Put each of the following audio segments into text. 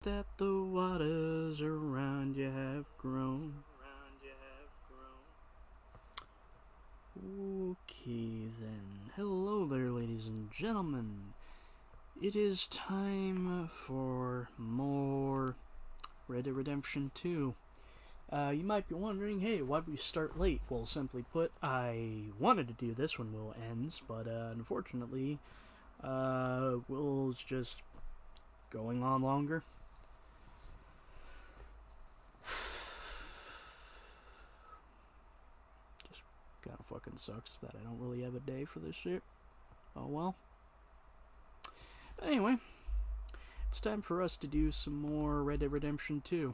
that the waters around you have grown. Okay then, hello there ladies and gentlemen. It is time for more Red Dead Redemption 2. You might be wondering, hey, why'd we start late? Well, simply put, I wanted to do this when Will ends, but unfortunately, Will's just going on longer. Just kind of fucking sucks that I don't really have a day for this shit. Oh well. Anyway, it's time for us to do some more Red Dead Redemption 2.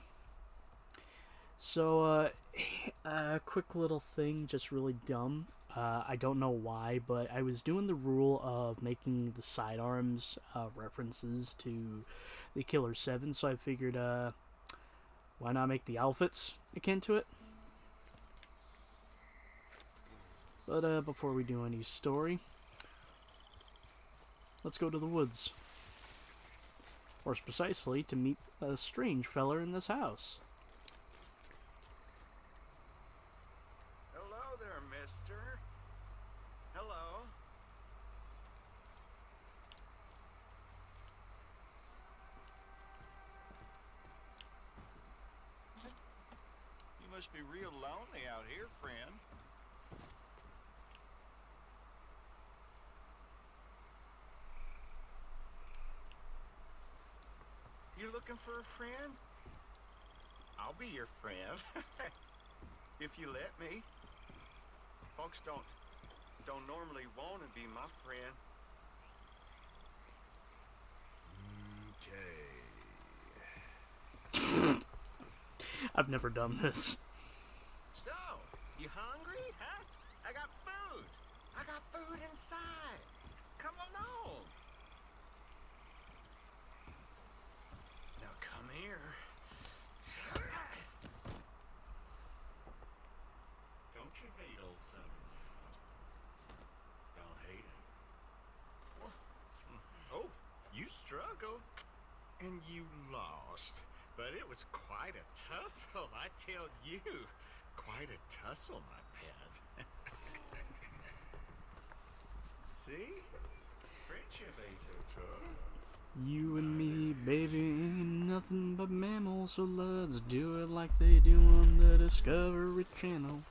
So, a quick little thing, just really dumb. I don't know why, but I was doing the rule of making the sidearms references to the Killer 7, so I figured, why not make the outfits akin to it? But before we do any story, let's go to the woods. Or precisely, to meet a strange feller in this house. Hello there, mister. Hello. You must be real lonely out here, friend. You looking for a friend? I'll be your friend. If you let me. Folks don't normally want to be my friend. Okay. I've never done this. So, you hungry, huh? I got food. I got food inside. Come along. Now come here. Don't you hate old Summer? Don't hate him. Oh, you struggled. And you lost. But it was quite a tussle, I tell you. Quite a tussle, my pet. See? Friendship ain't so tough. You and me, baby, ain't nothing but mammals, so let's do it like they do on the Discovery Channel.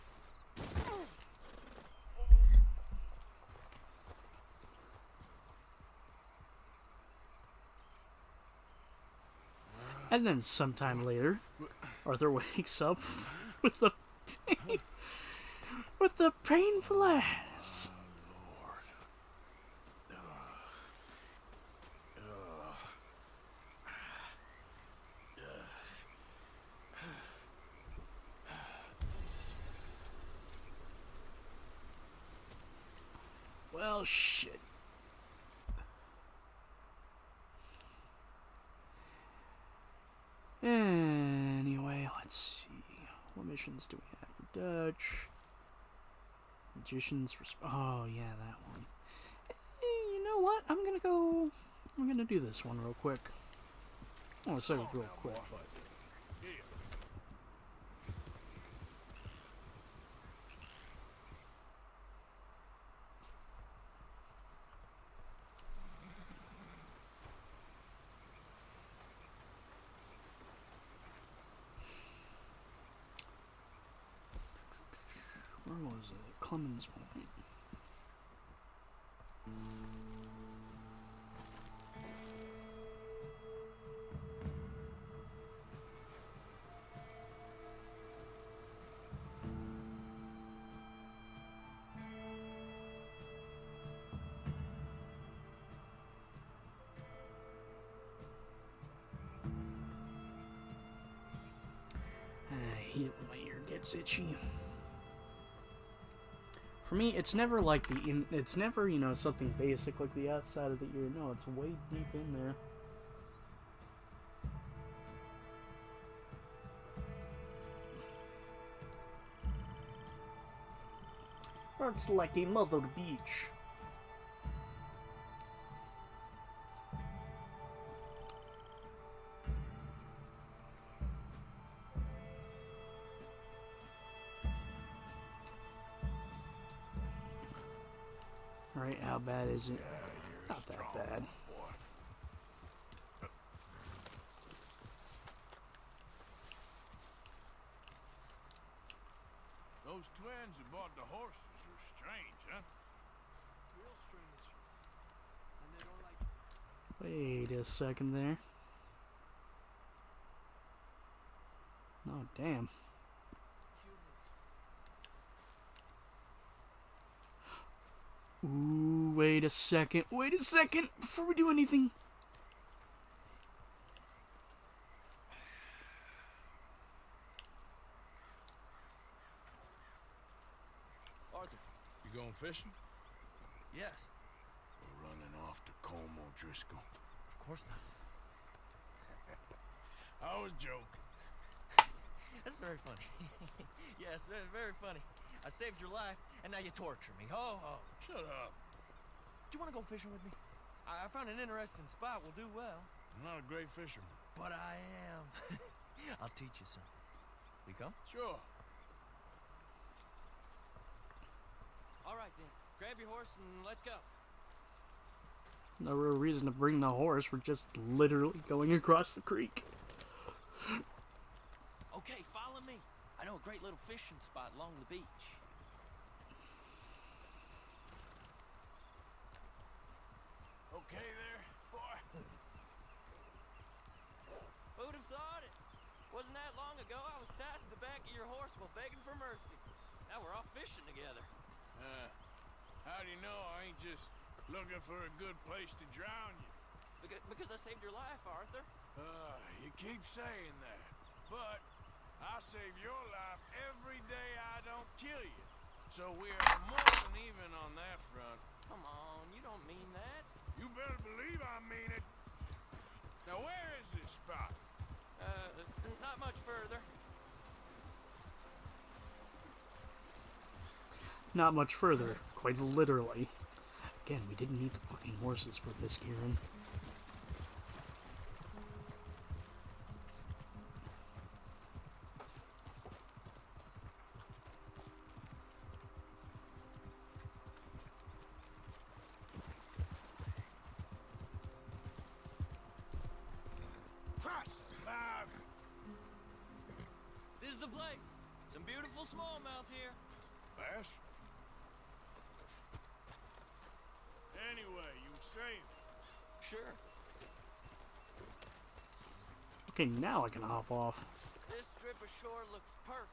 And then sometime later, Arthur wakes up with the pain, with the painful ass. Well, shit. Anyway, let's see. What missions do we have for Dutch? Magician's oh, yeah, that one. You know what? I'm gonna do this one real quick. I want to say it real quick, but... Where was it? Clemens Point. I hate it when my ear gets itchy. For me, it's never like it's never, you know, something basic like the outside of the ear. No, it's way deep in there. Hurts like a mother beach. Right? How bad is it? You're Not that strong, bad. boy. Those twins who bought the horses are strange, huh? Real strange. And they don't like Wait a second there. Oh, damn. humans. Ooh, wait a second. Wait a second before we do anything. Arthur. You going fishing? Yes. We're running off to Colm O'Driscoll. Of course not. I was joking. That's very funny. Yes, very, very funny. I saved your life, and now you torture me. Ho, ho. Shut up. Do you want to go fishing with me? I found an interesting spot. We'll do well. I'm not a great fisherman. But I am. I'll teach you something. We come? Sure. All right, then. Grab your horse and let's go. No real reason to bring the horse. We're just literally going across the creek. Okay, follow me. I know a great little fishing spot along the beach. Okay there, boy. Who'd have thought it? Wasn't that long ago I was tied to the back of your horse while begging for mercy. Now we're off fishing together. How do you know I ain't just looking for a good place to drown you? Because I saved your life, Arthur. You keep saying that. But I save your life every day I don't kill you. So we are more than even on that front. Come on, you don't mean that. You better believe I mean it. Now where is this spot? Not much further. Not much further, quite literally. Again, we didn't need the fucking horses for this, Kieran. Christ alive! This is the place. Some beautiful smallmouth here. Bass? Anyway, you were saying. Sure. Okay, now I can hop off. This strip of shore looks perfect.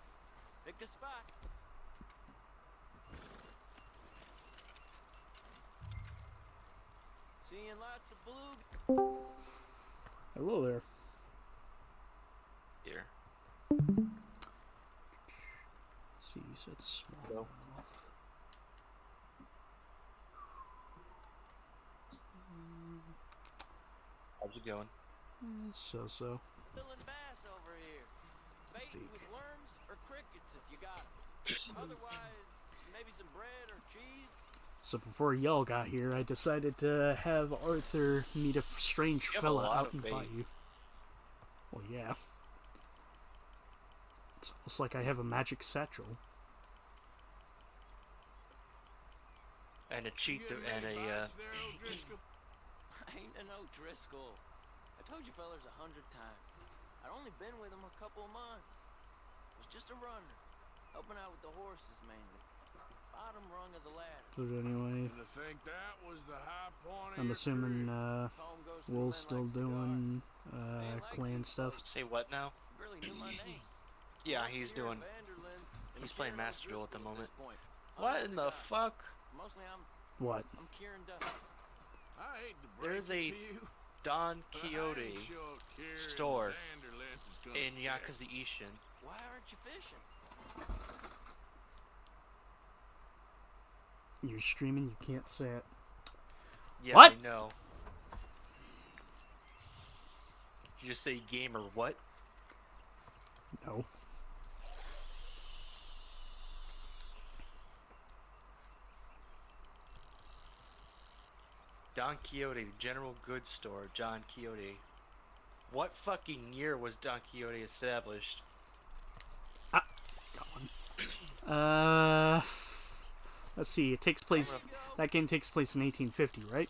Pick a spot. Seeing lots of blue. Hello there. Here. Jeez, it's small. How's it going? So. Filling bass over here. Bait Big. with worms or crickets if you got 'em. Otherwise, maybe some bread or cheese. So before y'all got here, I decided to have Arthur meet a strange You have a fella lot out of in bait. Bayou. Well, yeah. It's almost like I have a magic satchel. And a cheat You getting and any a bites there, O'Driscoll? Ain't no Driscoll. I told you fellas 100 times. I'd only been with him a couple of months. Was just a runner, helping out with the horses mainly. Bottom rung of the ladder. But anyway, And to think that was the high point of I'm your assuming career. Home goes to the Will's men still like doing Ain't like clan you stuff. say what now? cigars. Really knew my name. Yeah, he's Here in doing. Vanderlyn, and He's a playing Kieran Master Duel at the O'Driscoll moment. this point. What Honest in to the God. fuck? Mostly What? I'm Kieran Duff. I hate to break There's it a to you, Don but I ain't Quixote sure Kieran store Vanderlyn is gonna in stay. Yakuza Ishin. Why aren't you fishing? You're streaming, you can't say it. Yeah, What? I know. You just say gamer what? No. Don Quixote, General Goods Store, John Quixote. What fucking year was Don Quixote established? Got one. Let's see. It takes place There you go. That game takes place in 1850, right?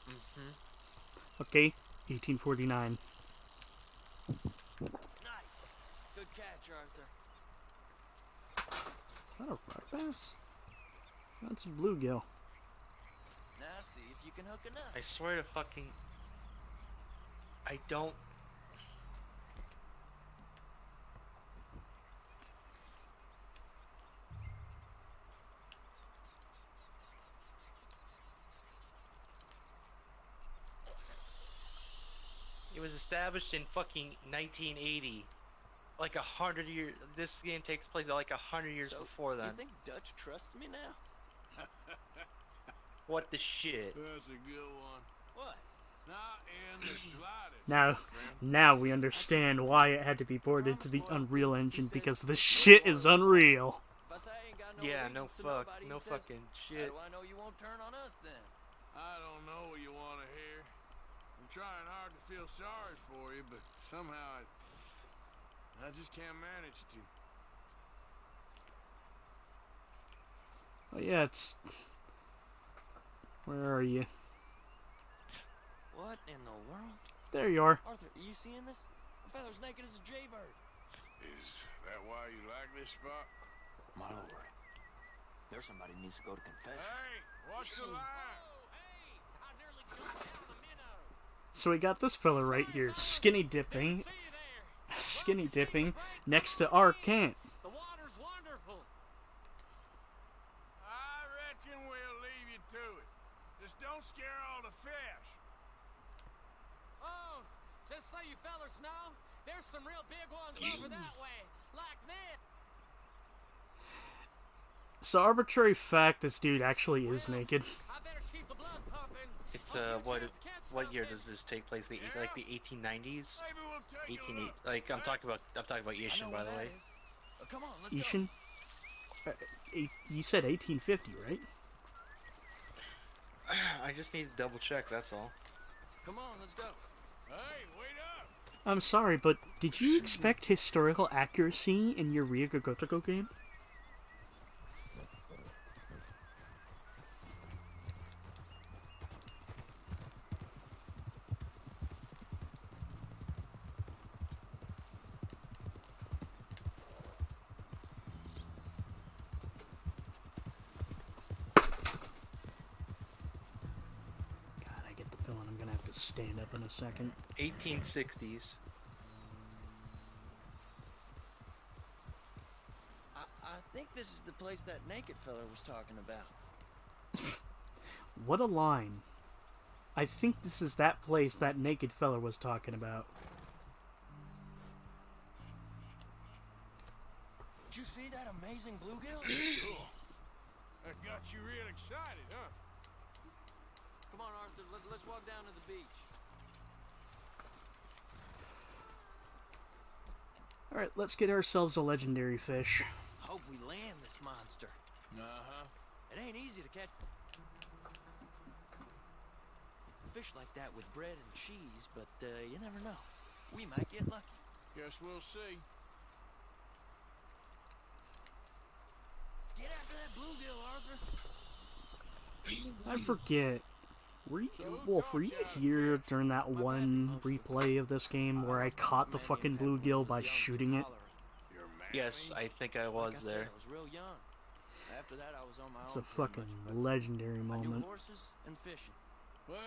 Mm-hmm. Okay, 1849. Nice. Good catch, Arthur. Is that a rock bass? That's a bluegill. Now see if you can hook enough. I swear to fucking... I don't... It was established in fucking 1980. Like 100 years... This game takes place like 100 years So, before then. You think Dutch trusts me now? What the shit? That's a good one. What? Not in the slightest. Now, friend. now we understand why it had to be ported to the Promise loyalty. Unreal He Engine, says because this no shit is loyalty. unreal. If I say I ain't got no Yeah, no allegiance to fuck, nobody, no he says, fucking how shit. do I know you won't turn on us then? I don't know what you want to hear. I'm trying hard to feel sorry for you, but somehow I just can't manage to. Oh yeah, it's... Where are you? What in the world? There you are. Arthur, are you seeing this? The feather's naked as a jaybird. Is that why you like this spot? My lord. There's somebody who needs to go to confession. Hey, watch the line. So we got this fella right here, skinny dipping next to our camp. The water's wonderful. I reckon we'll leave you to it. Just don't scare all the fish. Oh, just so you fellers know, there's some real big ones over that way, like this. So arbitrary fact, this dude actually is naked. I better keep the blood pumping. It's Hope you what chaps catch what year something. does this take place? The like the 1890s, Maybe we'll take 18 a look. like I'm talking about I Yishin, know by where the that way. is. Come on, let's Ishin? You said 1850, right? I just need to double check. That's all. go. Come on, let's go. Hey, wait up. I'm sorry, but did you expect historical accuracy in your Ryuga Gotoku game? God, I get the feeling I'm gonna have to stand up in a second. 1860s. I think this is the place that naked fella was talking about. What a line. I think this is that place that naked fella was talking about. Did you see that amazing bluegill? Cool. That got you real excited, huh? Come on, Arthur, let's walk down to the beach. Alright, let's get ourselves a legendary fish. Hope we land this monster. Uh-huh. It ain't easy to catch fish like that with bread and cheese, but you never know. We might get lucky. Guess we'll see. Get after that bluegill, Arthur. I forget. Wolf, were you here during that one replay of this game where I caught the fucking bluegill by shooting it? You're mad. Yes, I think I Like was I said, there. I was real young. After that, I was on my It's own. a pretty fucking much, but legendary I knew moment. horses and fishing. Well,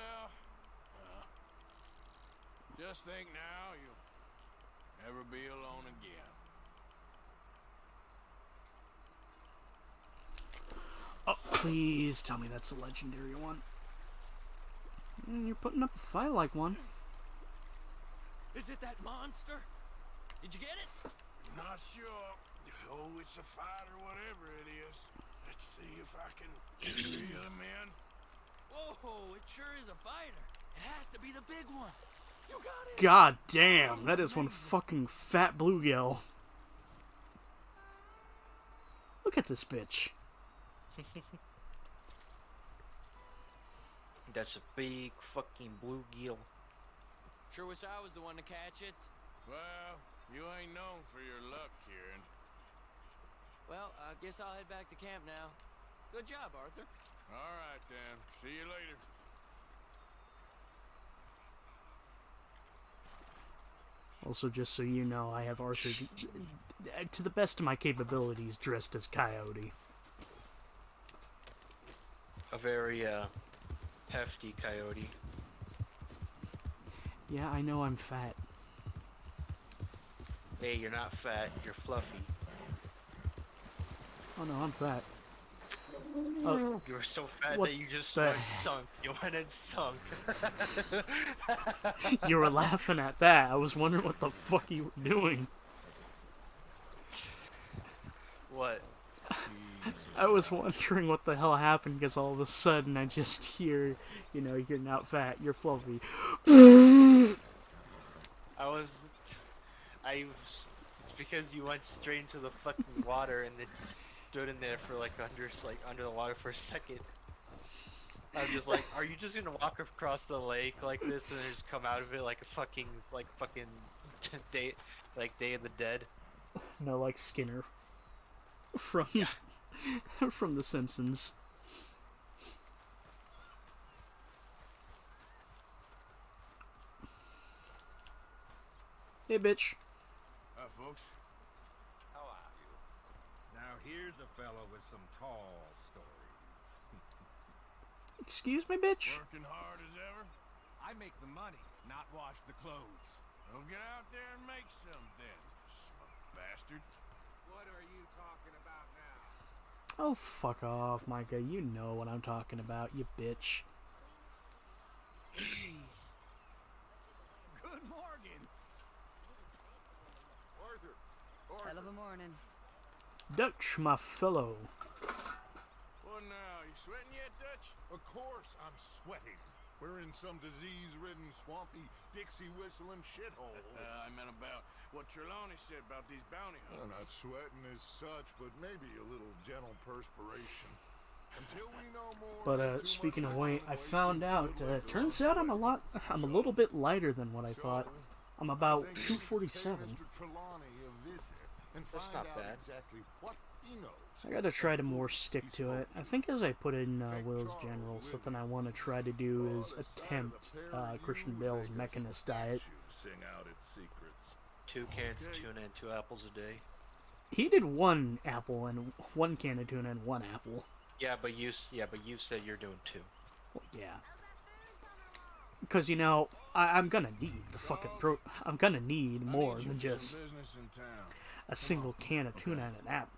just think now you'll never be alone again. Oh, please tell me that's a legendary one. You're putting up a fight like one. Is it that monster? Did you get it? Not sure. Oh, it's a fight or whatever it is. Let's see if I can reel him in. Whoa, it sure is a fighter. It has to be the big one. You got it. God damn, that is one fucking fat bluegill. Look at this bitch. That's a big fucking bluegill. Sure wish I was the one to catch it. Well, you ain't known for your luck, Kieran. Well, I guess I'll head back to camp now. Good job, Arthur. All right, then. See you later. Also, just so you know, I have Arthur, to the best of my capabilities, dressed as Coyote. A very, hefty coyote. Yeah, I know I'm fat. Hey, you're not fat, you're fluffy. Oh no, I'm fat. Oh, You were so fat what that you just the went sunk. You went and sunk. you were laughing at that. I was wondering what the fuck you were doing. What? I was wondering what the hell happened because all of a sudden I just hear, you know, you're not fat, you're fluffy. It's because you went straight into the fucking water and it just stood in there for like under the water for a second. I'm just like, are you just gonna walk across the lake like this and then just come out of it like a fucking day, like Day of the Dead? No, like Skinner from Yeah. from The Simpsons. Hey, bitch. Hi, folks. How are you? Now here's a fellow with some tall stories. Excuse me, bitch? Working hard as ever? I make the money, not wash the clothes. Well, get out there and make some then, smug bastard. What are you talking about now? Oh, fuck off, Micah. You know what I'm talking about, you bitch. Good morning. Arthur. Hell of a morning. Dutch, my fellow. What now? You sweating yet, Dutch? Of course I'm sweating. We're in some disease-ridden, swampy, Dixie-whistling shithole. I meant about what Trelawney said about these bounty Well, hunters. not sweating as such, but maybe a little gentle perspiration. Until we know more. But speaking of weight, I found out. Turns out I'm a little bit lighter than what I thought. I'm about 247. That's not bad. Exactly what he knows. I gotta try to more stick to it. I think as I put in Will's General, something I want to try to do is attempt Christian Bale's Mechanist diet. Sing out its secrets. 2 cans of tuna and 2 apples a day. He did 1 apple and 1 can of tuna and 1 apple. Yeah, but you said you're doing 2. Well, yeah. Because, you know, I'm gonna need the fucking I'm gonna need more I need you than for some just business in town. a single can of tuna and an apple.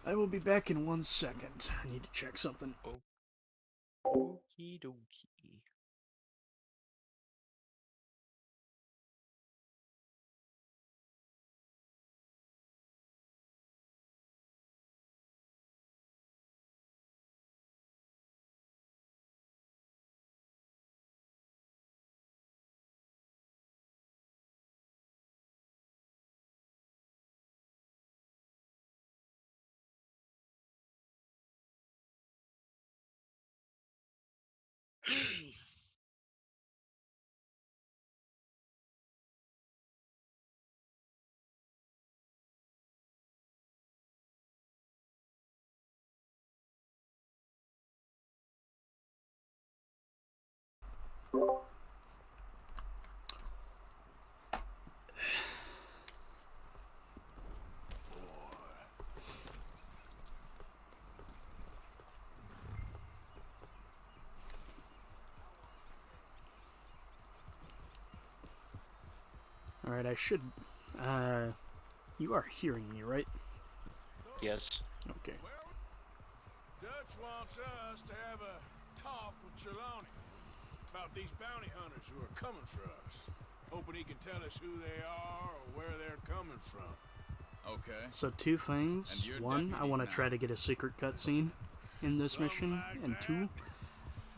I will be back in 1 second. I need to check something. Okie dokie. Alright, I should... you are hearing me, right? Yes. Okay. Well, Dutch wants us to have a talk with Trelawney about these bounty hunters who are coming for us. Hoping he can tell us who they are or where they're coming from. Okay. So 2 things. And you're 1, I want to deputies try now. to get a secret cutscene in this Something mission. like And that. 2,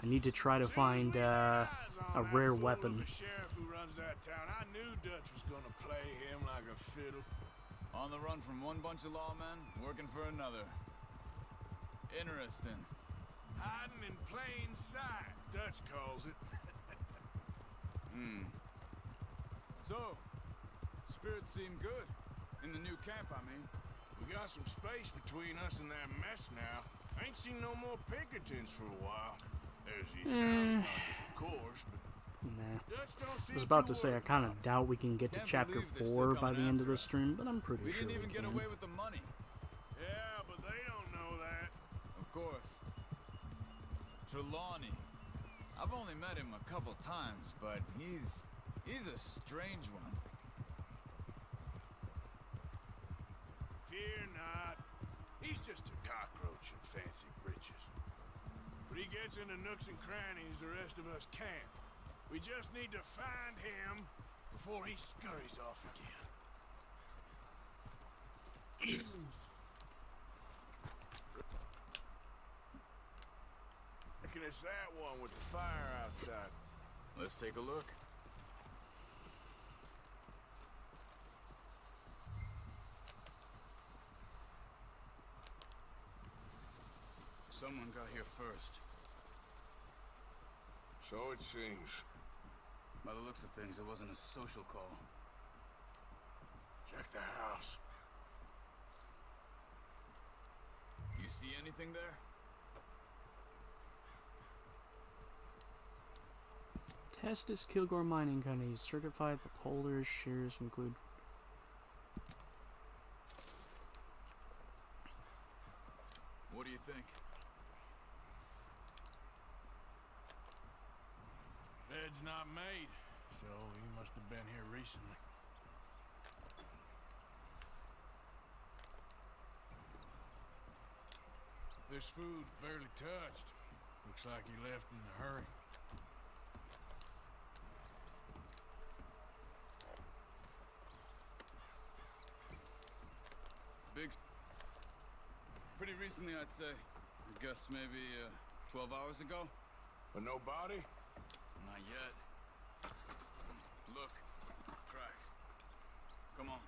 I need to try to Soon as find we laid a eyes on that rare fool weapon. of a sheriff who runs that town, I knew Dutch was gonna play him like a fiddle. On the run from one bunch of lawmen, working for another. Interesting. Hiding in plain sight, Dutch calls it. So, spirits seem good. In the new camp, I mean. We got some space between us and that mess now. I ain't seen no more Pinkertons for a while. There's these bounty hunters, of course, but Nah. Dutch don't I seem was about too to say, I worried kind about of doubt we can get to Can't chapter believe they're still 4 by the coming end of after the us. stream, but I'm pretty We sure didn't we even can. get away with the money. it. Yeah, but they don't know that. Of course. Trelawney. I've only met him a couple times, but he's a strange one. Fear not. He's just a cockroach in fancy breeches. But he gets into nooks and crannies the rest of us can't. We just need to find him before he scurries off again. Reckon it's that one with the fire outside. Let's take a look. Someone got here first. So it seems. By the looks of things, it wasn't a social call. Check the house. You see anything there? Testis Kilgore Mining Company is certified that holders' shares include. What do you think? Bed's not made, so he must have been here recently. This food's barely touched. Looks like he left in a hurry. Big. Pretty recently, I'd say. I guess maybe 12 hours ago. But no body? Not yet. Look. Tracks. Come on.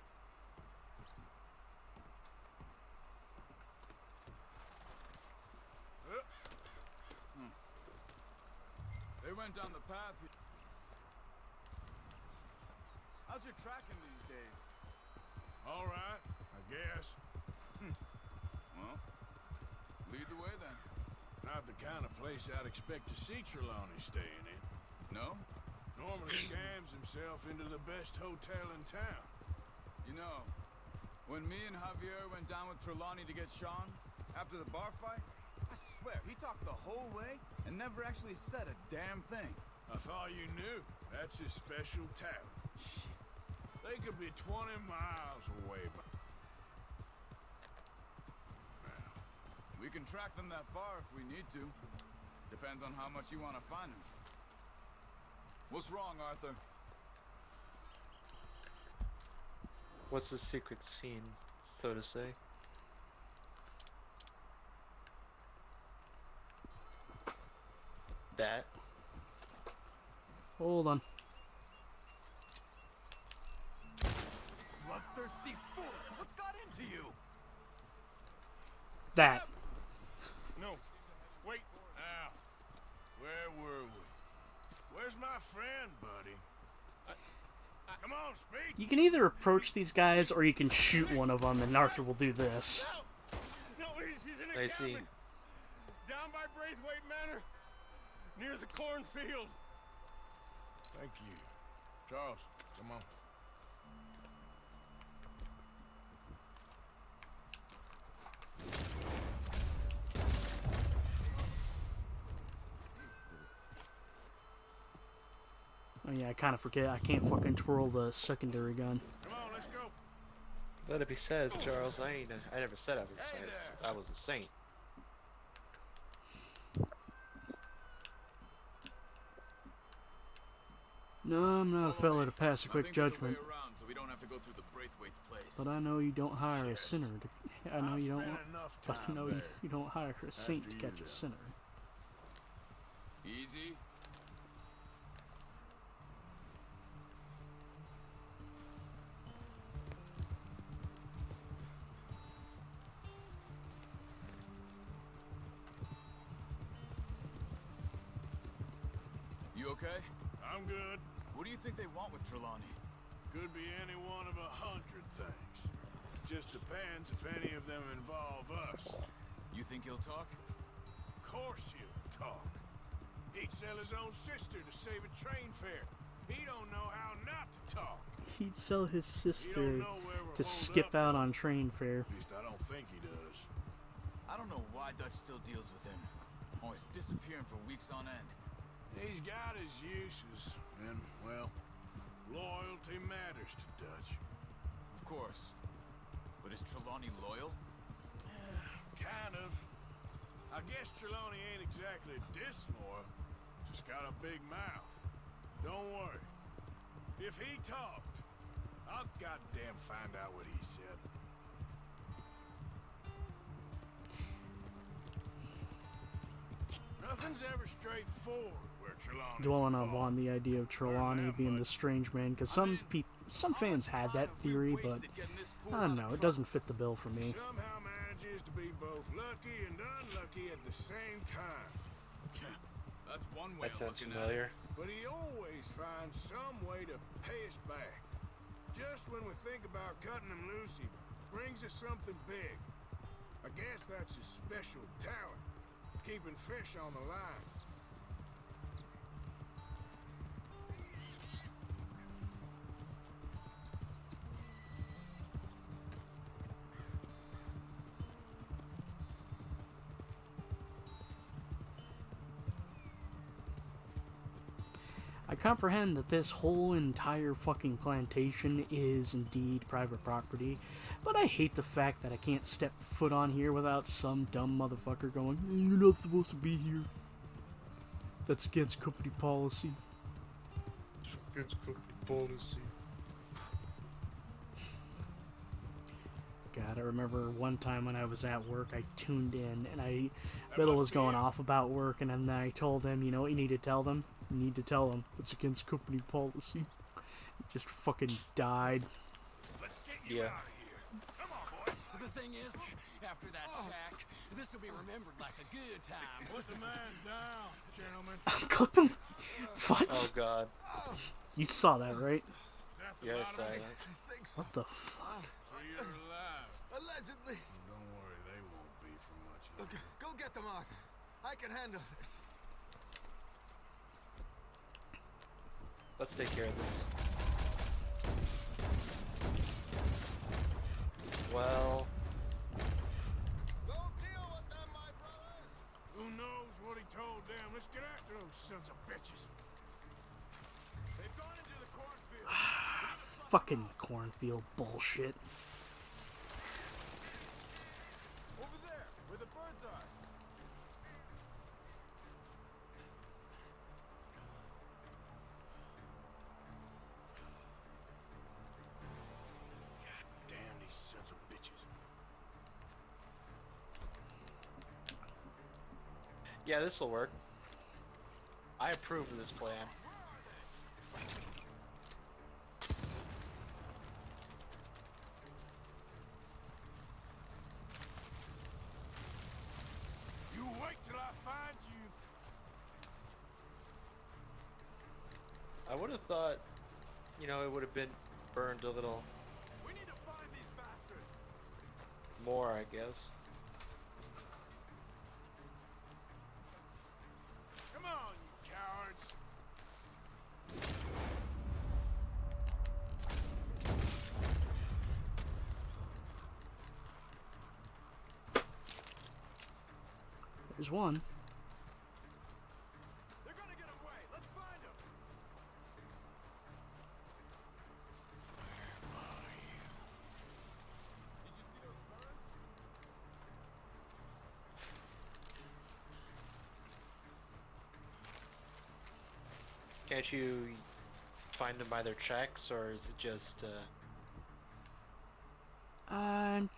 They went down the path. How's your tracking these days? All right, I guess. Well, lead the way then. Not the kind of place I'd expect to see Trelawney staying in. No? Normally scams himself into the best hotel in town. You know, when me and Javier went down with Trelawney to get Sean, after the bar fight, I swear, he talked the whole way and never actually said a damn thing. I thought you knew. That's his special talent. They could be 20 miles away by now. We can track them that far if we need to. Depends on how much you want to find them. What's wrong, Arthur? What's the secret scene, so to say? That. Hold on. Bloodthirsty fool! What's got into you? That. No. Wait. Now. Where were we? Where's my friend, buddy? Come on, speak. You can either approach these guys or you can shoot one of them, and Arthur will do this. No, he's in a I see. down by Braithwaite Manor, near the cornfield. Thank you. Charles, come on. Oh yeah, I kind of forget. I can't fucking twirl the secondary gun. Come on, let's go. Let it be said, Charles, I never said I was a saint. No, I'm not a fella to pass a quick judgment. Around, so we don't have to go through the Braithwaite's place. But I know you don't hire a sinner. I know you don't. But I know there. you don't hire a saint to After you catch a done. sinner. Easy. You okay? I'm good. What do you think they want with Trelawney? Could be any one of 100 things. Just depends if any of them involve us. You think he'll talk? Of course he'll talk. He'd sell his own sister to save a train fare. He don't know how not to talk. He'd sell his He don't sister know where we're to holed skip up. out on train fare. At least I don't think he does. I don't know why Dutch still deals with him. Always disappearing for weeks on end. He's got his uses, and, well, loyalty matters to Dutch. Of course. But is Trelawney loyal? Kind of. I guess Trelawney ain't exactly disloyal. Just got a big mouth. Don't worry. If he talked, I'll goddamn find out what he said. Nothing's ever straightforward where Trelawney's Dwelling involved. upon the idea of Trelawney being the strange man, because some fans had that theory, but I don't know, it doesn't fit the bill for me. Somehow manages to be both lucky and unlucky at the same time. That's one way That of sounds looking at familiar. But he always finds some way to pay us back. Just when we think about cutting him loose, he brings us something big. I guess that's his special talent, keeping fish on the line. I comprehend that this whole entire fucking plantation is indeed private property, but I hate the fact that I can't step foot on here without some dumb motherfucker going, "You're not supposed to be here. That's against company policy." Against company policy. God, I remember one time when I was at work, I tuned in, and Bill was going off about work, and then I told him, you know what you need to tell them? You need to tell them it's against company policy. He just fucking died. Yeah. The thing is, after that shack, this will be remembered like a good time. Put the man down, gentlemen. Clipping? What? Oh god. You saw that, right? That the Yeah, I bottom saw of it? that. I think so. What the fuck? So you're alive. Allegedly. Don't worry, they won't be for much Look, longer. go get them, Arthur. I can handle this. Let's take care of this. Well, Don't deal with them, my brothers. Who knows what he told them? Let's get after those sons of bitches. They've gone into the cornfield. Fucking cornfield bullshit. Over there, where the birds are. Damn these sons of bitches. yeah, this will work. I approve of this plan. You wait till I find you. I would have thought, you know, it would have been burned a little We need to find these bastards. more, I guess. Come on, you cowards. There's one. They're gonna get away. Let's find them. Did you see those birds? Can't you find them by their tracks, or is it just, I'm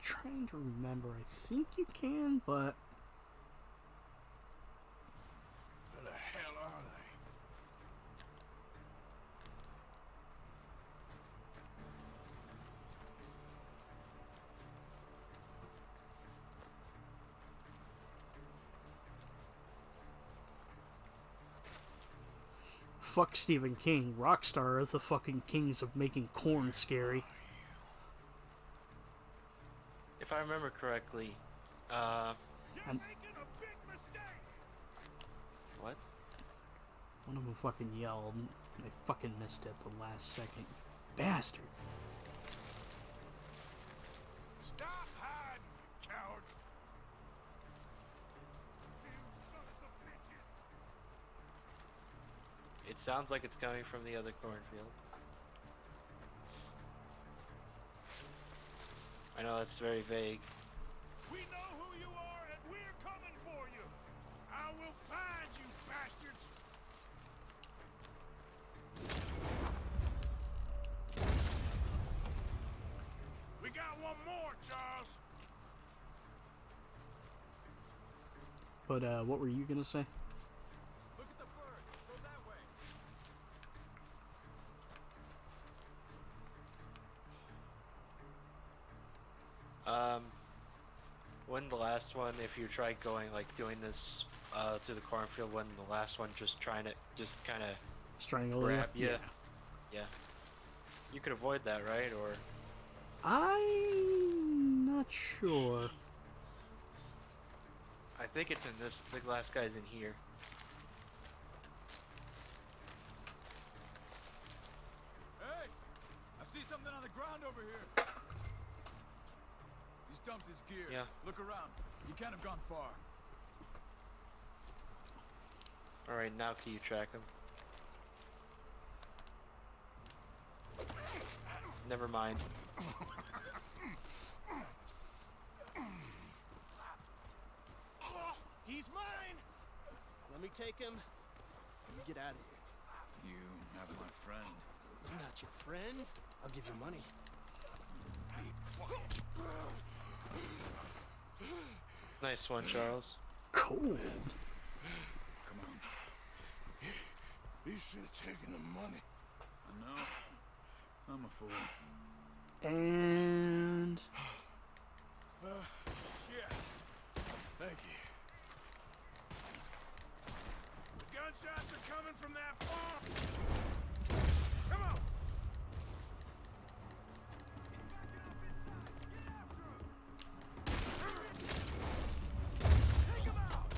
trying to remember. I think you can, but Where the hell are they? fuck Stephen King. Rockstar are the fucking kings of making corn scary. If I remember correctly, And what? one of them fucking yelled. And they fucking missed it at the last second. Bastard. Stop hiding, you cowards! It sounds like it's coming from the other cornfield. I know that's very vague. We know who you are, and we're coming for you! I will find you, bastards! We got one more, Charles! But, what were you gonna say? Look at the bird. Go that way. When the last one, if you try going, like, doing this, to the cornfield, when the last one just trying to, just kind of Strangle grab you? you? Yeah. You could avoid that, right? Or... I'm not sure. I think it's in this, the last guy's in here. Hey! I see something on the ground over here. He's dumped his gear. Yeah. Look around. You can't have gone far. Alright, now can you track him? Never mind. He's mine! Let me take him. Let me get out of here. You have my friend. He's not your friend. I'll give you money. Be quiet. Nice one, Charles. Cold. Come on. You should have taken the money. I know. I'm a fool. And... Yeah. Thank you. The gunshots are coming from that farm. Come on. Take him out.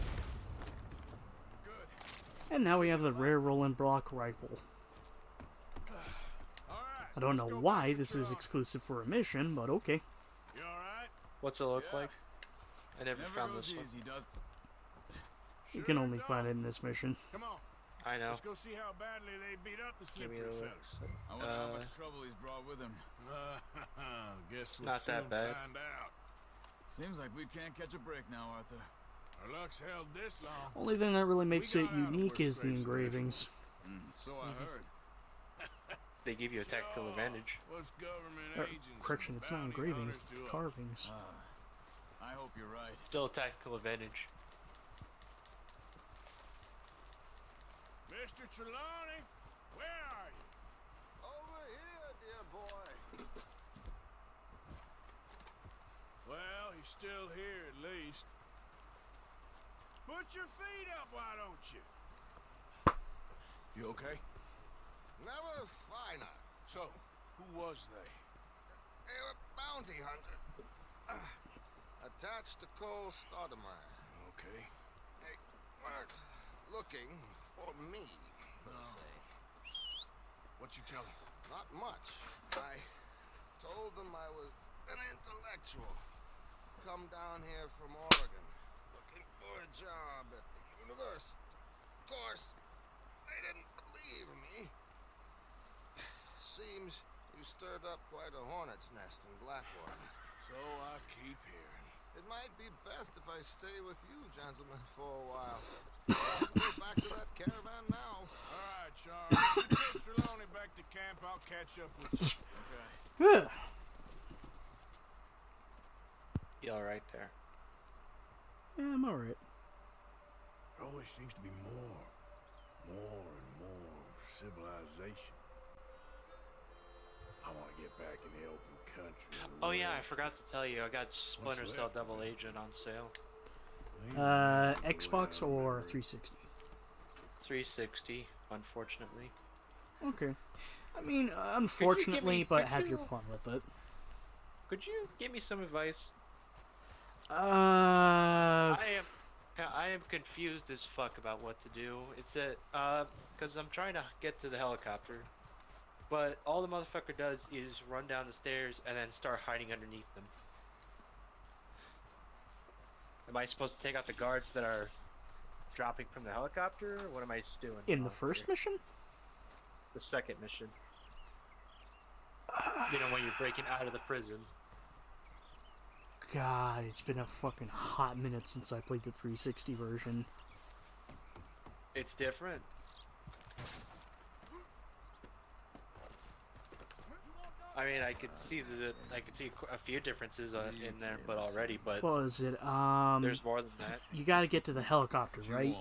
Good. And now we have the rare Roland Block rifle. All right. I don't know let's go why back to this is Charles. exclusive for a mission, but okay. You all right? What's it look Yeah. like? I never Never found goes this one. easy, does. You Sure can only don't. find it in this mission. Come on. I know. Let's go see how badly they beat up the Give me slippery the fellas. looks. I wonder how much trouble he's brought with him. Guess we'll not that soon bad. find out. Seems like we can't catch a break now, Arthur. Our luck's held this long. Only thing that really makes We it got out of unique worse is the scrapes than this engravings. So I heard. They give you a tactical Sure. advantage. What's government Or, agents? correction, and it's not bounty engravings, hunters it's to the us? carvings. I hope you're right. Still a tactical advantage. Mr. Trelawney, where are you? Over here, dear boy. Well, he's still here at least. Put your feet up, why don't you? You okay? Never finer. So, who was they? They were bounty hunter. Attached to Cole Stoudemire. Okay. They weren't looking for me, per se. What you tell him? Not much. I told them I was an intellectual. Come down here from Oregon, looking for a job at the university. Of course, they didn't believe me. Seems you stirred up quite a hornet's nest in Blackwater. So I keep hearing. It might be best if I stay with you, gentlemen, for a while. I'll go back to that caravan now. All right, Charles. You take Trelawney back to camp. I'll catch up with you. Yeah. You alright there? Yeah, I'm alright. There always seems to be more and more civilization. I want to get back in the open country. Oh yeah, I forgot to tell you, I got Splinter Cell Double Agent on sale. Xbox or 360? 360, unfortunately. Okay. I mean, me- unfortunately, but could have your you- fun with it. Could you give me some advice? Uh, I am confused as fuck about what to do. It's that because I'm trying to get to the helicopter, but all the motherfucker does is run down the stairs and then start hiding underneath them. Am I supposed to take out the guards that are dropping from the helicopter? Or what am I doing? in the first mission? The second mission. You know, when you're breaking out of the prison. God, it's been a fucking hot minute since I played the 360 version. It's different. I mean, I could see a few differences in there, but What was it? there's more than that. You gotta get to the helicopter, right?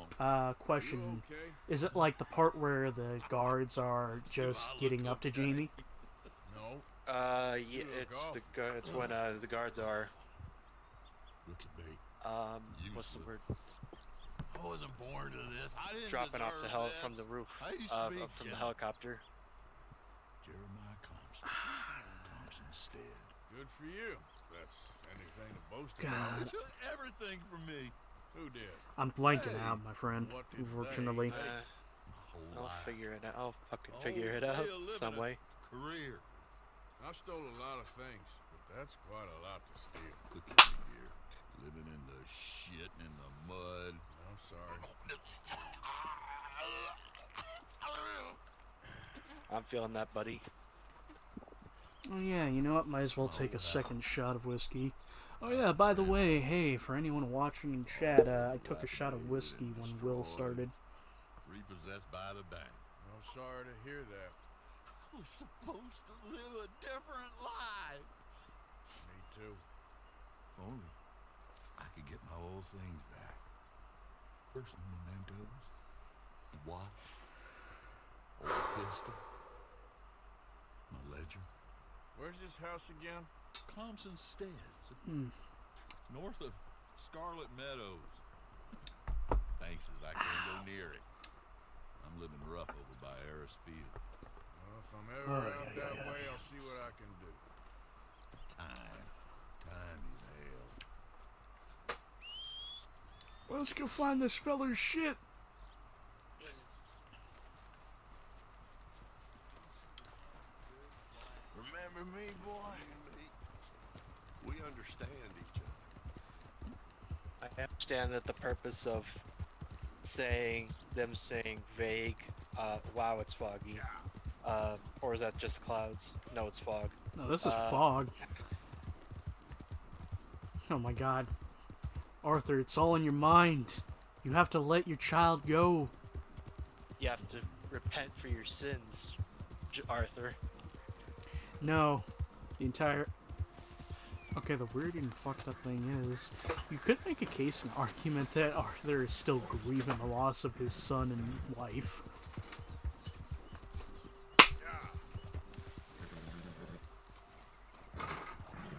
Question: Okay? is it like the part where the guards are just getting up to Jamie? No. Yeah, You look it's when the guards are Look at me. what's the Useless. word? I wasn't born to this. I didn't Dropping off the deserve from this. the roof I used to be from the John. helicopter. Jeremiah Thompson. Thompson Stead. Good for you. If that's anything to boast He God, took everything from me. Who did? I'm blanking Hey, out, my friend. what did Unfortunately, they- My whole I'll life. figure it out. I'll fucking Whole figure it way out of living some it. way. Career. I stole a lot of things, but that's quite a lot to steal. Look at me here. Living in the shit and in the mud. I'm sorry. I'm feeling that, buddy. oh yeah, you know what? Might as well take a second shot of whiskey. Oh yeah, by the way, hey, for anyone watching in chat, I took a shot of whiskey when Will started. Repossessed by the bank. I'm sorry to hear that. I was supposed to live a different life. Me too. If only I could get my old things back. Personal mementos. Watch. Old pistol. My ledger. Where's this house again? Thompson Steads. Hmm. North of Scarlet Meadows. Thanks as I can't go near it. I'm living rough over by Harris Field. Well, if I'm ever Oh, out yeah, that yeah. way, I'll see what I can do. Time. Time is hell. Let's go find this feller's shit. Remember me, boy? We understand each other. I understand that the purpose of saying vague, wow, it's foggy, or is that just clouds? No, it's fog. No, this is fog. Oh my god. Arthur, it's all in your mind. You have to let your child go. You have to repent for your sins, Arthur. No. The entire... Okay, the weird and fucked up thing is, you could make a case, an argument that Arthur is still grieving the loss of his son and wife.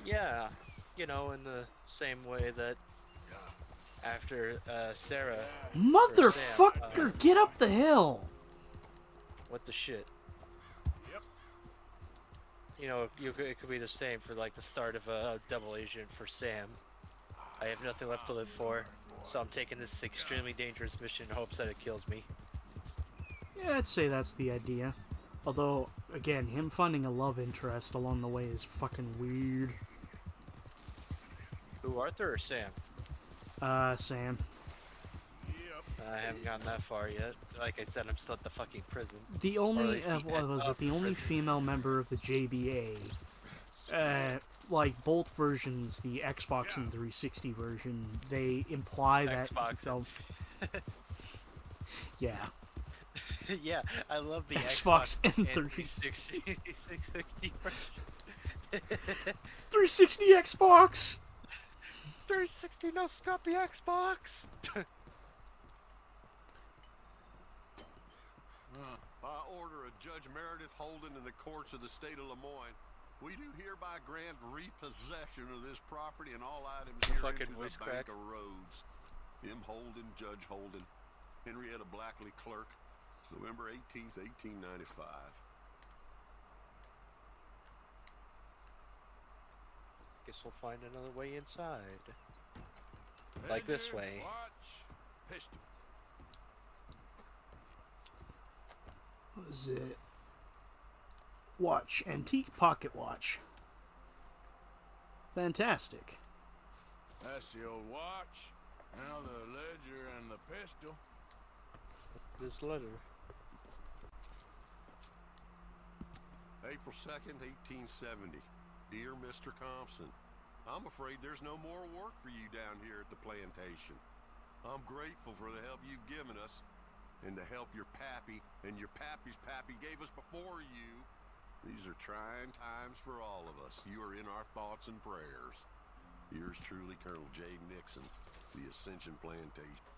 Yeah, you know, in the same way that after Sarah... Motherfucker, get up the hill! What the shit? Yep. You know, it could be the same for like the start of a double agent for Sam. I have nothing left to live for, so I'm taking this extremely dangerous mission in hopes that it kills me. Yeah, I'd say that's the idea. Although, again, him finding a love interest along the way is fucking weird. Who, Arthur or Sam? Sam. Yep. I haven't gotten that far yet. Like I said, I'm still at the fucking prison. The Or at only, least the what was it, the only prison. female member of the JBA, like both versions, the Xbox and 360 version, they imply that... Xbox. So, yeah. Yeah, I love the Xbox and 360 360 version. 360 Xbox! 360 no scopy Xbox! By order of Judge Meredith Holden in the courts of the state of Lemoyne, we do hereby grant repossession of this property and all items herein Fucking to voice the crack. Bank of Rhodes. M. Holden, Judge Holden, Henrietta Blackley, clerk. November 18th, 1895. Guess we'll find another way inside. Like this Ledger, way. Watch, pistol. What is it? Watch. Antique pocket watch. Fantastic. That's the old watch. Now the ledger and the pistol. What's this letter? April 2nd, 1870. Dear Mr. Compson, I'm afraid there's no more work for you down here at the plantation. I'm grateful for the help you've given us and the help your pappy and your pappy's pappy gave us before you. These are trying times for all of us. You are in our thoughts and prayers. Yours truly, Colonel J. Nixon, the Ascension Plantation.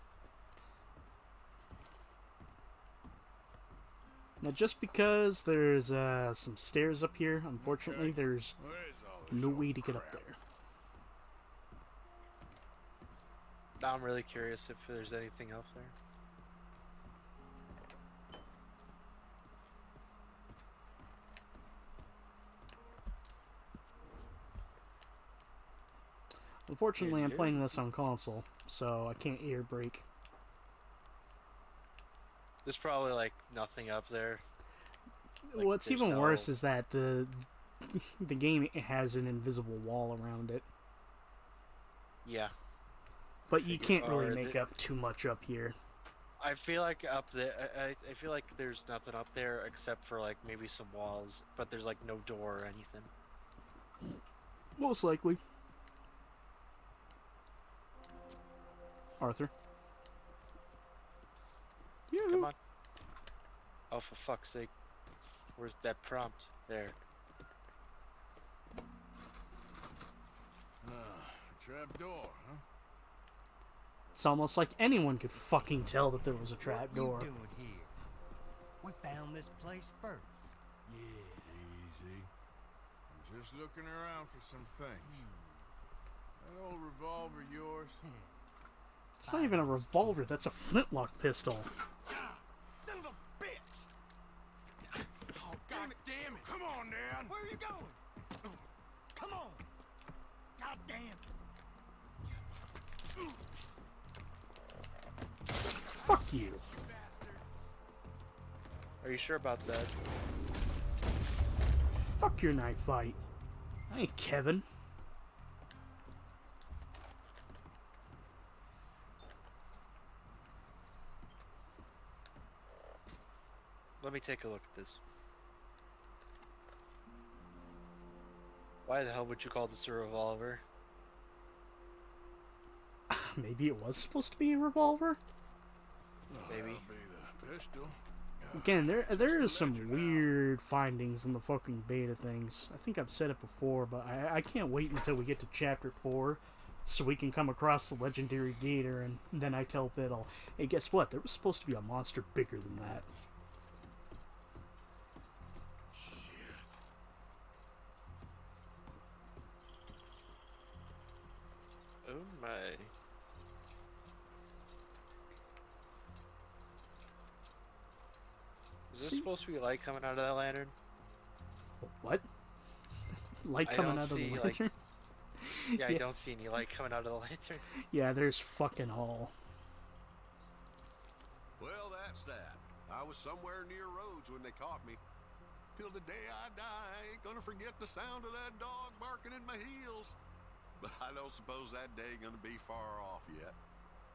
Now, just because there's some stairs up here, unfortunately, there's no way to get up there. I'm really curious if there's anything else there. Unfortunately, I'm playing this on console, so I can't air brake. There's probably like nothing up there. Like, What's even worse is that the game has an invisible wall around it. Yeah. But you can't really make up too much up here. I feel like up there, I feel like there's nothing up there except for like maybe some walls, but there's like no door or anything. Most likely. Arthur. Come on. Oh, for fuck's sake. Where's that prompt? There. Trap door, huh? It's almost like anyone could fucking tell that there was a trap door. What you doing here? We found this place first. Yeah, easy. I'm just looking around for some things. That old revolver yours? It's not even a revolver, that's a flintlock pistol. Son of a bitch! Oh, god damn it! Come on, Dan! Where are you going? Come on! God damn it! Fuck you. Are you sure about that? Fuck your knife fight. I ain't Kevin. Let me take a look at this. Why the hell would you call this a revolver? Maybe it was supposed to be a revolver? Maybe. Be the pistol. Again, there is some weird findings in the fucking beta things. I think I've said it before, but I can't wait until we get to chapter 4 so we can come across the legendary gator, and then I tell Biddle, hey, guess what? There was supposed to be a monster bigger than that. Oh my. Is this supposed to be light coming out of that lantern? What? Light coming out of the lantern? Yeah, I don't see any light coming out of the lantern. Yeah, there's fucking all. Well, that's that. I was somewhere near Rhodes when they caught me. Till the day I die, I ain't gonna forget the sound of that dog barking in my heels. But I don't suppose that day gonna be far off yet.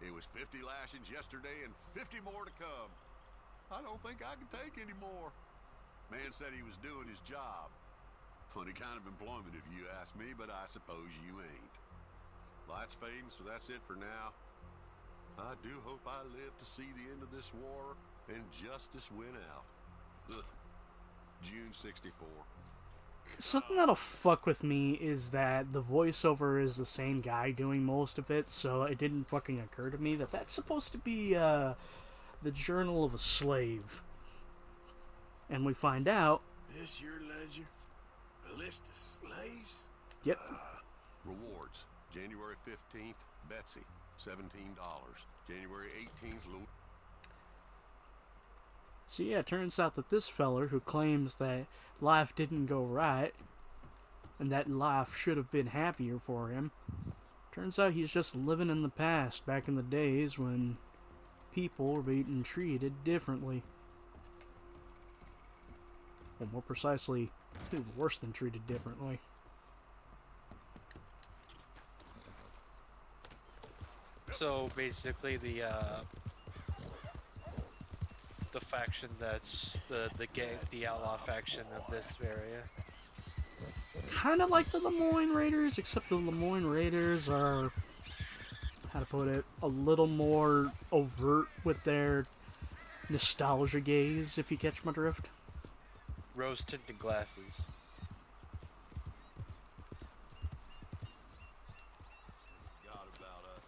It was 50 lashings yesterday and 50 more to come. I don't think I can take any more. Man said he was doing his job. Funny kind of employment if you ask me, but I suppose you ain't. Light's fading, so that's it for now. I do hope I live to see the end of this war and justice win out. Ugh. June 64. Something that'll fuck with me is that the voiceover is the same guy doing most of it, so it didn't fucking occur to me that that's supposed to be the journal of a slave. And we find out... This your ledger? A list of slaves? Yep. Rewards. January 15th, Betsy, $17. January 18th, Louis. So yeah, it turns out that this feller who claims that life didn't go right and that life should have been happier for him, turns out he's just living in the past, back in the days when people were being treated differently. Well, more precisely, worse than treated differently. So basically, the faction that's the gang, the outlaw faction of this area. Kind of like the Lemoyne Raiders, except the Lemoyne Raiders are, how to put it, a little more overt with their nostalgia gaze, if you catch my drift. Rose-tinted glasses. Forgot about us.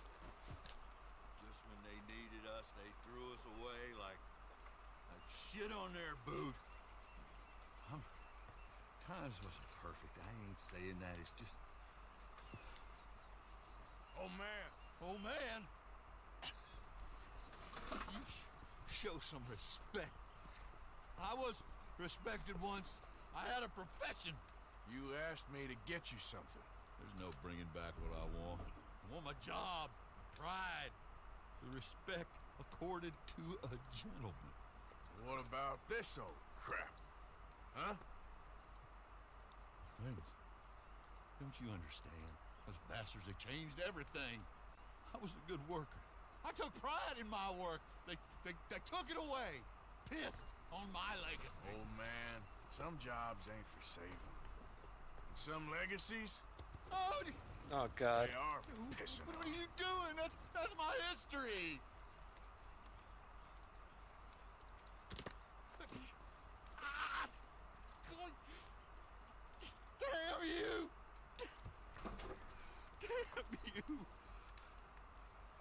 Just when they needed us, they threw us away like shit on their boot. Times wasn't perfect. I ain't saying that. It's just... Oh, man. Oh, man. You show some respect. I was respected once. I had a profession. You asked me to get you something. There's no bringing back what I want. I want my job, pride, the respect accorded to a gentleman. What about this old crap? Huh? Things. Don't you understand? Those bastards, they changed everything. I was a good worker. I took pride in my work. They took it away. Pissed on my legacy. Old man, some jobs ain't for saving. And some legacies, Oh God. they are for pissing What are you doing? That's my history. Ah! Damn you! Damn you!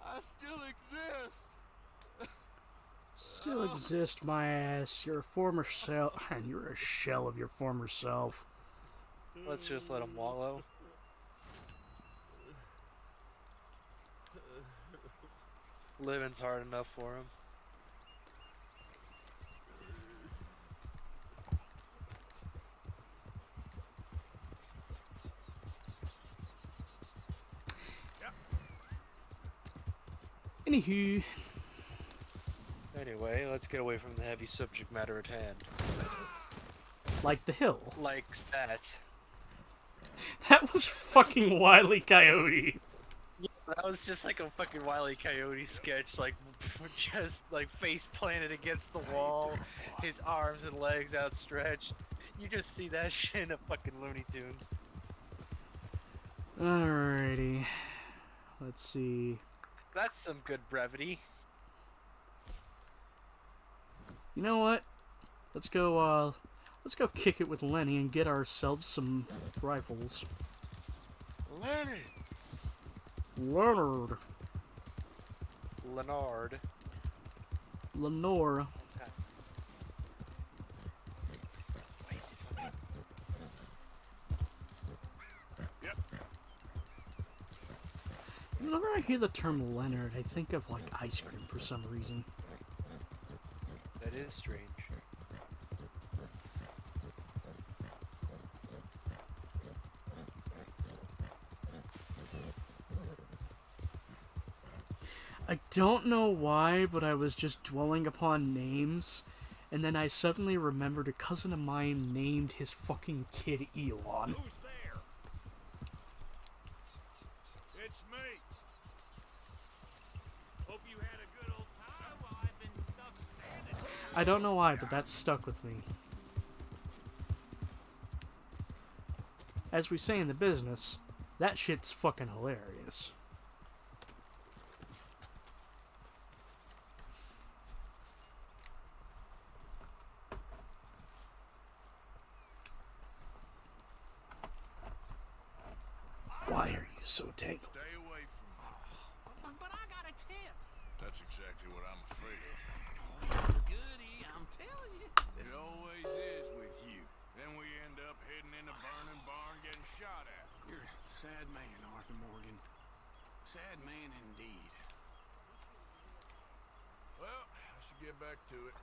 I still exist. Still exist, my ass. You're a former self, and you're a shell of your former self. Let's just let him wallow. Living's hard enough for him. Anywho. Anyway, let's get away from the heavy subject matter at hand. Like the hill. Like that. That was fucking Wile E. Coyote. Yeah, that was just like a fucking Wile E. Coyote sketch, like just like face planted against the wall, his arms and legs outstretched. You just see that shit in a fucking Looney Tunes. Alrighty. Let's see. That's some good brevity. You know what? Let's go kick it with Lenny and get ourselves some rifles. Leonard. Leonard. Leonard. Lenore. Yep. Whenever I hear the term Leonard, I think of like ice cream for some reason. That is strange. I don't know why, but I was just dwelling upon names, and then I suddenly remembered a cousin of mine named his fucking kid Elon. Who's there? It's me. Hope you had a good old time while I've been stuck standing. I don't know why, but that stuck with me. As we say in the business, that shit's fucking hilarious. Why are you so tangled? Stay away from me. But I got a tip. That's exactly what I'm afraid of. Goody, I'm telling you. It always is with you. Then we end up heading in a burning barn getting shot at. You're a sad man, Arthur Morgan. Sad man indeed. Well, I should get back to it.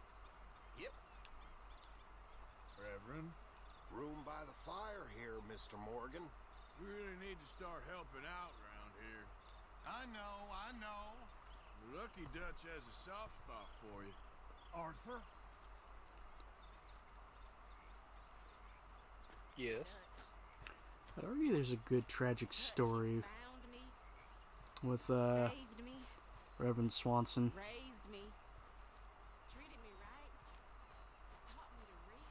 Yep. Reverend, Room by the fire here, Mr. Morgan. we really need to start helping out around here. I know. The Lucky Dutch has a soft spot for you. Arthur? Yes. I'd argue there's a good tragic story Found me, with saved me, Reverend Swanson. raised me, treated me right, taught me to read.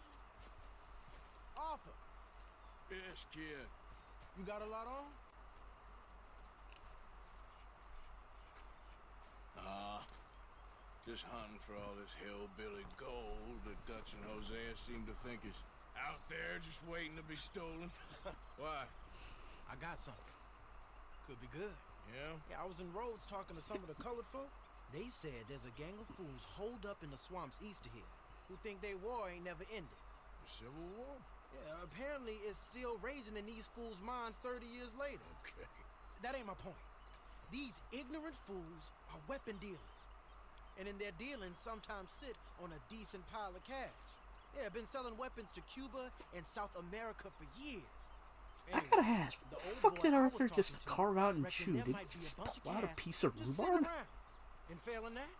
Arthur, Yes, kid. you got a lot on? Just hunting for all this hillbilly gold that Dutch and Hosea seem to think is out there just waiting to be stolen. Why? I got something. Could be good. Yeah? Yeah, I was in Rhodes talking to some of the colored folk. They said there's a gang of fools holed up in the swamps east of here who think they war ain't never ended. The Civil War? Yeah, apparently it's still raging in these fools' minds 30 years later. Okay. That ain't my point. These ignorant fools are weapon dealers. And in their dealings sometimes sit on a decent pile of cash. Yeah, been selling weapons to Cuba and South America for years. I Anyway, gotta ask, what the the old fuck boy did I was Arthur just talking to carve out and reckoned chew? there Did might he be a just bunch of pull out a cash piece of just sitting rhubarb? around. And failing that,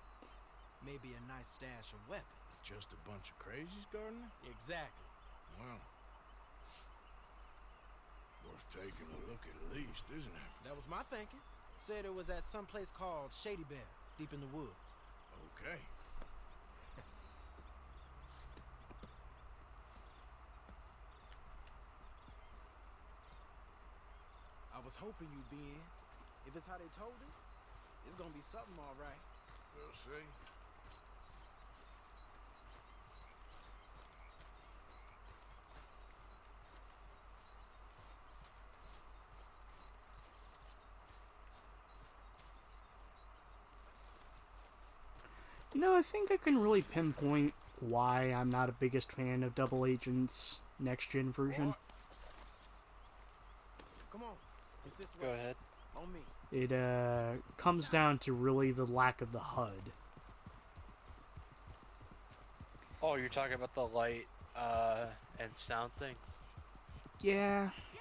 maybe a nice stash of weapons. It's just a bunch of crazies, Gardner? Exactly. Well, worth taking a look at least, isn't it? That was my thinking. Said it was at some place called Shady Bear, deep in the woods. Okay. I was hoping you'd be in. If it's how they told it, it's gonna be something all right. We'll see. You know, I think I can really pinpoint why I'm not a biggest fan of Double Agent's next-gen version. Come on, it's this Go way. ahead. On me. It comes down to really the lack of the HUD. Oh, you're talking about the light and sound thing? Yeah. Yeah,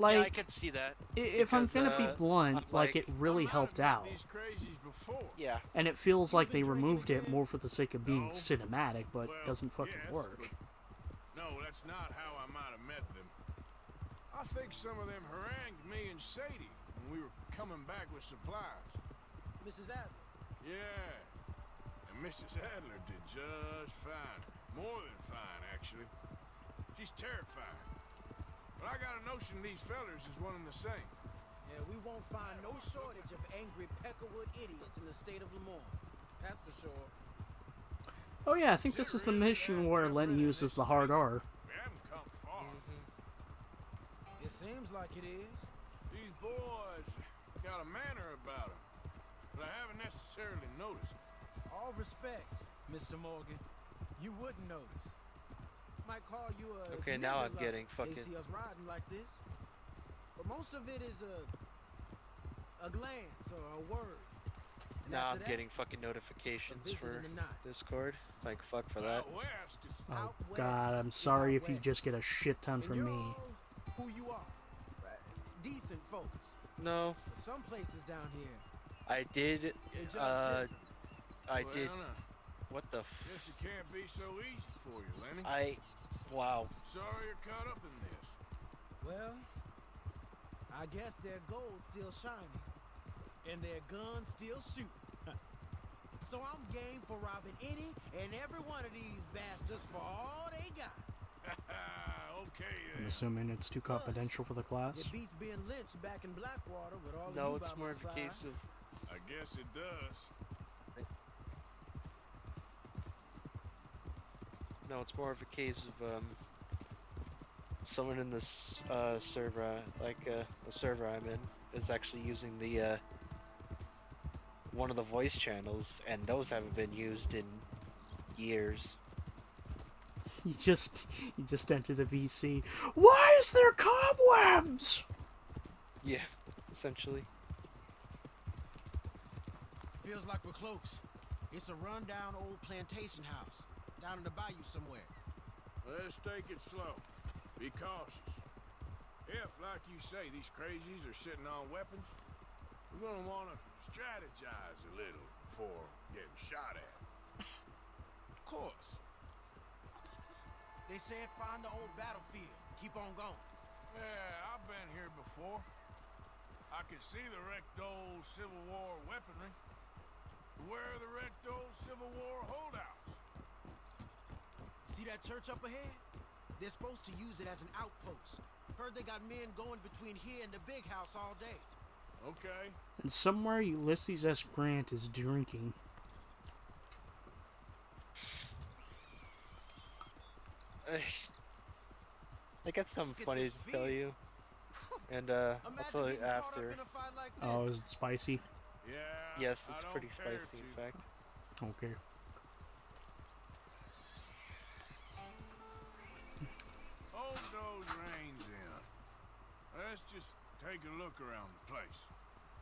I Like, could see that. if I'm because, gonna be blunt, like, it really I might helped have met out. these crazies before. Yeah. And it feels like You've they been drinking removed it again? more for the sake of being No. cinematic, but Well, doesn't fucking yes, work. but no, that's not how I might have met them. I think some of them harangued me and Sadie when we were coming back with supplies. Mrs. Adler. Yeah. And Mrs. Adler did just fine. More than fine, actually. She's terrified. But I got a notion these fellers is one and the same. Yeah, we won't find no shortage of angry Peckerwood idiots in the state of Lemoyne. That's for sure. Oh yeah, I think this is the mission where Lenny uses the hard R. We haven't come far. It seems like it is. These boys got a manner about them, but I haven't necessarily noticed. All respect, Mr. Morgan. You wouldn't notice. Might call you a Okay, now nigger I'm lover. getting They fucking- see us riding like this. But most of it is a glance or a word. And Now after I'm that, getting fucking notifications visit for in the night. Discord. Thank fuck for that. Out west, it's Oh Out god, west I'm is sorry out if you west. just get a shit ton And from you're me. all who you are. Decent folks. No, But some places down here, I did. they judge Uh, different. I well, did. no. What the? Guess it can't be so easy for you, Lenny. Wow. Sorry you're caught up in this. Well, I guess their gold's still shining. And their guns still shoot. So I'm game for robbing any and every one of these bastards for all they got. Okay I'm then. assuming it's too confidential for the class. It beats being lynched back in Blackwater with all of No, you it's by more my of a side. case of. I guess it does. No, it's more of a case of someone in this server, the server I'm in, is actually using the one of the voice channels, and those haven't been used in years. You just enter the VC. Why is there cobwebs? Yeah, essentially. Feels like we're close. It's a rundown old plantation house. down in the bayou somewhere. Let's take it slow. Be cautious. If, like you say, these crazies are sitting on weapons, we're gonna want to strategize a little before getting shot at. Of course. They said find the old battlefield. Keep on going. Yeah, I've been here before. I can see the wrecked old Civil War weaponry. Where are the wrecked old Civil War holdouts? See that church up ahead? They're supposed to use it as an outpost. Heard they got men going between here and the big house all day. Okay. And somewhere Ulysses S. Grant is drinking. I got something funny to tell you. And I'll tell you after. Oh, is it spicy? Yeah. Yes, it's pretty spicy, in fact. Okay. Hold those reins in. Let's just take a look around the place.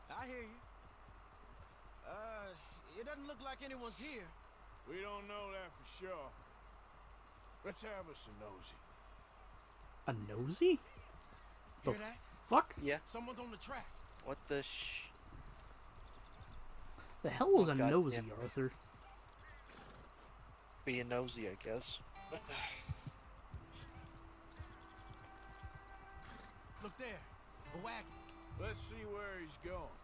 I hear you. It doesn't look like anyone's here. We don't know that for sure. Let's have us a nosy. A nosy? The Hear that? fuck? Yeah. Someone's on the track. What the The hell is Oh, a God, nosy, yeah. Arthur? Being nosy, I guess. Look there. A wagon. Let's see where he's going.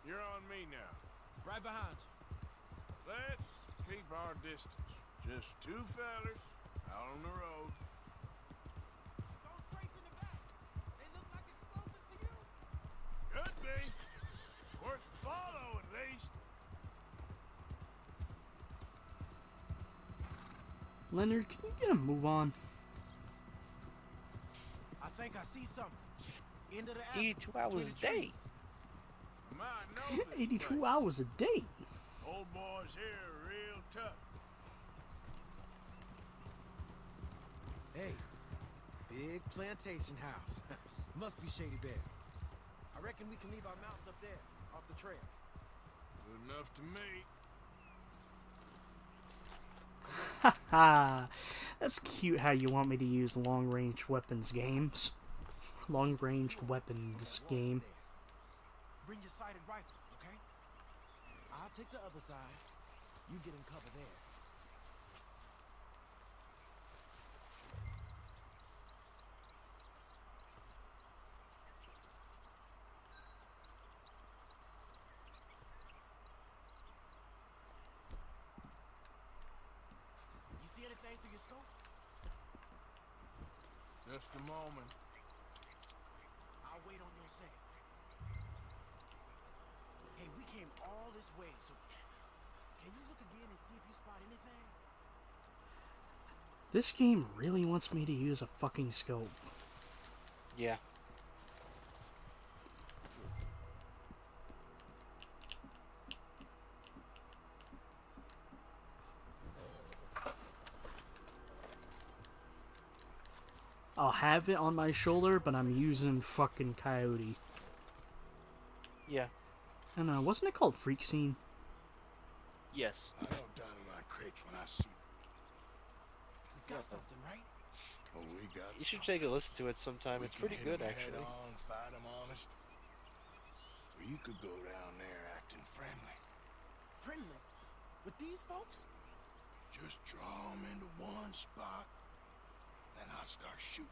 You're on me now. Right behind you. Let's keep our distance. Just two fellers out on the road. Those crates in the back. They look like explosives to you? Could be. Worth a follow, at least. Leonard, can you get a move on? I think I see something. Into the alley. 82 hours a day. Might know this 82 place. hours a day. Old boys here are real tough. Hey, big plantation house. Must be Shady Bear. I reckon we can leave our mounts up there, off the trail. Good enough to me. Haha. That's cute how you want me to use long-range weapons games. Long-range weapons game. Bring your sighted rifle, okay? I'll take the other side. You get in cover there. You see anything through your scope? Just a moment. I'll wait on your set. Hey, we came all this way, so can you look again and see if you spot anything? This game really wants me to use a fucking scope. Yeah. I'll have it on my shoulder, but I'm using fucking Coyote. Yeah. And wasn't it called Freak Scene? Yes. I know dynamite crates when I see them. We got something, right? Oh, we got You should take a listen to it sometime. It's pretty good, actually. Head on, fight 'em honest. Or you could go down there acting friendly. Friendly? With these folks? Just draw 'em into one spot, then I'd start shooting.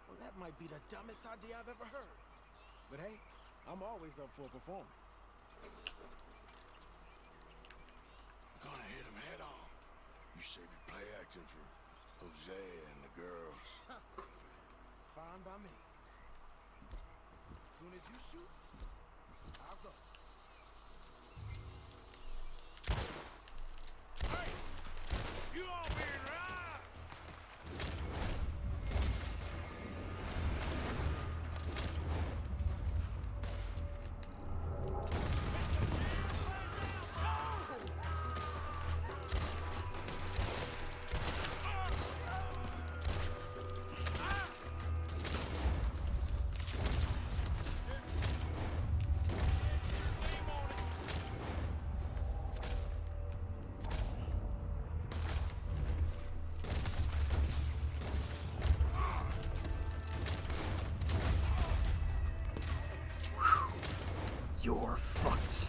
Well, that might be the dumbest idea I've ever heard. But hey, I'm always up for a performance. Gonna hit 'em head on. You save your play acting for Jose and the girls. Fine by me. As soon as you shoot, I'll go. Hey! You all being right! You're fucked.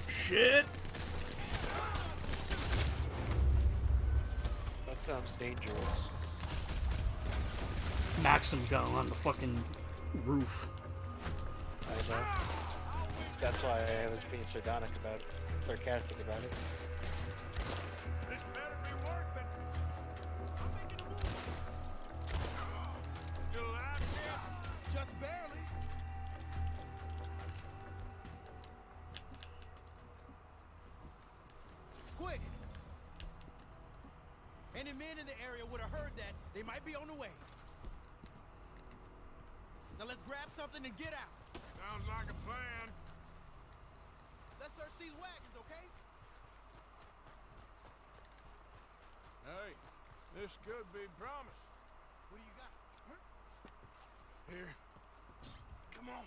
Shit! That sounds dangerous. Maxim gun on the fucking roof. I know. That's why I was being sarcastic about it. This better be worth it. I'm making a move. Still alive, kid? Just barely. Quick! Any men in the area would have heard that. They might be on the way. Now let's grab something and get out. Sounds like a plan. Let's search these wagons, okay? Hey, this could be promise. What do you got? Here. Come on.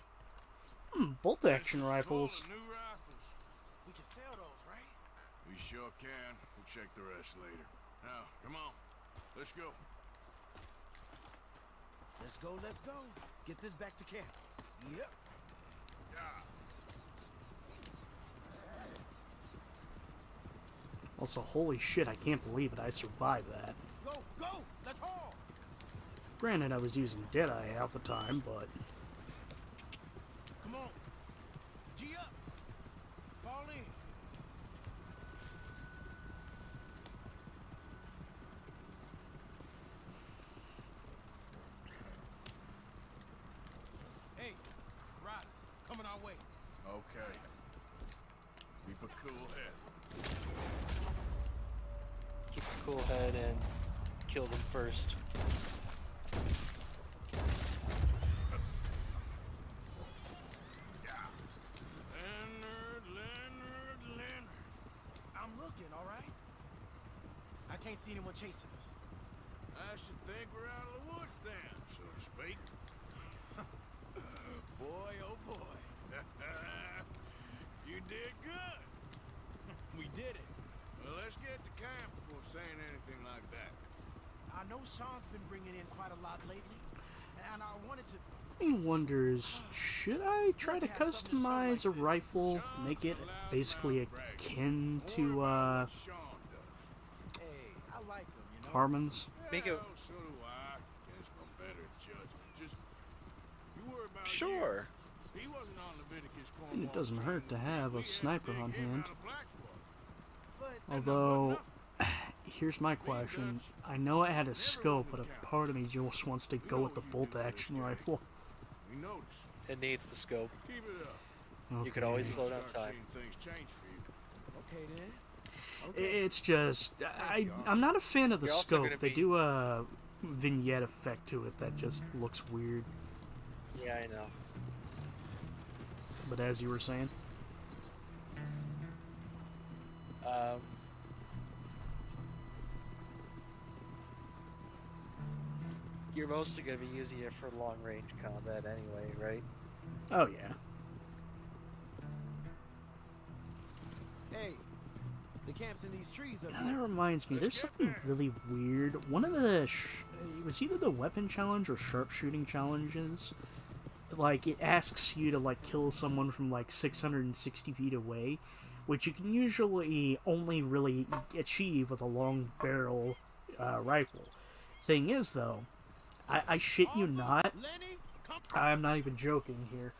Bolt action rifles. Full of new rifles. We can sell those, right? We sure can. We'll check the rest later. Now, come on. Let's go. Let's go, let's go. Get this back to camp. Yep. Yeah. Also, holy shit, I can't believe it. I survived that. Go, go! Let's haul! Granted, I was using Deadeye half the time, but... Come on. G up. Fall in. Hey, riders, coming our way. Okay. Keep a cool head. Keep a cool head and kill them first. Leonard. I'm looking, all right? I can't see anyone chasing us. I should think we're out of the woods then, so to speak. Boy, oh boy. You did good. We did it. Well, let's get to camp before saying anything like that. I know Sean's been bringing in quite a lot lately, and I wanted to... He wonders, should I try to customize a rifle, make it basically akin to, Sean does. Hey, I like him, you know? Harmon's? Make it... Well, so do I. Guess no better judgment. Just you worry about Sure. you. He wasn't on Leviticus Cornwall. And it doesn't hurt to have a sniper on hand. But Although, here's my question. I know it had a scope, but a part of me just wants to go with the bolt-action rifle. We noticed. It needs the scope. Keep it up. You could always slow down Start time. seeing things change for you. okay then. It's just, I'm not a fan of the You're also scope. gonna They be- do a vignette effect to it that just looks weird. Yeah, I know. But as you were saying, You're mostly going to be using it for long-range combat anyway, right? oh yeah. Hey, the camp's in these trees up Now here. that reminds me, there's something really weird. One of the, it was either the weapon challenge or sharpshooting challenges. Like, it asks you to, like, kill someone from, like, 660 feet away, which you can usually only really achieve with a long barrel rifle. Thing is, though, I shit you not, Lenny, come I'm not even joking here.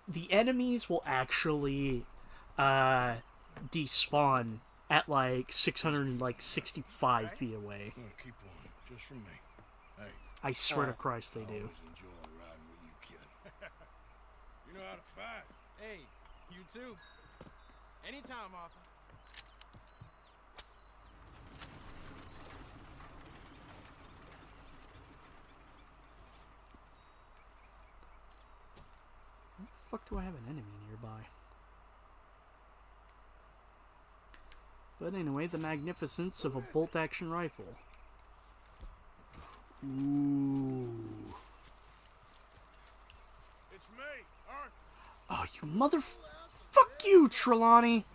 The enemies will actually despawn at like 665 feet away. Keep on, just for me. Hey, I swear to Christ they do. always enjoy riding with you, kid. You know how to fight. Hey, you too. Anytime, Arthur. Where the fuck do I have an enemy nearby? But anyway, the magnificence of a bolt-action rifle. Ooh. Oh, you mother... Fuck you, Trelawney!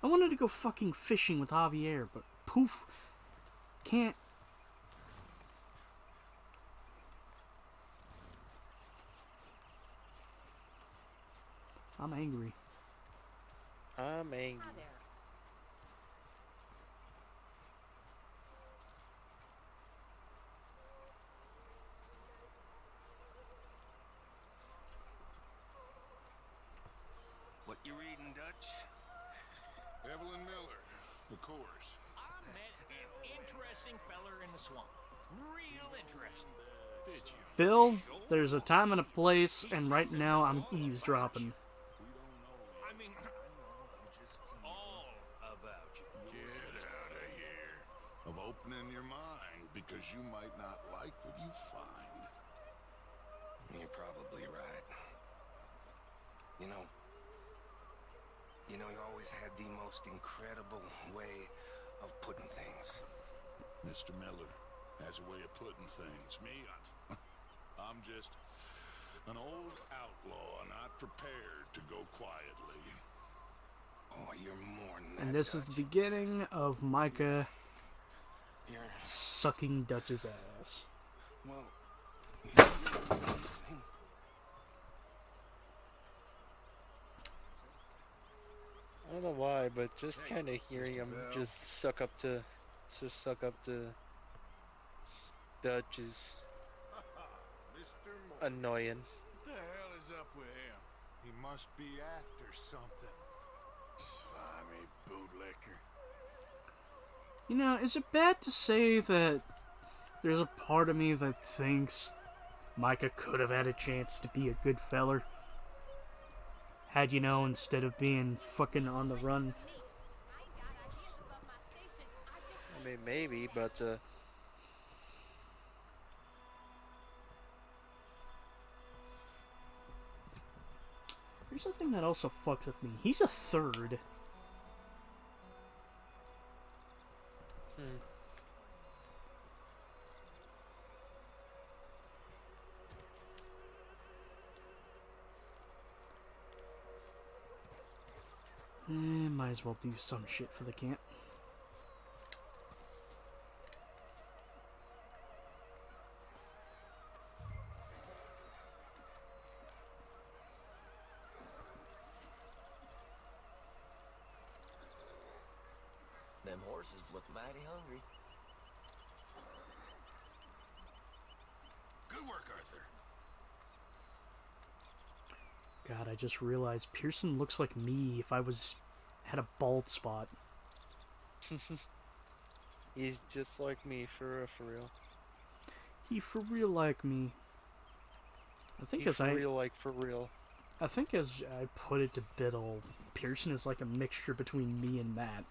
I wanted to go fucking fishing with Javier, but poof. Can't. I'm angry. I'm angry. What you reading, Dutch? Evelyn Miller, of course. I met an interesting feller in the swamp. Real interesting. Did you? Bill, there's a time and a place, and right now I'm eavesdropping. I mean, all about you. Get out of here. Of opening your mind, because you might not like what you find. You're probably right. You know, you always had the most incredible way of putting things. Mr. Miller has a way of putting things. Me, I'm just an old outlaw, not prepared to go quietly. Oh, you're more than that, And this is the beginning of Micah sucking Dutch's ass. Well, I don't know why, but just kind of hearing him just suck up to Dutch is annoying. What the hell is up with him? He must be after something. Slimy bootlicker. You know, is it bad to say that there's a part of me that thinks Micah could have had a chance to be a good feller? Had, you know, instead of being fucking on the run. I mean, maybe, but Here's something that also fucks with me. He's a third. Might as well do some shit for the camp. Them horses look mighty hungry. Good work, Arthur. God, I just realized Pearson looks like me if I had a bald spot. he's just like me for real. He for real like me. I think He's for real. I think as I put it to Biddle, Pearson is like a mixture between me and Matt.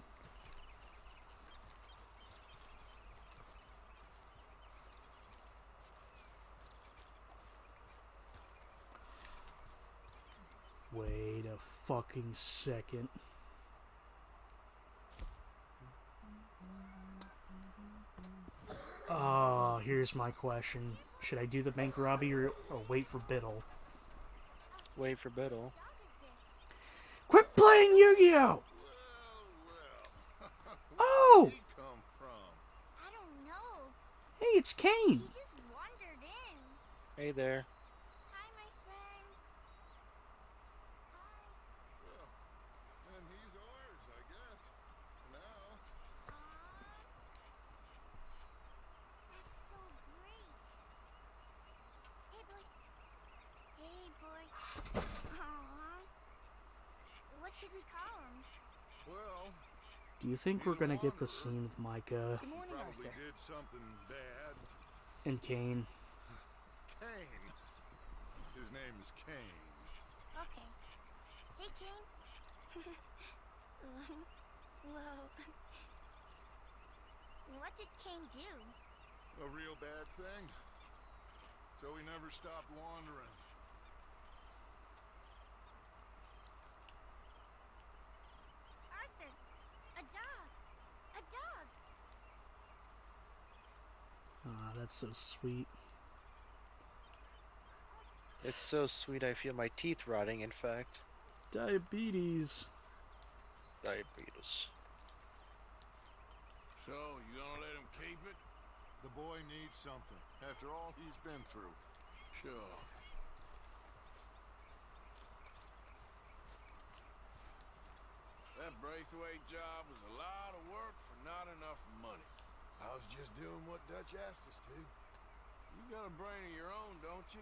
Wait a fucking second. Oh, here's my question. Should I do the bank robbery or wait for Biddle? Wait for Biddle. Quit playing Yu-Gi-Oh! Oh! Come from? I don't know. Hey, it's Kane! He just wandered in. Hey there. Hi, my friend. Well, and he's ours, I guess. Now. That's so great. Hey, boy. Hey, boy. Aww. What should we call him? Well, Do you think we're gonna get the scene with Micah Good morning, probably Arthur. did something bad. and Kane? Kane. His name is Kane. Okay. Hey, Kane. Whoa. What did Kane do? A real bad thing. So he never stopped wandering. Arthur, a dog. A dog. that's so sweet. It's so sweet I feel my teeth rotting, in fact. Diabetes. Diabetes. So, you gonna let him keep it? The boy needs something, after all he's been through. Sure. That Braithwaite job was a lot of work for not enough money. I was just doing what Dutch asked us to. You got a brain of your own, don't you?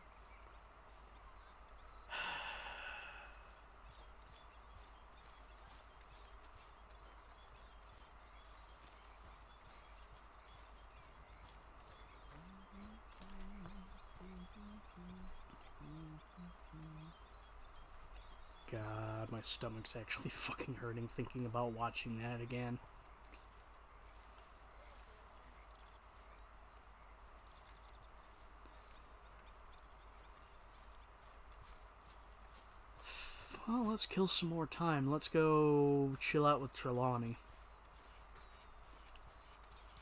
God, my stomach's actually fucking hurting thinking about watching that again. Well, let's kill some more time. Let's go chill out with Trelawney.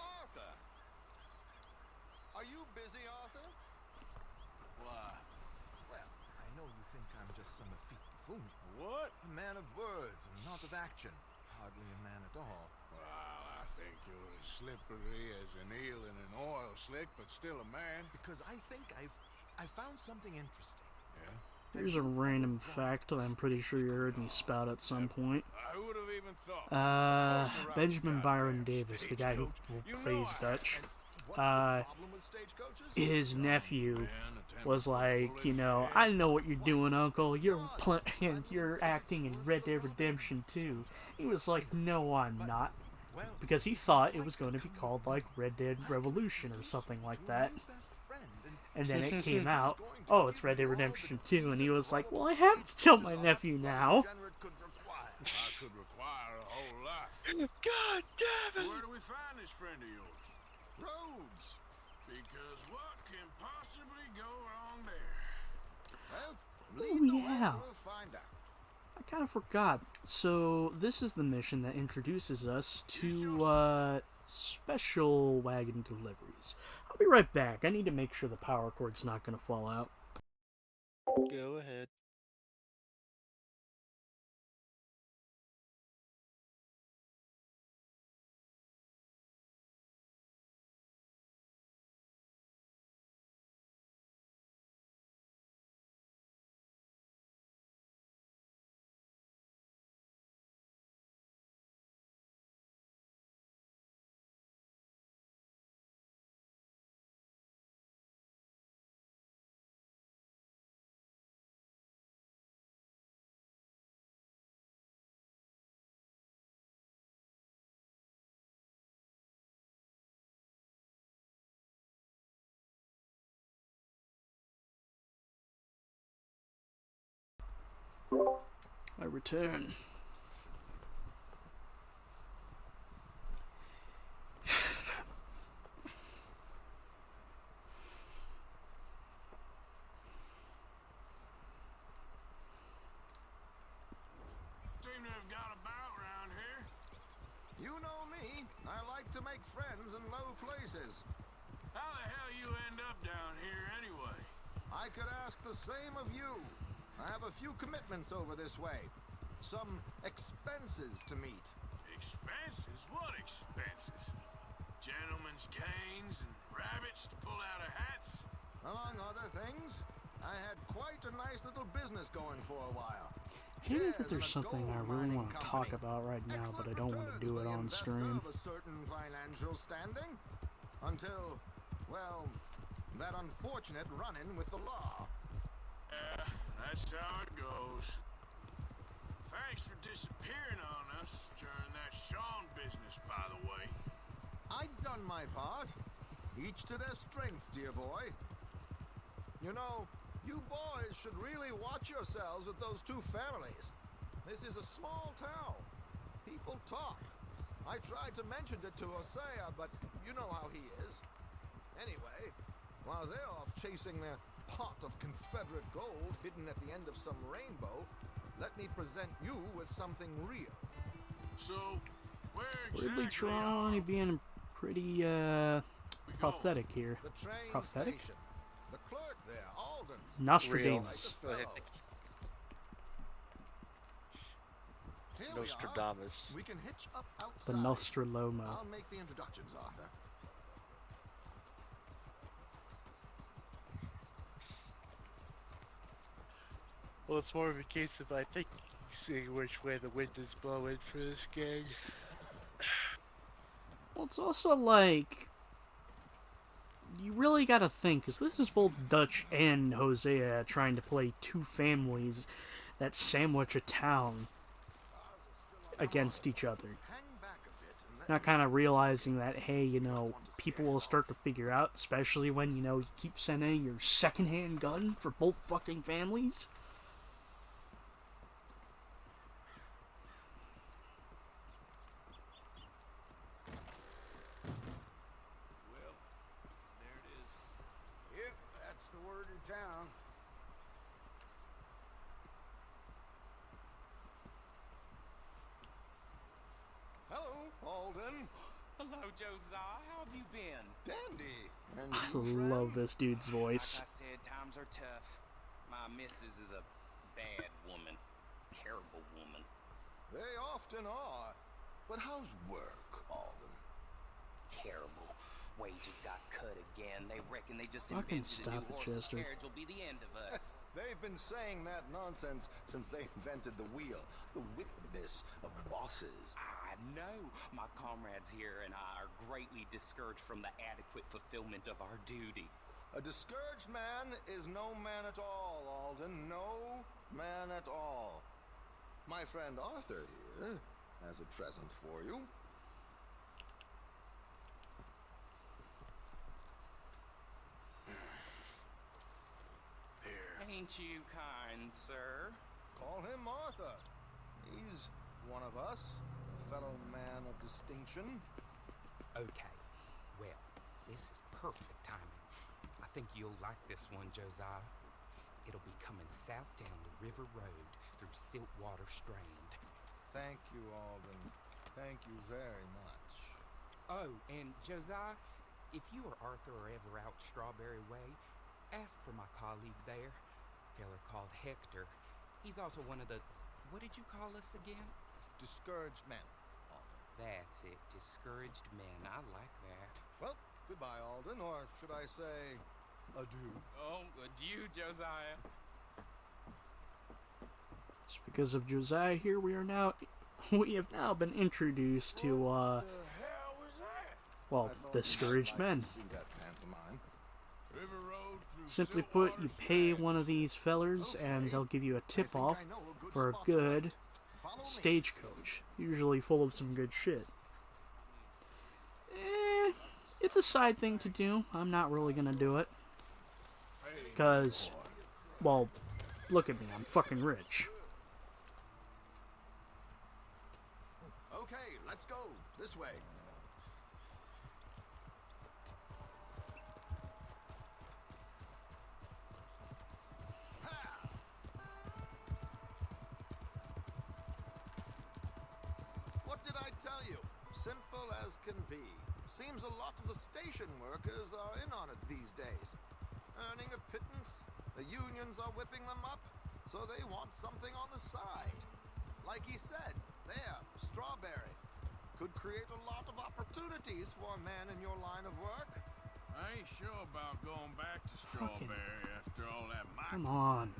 Arthur! Are you busy, Arthur? Why? Well, I know you think I'm just some effete buffoon. What? A man of words and not of action. Hardly a man at all. Well, I think you're as slippery as an eel in an oil slick, but still a man. Because I think I found something interesting. Yeah? Here's a random fact that I'm pretty sure you heard me spout at some point. Who would have even thought? Benjamin Byron Davis, the guy who plays Dutch, his nephew was like, you know, I know what you're doing, Uncle. You're acting in Red Dead Redemption 2. He was like, no, I'm not. Because he thought it was going to be called, like, Red Dead Revolution or something like that. And then it came out, oh, it's Red Dead Redemption 2, and he was like, well, I have to tell my nephew now. I could require a whole lot. God damn it! Where do we find this friend of yours? Rhodes! Because what can possibly go wrong there? Well, Oh, lead the way, yeah. we'll find out. I kind of forgot. So, this is the mission that introduces us to, special wagon deliveries. I'll be right back. I need to make sure the power cord's not going to fall out. Go ahead. I return. Seem to have got about round here. You know me. I like to make friends in low places. How the hell you end up down here anyway? I could ask the same of you. I have a few commitments over this way. Some expenses to meet. Expenses? What expenses? Gentlemen's canes and rabbits to pull out of hats? Among other things, I had quite a nice little business going for a while. Maybe that there's something I really want to talk about right now, but I don't want to do it on stream. Of a certain financial standing, until, well, that unfortunate run-in with the law. Yeah, that's how it goes. Thanks for disappearing on us during that Sean business, by the way. I'd done my part. Each to their strengths, dear boy. You know, you boys should really watch yourselves with those two families. This is a small town. People talk. I tried to mention it to Hosea, but you know how he is. Anyway, while they're off chasing their pot of Confederate gold hidden at the end of some rainbow, let me present you with something real. So, where Weirdly, exactly Trelawney being pretty, Prosthetic here. The train Prosthetic? station. The clerk there, Alden. Nostradamus. Real. Here Nostradamus. We can hitch up outside. The Nostromo. I'll make the introductions, Arthur. Well, it's more of a case of I think seeing which way the wind is blowing for this gang. Well, it's also like, you really gotta think, because this is both Dutch and Hosea trying to play two families that sandwich a town against each other. Not kind of realizing that, hey, you know, people will start to figure out, especially when, you know, you keep sending your secondhand gun for both fucking families. Well, there it is. Yep, that's the word in town. Hello, Alden. Hello, Josiah. How have you been? Dandy. And I you, love this dude's voice. Like I said, times are tough. My missus is a bad woman. Terrible woman. They often are. But how's work, Alden? Terrible. Wages got cut again. They reckon they just Fucking invented a stop new it, horse's Chester. carriage will be the end of us. They've been saying that nonsense since they invented the wheel. The wickedness of bosses. I know. My comrades here and I are greatly discouraged from the adequate fulfillment of our duty. A discouraged man is no man at all, Alden. No man at all. My friend Arthur here has a present for you. Ain't you kind, sir? Call him Arthur. He's one of us, a fellow man of distinction. Okay, well, this is perfect timing. I think you'll like this one, Josiah. It'll be coming south down the river road through Siltwater Strand. Thank you, Alden. Thank you very much. Oh, and Josiah, if you or Arthur are ever out Strawberry Way, ask for my colleague there, feller called Hector. He's also one of the, what did you call us again? Discouraged men, Alden. That's it, discouraged men. I like that. Well, goodbye, Alden, or should I say adieu? Oh, adieu, Josiah. It's because of Josiah here we have now been introduced to, What the hell was that? well, discouraged men. See that pantomime? River Road through Simply put, Siltwater you pay Strand. one of these fellers and they'll give you a tip-off I know a good for a spot good it. Follow me. stagecoach, usually full of some good shit. It's a side thing to do. I'm not really gonna do it. Because, well, look at me, I'm fucking rich. Okay, let's go. This way. What did I tell you? Simple as can be. Seems a lot of the station workers are in on it these days. Earning a pittance. The unions are whipping them up, so they want something on the side. Like he said, there, Strawberry. Could create a lot of opportunities for a man in your line of work. I ain't sure about going back to Strawberry after all that Come on.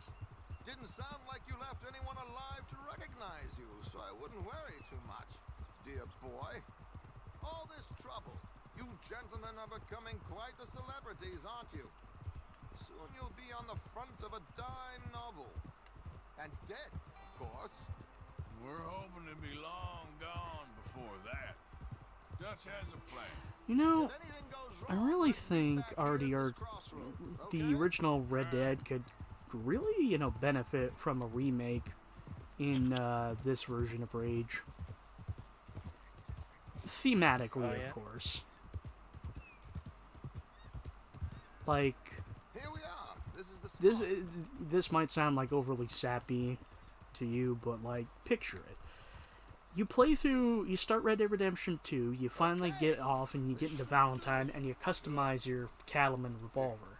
Didn't sound like you left anyone alive to recognize you, so I wouldn't worry too much, dear boy. All this trouble. You gentlemen are becoming quite the celebrities, aren't you? Soon you'll be on the front of a dime novel. And dead, of course. We're hoping to be long gone before that. Dutch has a plan. You know, I really think RDR, the original Red Dead, could really, you know, benefit from a remake in this version of Rage. Thematically, Oh, yeah? of course. Like, Here we are. This is the spot. this might sound like overly sappy to you, but like, picture it. you play through, you start Red Dead Redemption 2, you finally get off and you get into Valentine, and you customize your cattleman revolver.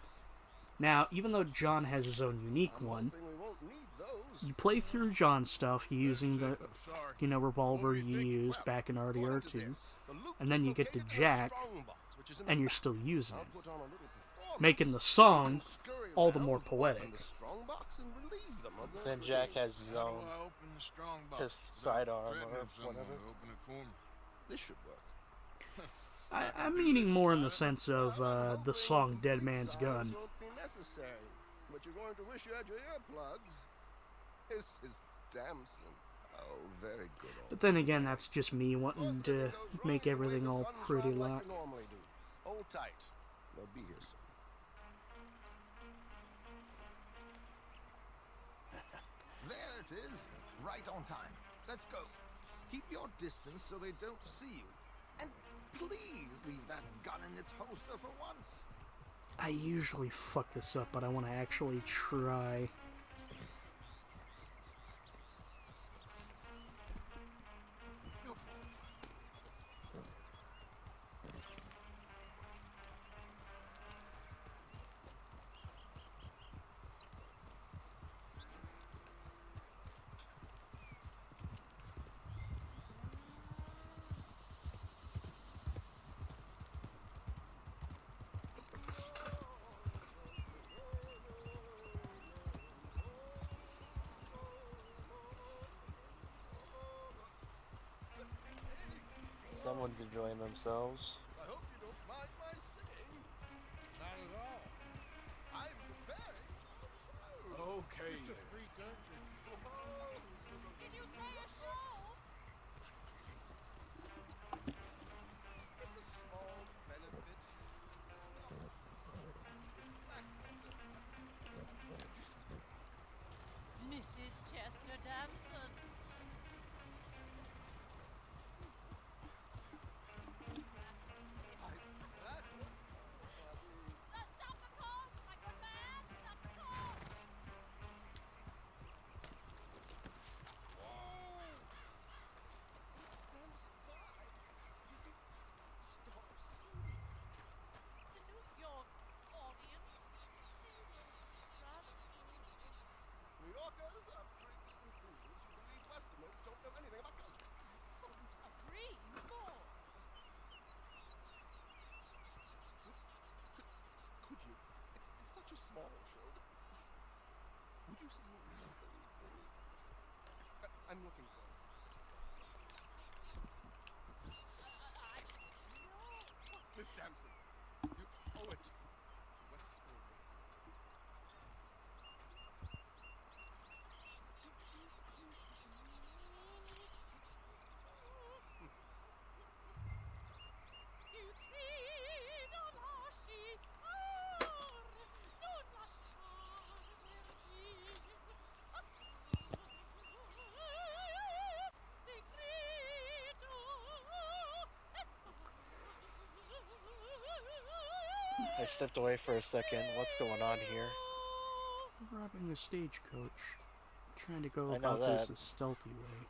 Now, even though John has his own unique one, you play through John's stuff using the, revolver you used back in RDR2, and then you get to Jack, and you're still using it, making the song all the more poetic. Then Jack has his own sidearm or whatever. This should work. I'm meaning more in the sense of the song Dead Man's Gun. Won't be necessary, but you're going to wish you had your earplugs. This is Damson. Oh, very good. But then again, that's just me wanting to make everything all pretty like. Normally do. Hold tight. They'll be here soon. There it is. Right on time. Let's go. Keep your distance so they don't see you. And please leave that gun in its holster for once. I usually fuck this up, but I want to actually try. Someone's enjoying themselves. I hope you don't mind my singing. Not at all. I'm very Okay. It's a free country. Did you say a show? It's a small benefit. Mrs. Chester Damson. Stop the car! My good man! Stop the car! The New York audience. Rather New Yorkers are freaks and fools who believe Westerners don't know anything about culture. agree more. Could you? It's such a small show. Would you see something for me? I'm looking for Miss Damson. You owe it to West Jersey. I stepped away for a second. What's going on here? Robbing a stagecoach. Trying to go I know about this that. a stealthy way.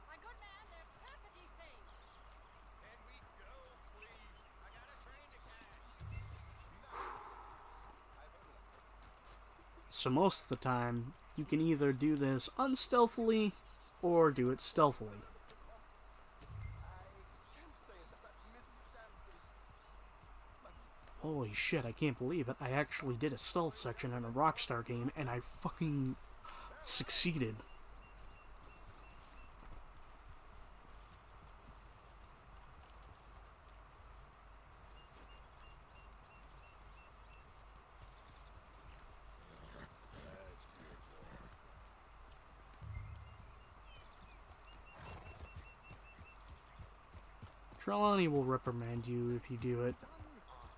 My good man, they're perfectly safe. Can we go, please? I got a train to catch. So most of the time, you can either do this unstealthily or do it stealthily. Holy shit, I can't believe it. I actually did a stealth section in a Rockstar game and I fucking succeeded. Trelawney will reprimand you if you do it.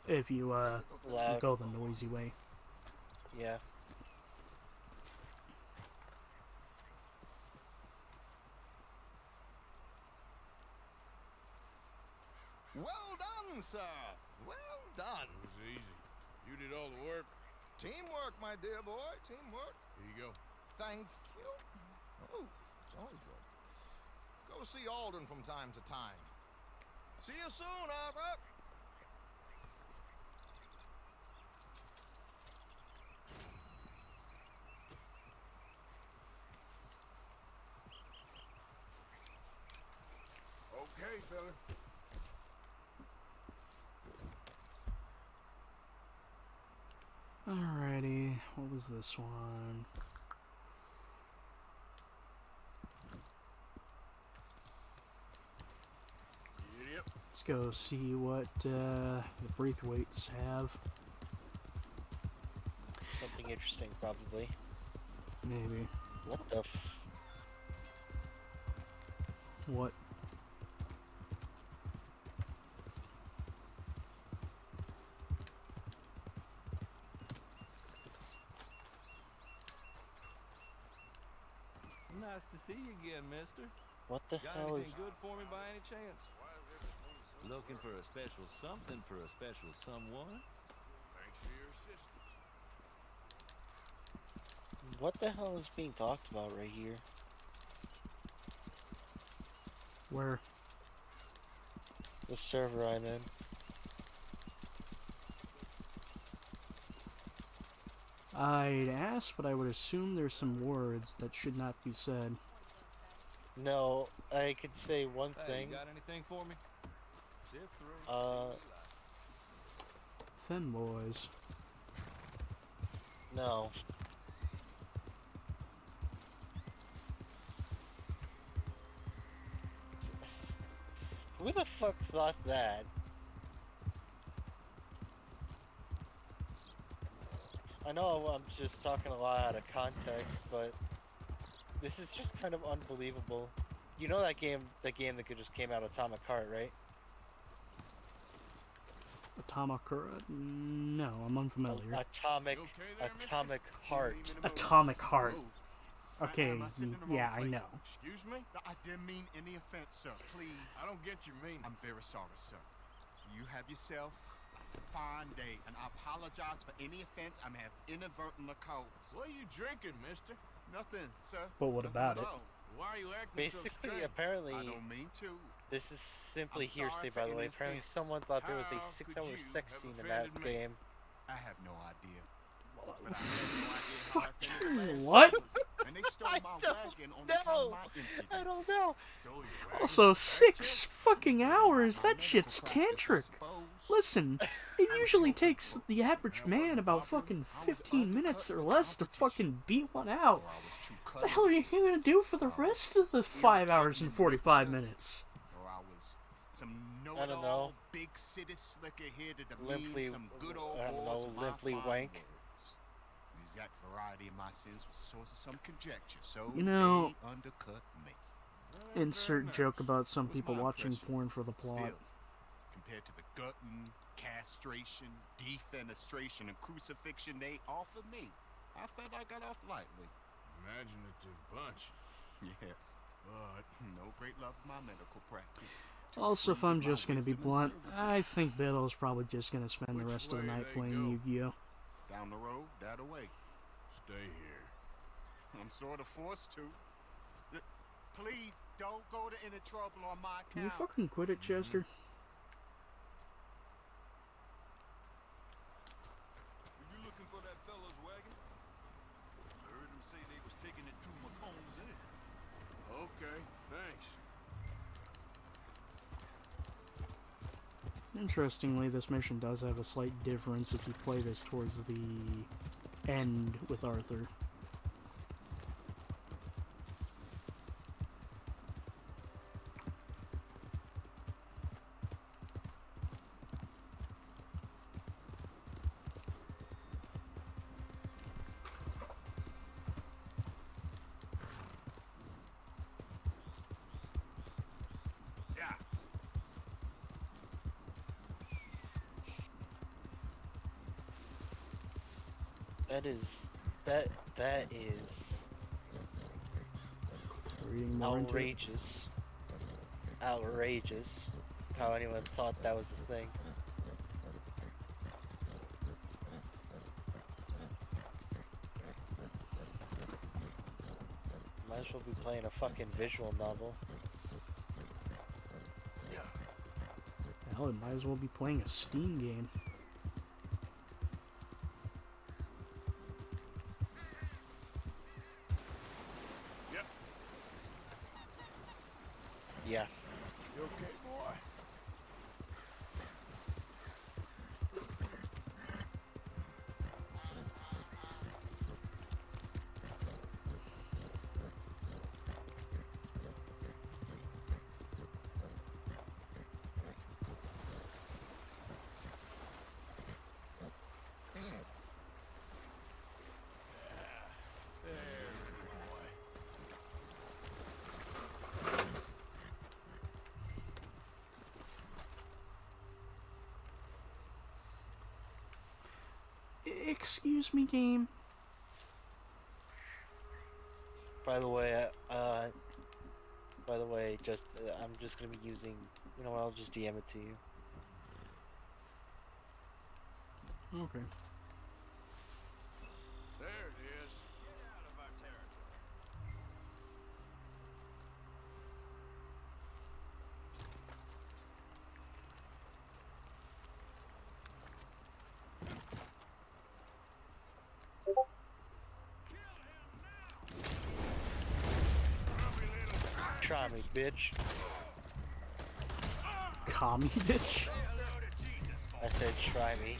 If you, Loud. go the noisy way. Yeah. done, sir. Well done. It was easy. You did all the work. Teamwork, my dear boy. Teamwork. Here you go. Thank you. Oh, jolly good. Go see Alden from time to time. See you soon, Arthur. Okay, fella. Alrighty, what was this one? Yep. Let's go see what the Braithwaites have. Something interesting, probably. Maybe. What the f... What? Nice to see you again, mister. What the Got hell anything is... good for me by any chance? Looking for a special something for a special someone? Thanks for your assistance. What the hell is being talked about right here? Where? The server I'm in. I'd ask, but I would assume there's some words that should not be said. No, I could say one Hey, thing. you got anything for me? Sift through. Femboys. No. Who the fuck thought that? I know I'm just talking a lot out of context, but this is just kind of unbelievable. You know that game that just came out, Atomic Heart, right? Atomic Heart? No, I'm unfamiliar. Atomic Heart. Atomic Heart. Am Okay, I sitting in the yeah, wrong I place? know. Excuse me? I didn't mean any offense, sir. Please. I don't get your meaning. I'm very sorry, sir. You have yourself a fine day, and I apologize for any offense I may have inadvertently caused. What are you drinking, mister? Nothing, sir. But what Nothing about at it? all. Why are you acting so Basically, strange? apparently, I don't mean to. this is simply I'm sorry hearsay, for by the any way. Apparently, offense. someone thought there was a How 6-hour could you sex have scene in that offended me? game. I have no idea. But I have no idea how I finished last What? And they stole my wagon on the account of my empty I don't know. Stole your wagon? Also, 6 fucking hours? That shit's tantric. Listen, it usually takes the average man about fucking 15 minutes or less to fucking beat one out. What the hell are you gonna do for the rest of the 5 hours and 45 minutes? Or I was some I don't know. know-it-all big city slicker here to demean Limply, some good old I don't boys know, of my limply fine wank. words. The exact variety of my sins was the source of some conjecture, so You know, they undercut me. insert joke about some Was people my watching impression. porn for the plot. Still, compared to the gutting, castration, defenestration, and crucifixion they offered me, I felt I got off lightly. Imaginative bunch. Yes, but no great love of my medical practice. Too Also, if free I'm with my just gonna be wisdom and blunt, services. I think Biddle's probably just gonna spend the Which rest of the way night they playing go? Yu-Gi-Oh! Down the road, that away. Stay here. I'm sort of forced to. Please don't go to any trouble on my Can you account. fucking quit it, Chester? Were you looking for that fellow's wagon? I heard him say they was taking it to McComb's Inn. Okay, thanks. Interestingly, this mission does have a slight difference if you play this towards the end with Arthur. Yeah. That is Reading more into it. outrageous. Outrageous. How anyone thought that was the thing. Might as well be playing a fucking visual novel. Hell, it might as well be playing a Steam game. Yep. Yeah. You okay, boy? Excuse me, game. By the way, just I'm just gonna be using. You know what? I'll just DM it to you. Okay. There it is. Get out of our territory. Try me, bitch. Commie bitch? I said try me.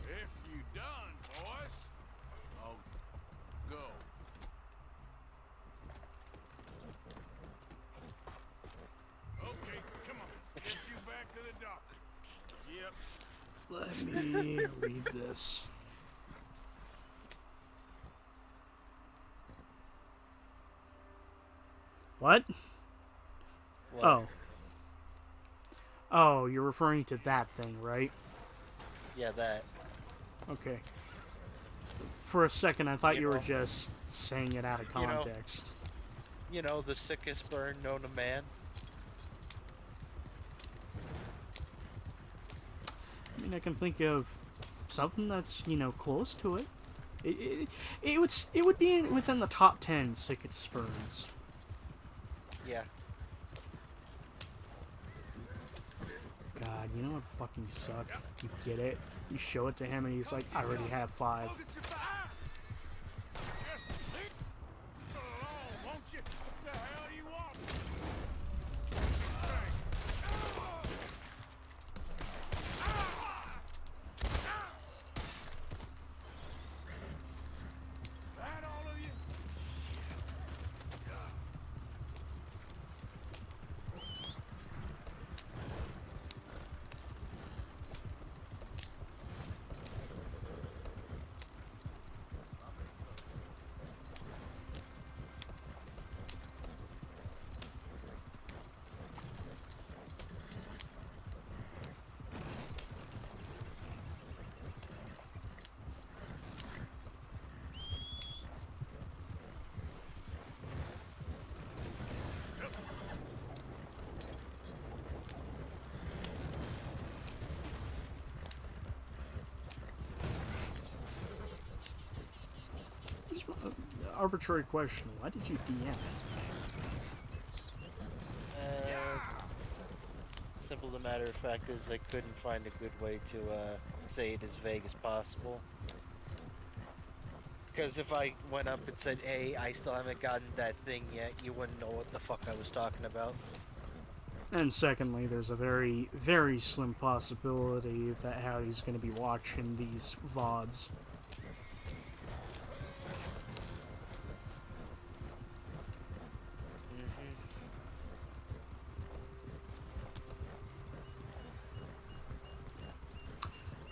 If you done, boys, I'll go. Okay, come on. Get you back to the doctor. Yep. Let me read this. What? What? Oh. Oh, you're referring to that thing, right? Yeah, that. Okay. For a second, I thought You you were know. just saying it out of You know. context. You know, the sickest burn known to man. I mean, I can think of something that's, you know, close to it. It would be within the top 10 sickest burns. Yeah. God, you know what fucking suck? You get it, you show it to him, and he's like, I already have 5. Just leave it alone, won't you? What the hell do you want? That all of you? Just an arbitrary question. Why did you DM? Simple the matter of fact is I couldn't find a good way to say it as vague as possible. Because if I went up and said, hey, I still haven't gotten that thing yet, you wouldn't know what the fuck I was talking about. And secondly, there's a very, very slim possibility that Howdy's going to be watching these VODs.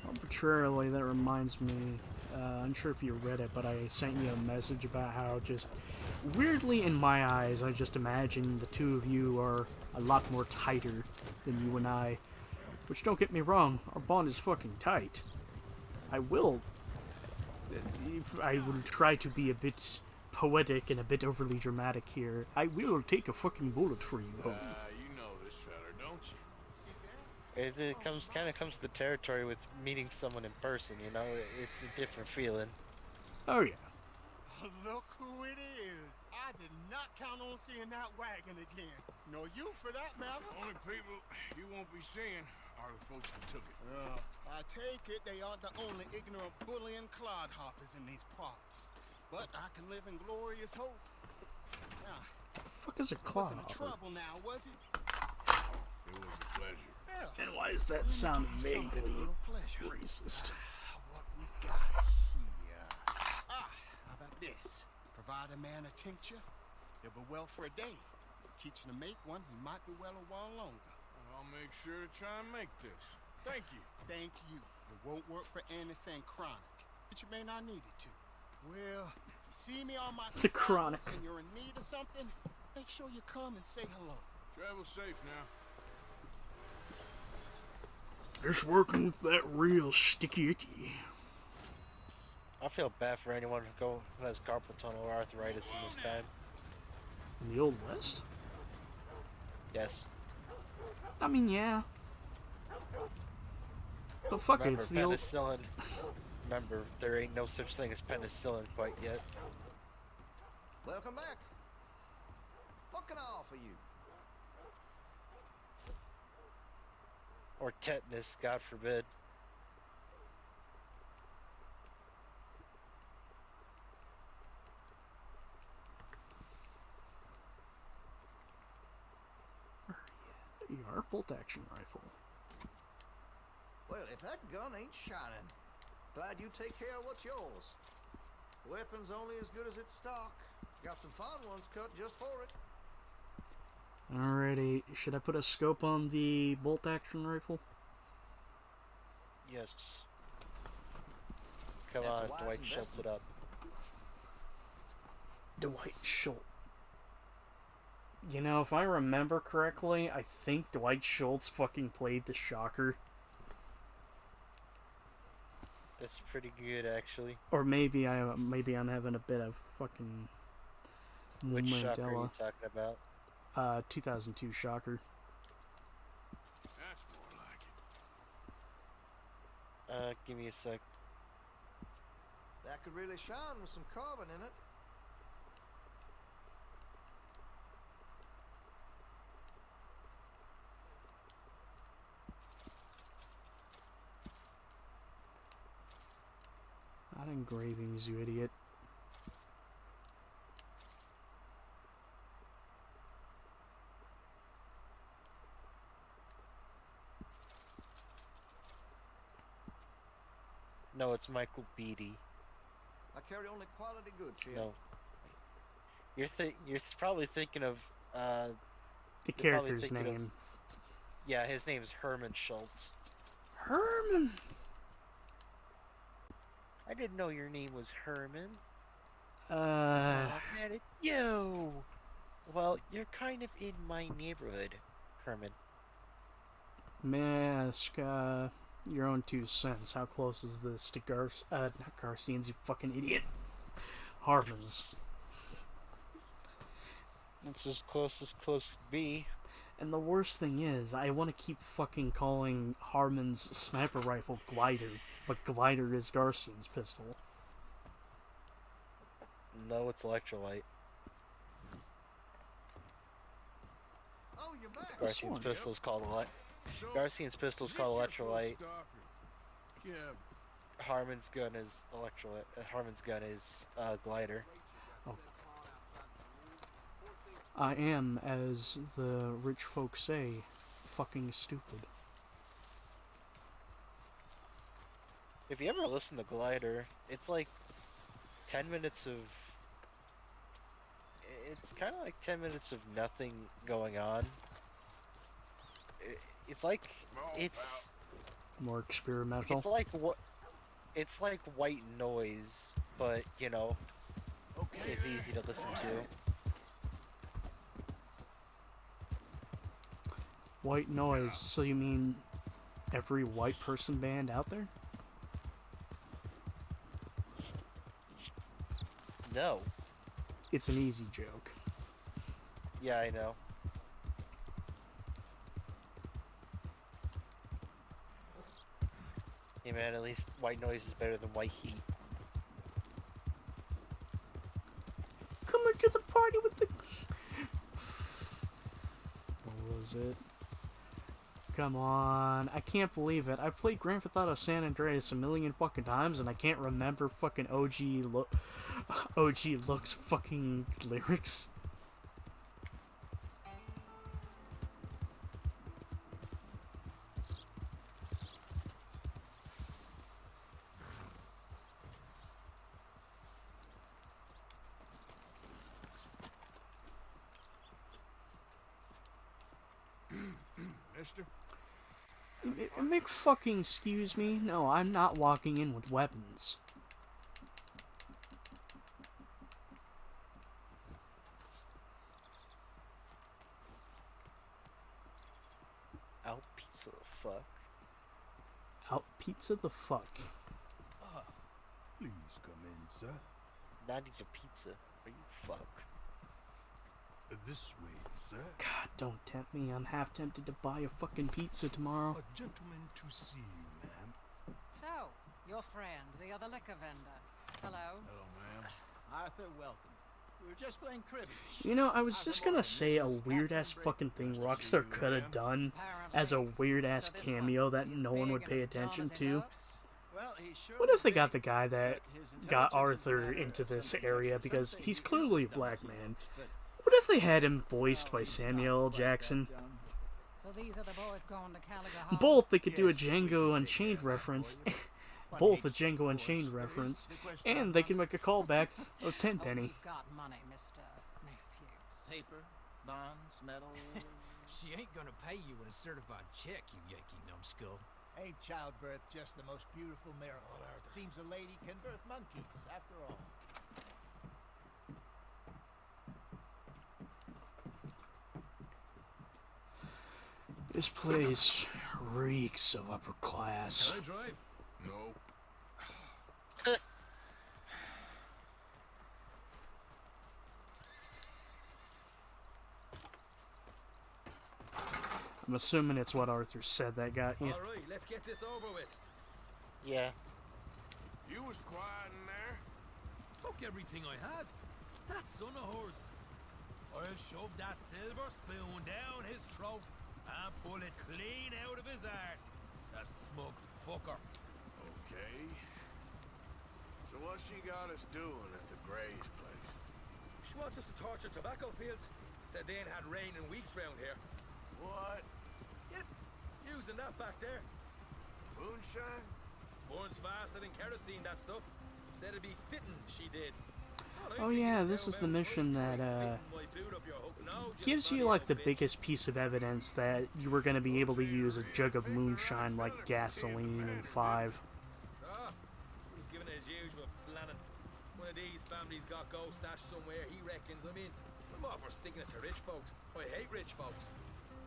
Arbitrarily, that reminds me, I'm sure if you read it, but I sent you a message about how just weirdly in my eyes, I just imagine the two of you are a lot more tighter than you and I. Which, don't get me wrong, our bond is fucking tight. I will if I will try to be a bit poetic and a bit overly dramatic here. I will take a fucking bullet for you, homie. You know this feller, don't you? It kind of comes to the territory with meeting someone in person. You know, it's a different feeling. Oh yeah. Look who it is. I did not count on seeing that wagon again. Nor you for that matter. Only people you won't be seeing are the folks that took it. I take it they aren't the only ignorant bullying clodhoppers in these parts. But I can live in glorious hope. Now, Fuck is a wasn't clodhopper? trouble now, was it? It was a pleasure. Yeah. And why does that sound vaguely pleasure. racist? What we got here? How about this? Provide a man a tincture, he'll be well for a day. Teach him to make one, he might be well a while longer. I'll make sure to try and make this. Thank you. Thank you. It won't work for anything chronic, but you may not need it to. Well, if you see me on my The chronic. travels and you're in need of something, make sure you come and say hello. Travel safe now. Just working with that real sticky icky. I feel bad for anyone who has carpal tunnel or arthritis in this time. In the Old West? Yes. I mean, yeah. But fuck it, Remember, it's the old... penicillin. Remember, there ain't no such thing as penicillin quite yet. Welcome back. What can I offer you? Or tetanus, God forbid. There you are, bolt action rifle. Well, if that gun ain't shining, glad you take care of what's yours. The weapon's only as good as its stock. Got some fine ones cut just for it. Alrighty, should I put a scope on the bolt action rifle? Yes. Come That's a on, wise Dwight Schultz it up. Dwight Schultz. You know, if I remember correctly, I think Dwight Schultz fucking played the Shocker. That's pretty good, actually. Or maybe I'm having a bit of fucking Which Shocker are Mandela. you talking about? 2002 Shocker. That's more like it. Give me a sec. That could really shine with some carbon in it. Not engravings, you idiot. No, it's Michael Beatty. I carry only quality goods here. No. You're probably thinking of The you're probably character's thinking name. of- yeah, his name's Herman Schultz. Herman! I didn't know your name was Herman. Uh, Oh man, it's you! Well, you're kind of in my neighborhood, Herman. Mask, your own 2 cents. How close is this to not Garcian's, you fucking idiot. Harmon's. It's as close could be. And the worst thing is, I want to keep fucking calling Harmon's sniper rifle Glider, but Glider is Garcian's pistol. No, it's electrolyte. Oh, you're back. Garcian's pistol's called Garcian's pistol's called electrolyte. Yeah. Harmon's gun is electrolyte. Harmon's gun is glider. Oh. I am, as the rich folks say, fucking stupid. If you ever listen to Glider, it's like 10 minutes of... It's kind of like 10 minutes of nothing going on. It's like... It's... More experimental. It's like what... It's like white noise, but, you know, it's easy to listen to. White noise, so you mean every white person band out there? know. It's an easy joke. Yeah, I know. Hey man, at least white noise is better than white heat. Coming to the party with the... What was it? Come on. I can't believe it. I played Grand Theft Auto San Andreas a million fucking times and I can't remember fucking OG looks fucking lyrics. Mister? Mick fucking excuse me? No, I'm not walking in with weapons. Out pizza the fuck. Out pizza the fuck. Ah, please come in, sir. Not even pizza. Are you fuck? This way, sir. God, don't tempt me. I'm half tempted to buy a fucking pizza tomorrow. A gentleman to see you, ma'am. So, your friend, the other liquor vendor. Hello. Hello, ma'am. Arthur, welcome. We were just playing cribbage. You know, I was just gonna say a weird-ass fucking thing Rockstar could have done as a weird-ass cameo that no one would pay attention to. Well, What if they got the guy that got Arthur into this area, because he's clearly a black man. What if they had him voiced by Samuel L. Jackson? So these are the boys going to Caliga. Both, they could do a Django Unchained reference. Both a Django Unchained reference. And they can make a callback of Tenpenny. We've got money, Mr. Matthews. Paper, bonds, metal. She ain't gonna pay you with a certified check, you Yankee numbskull. Ain't childbirth just the most beautiful miracle? Seems a lady can birth monkeys, after all. This place reeks of upper class. Can I drive? No. I'm assuming it's what Arthur said that got you. All right, let's get this over with. Yeah. You was quiet in there. Took everything I had. That son of hers. I'll shove that silver spoon down his throat and pull it clean out of his arse. The smug fucker. Okay. So what she got us doing at the Gray's place? She wants us to torture tobacco fields. Said they ain't had rain in weeks round here. What? Yep, using that back there. Moonshine? Burns faster than kerosene, that stuff. Said it'd be fitting, she did. Oh yeah, this is the mission that gives you like the biggest piece of evidence that you were going to be able to use a jug of moonshine like gasoline in 5. Ah, he was given his usual flannin'. One of these families got gold stashed somewhere, he reckons. I mean, I'm all for sticking it to rich folks. I hate rich folks.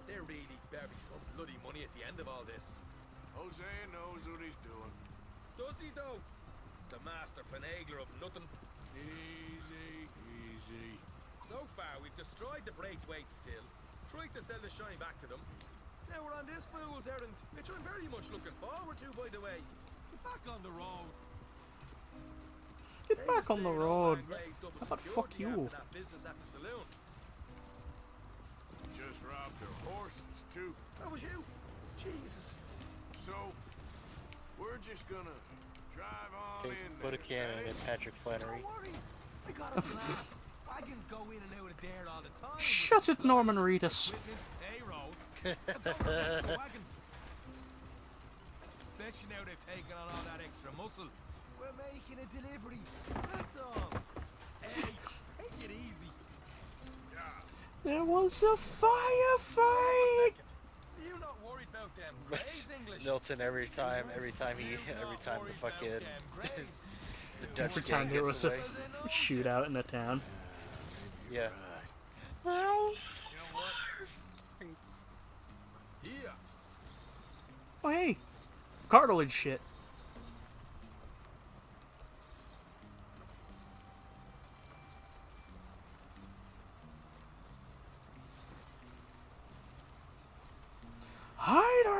They're really barely some bloody money at the end of all this. Hosea knows what he's doing. Does he though? The master finagler of nothing. Easy, easy. So far, we've destroyed the Braithwaite still, tried to sell the shine back to them. Now we're on this fool's errand, which I'm very much looking forward to, by the way. Get back on the road. Get back on the road. How about fuck you? That business at the saloon. Just robbed their horses, too. That was you? Jesus. So, we're just gonna drive on Take, in put a there, cannon eh? at Patrick Flannery. Don't worry. I got a plan. Wagons go in and out of there all the time. Shut it, Norman Reedus. A-road. Wagon. Especially now they've taken on all that extra muscle. We're making a delivery. That's all. Hey, take it easy. There was a firefight. You not worried about them Grays English? Milton every time the fucking the Dutch Every gang time there gets was a away. shootout in a town. Yeah. Yeah. Oh hey, cartilage shit.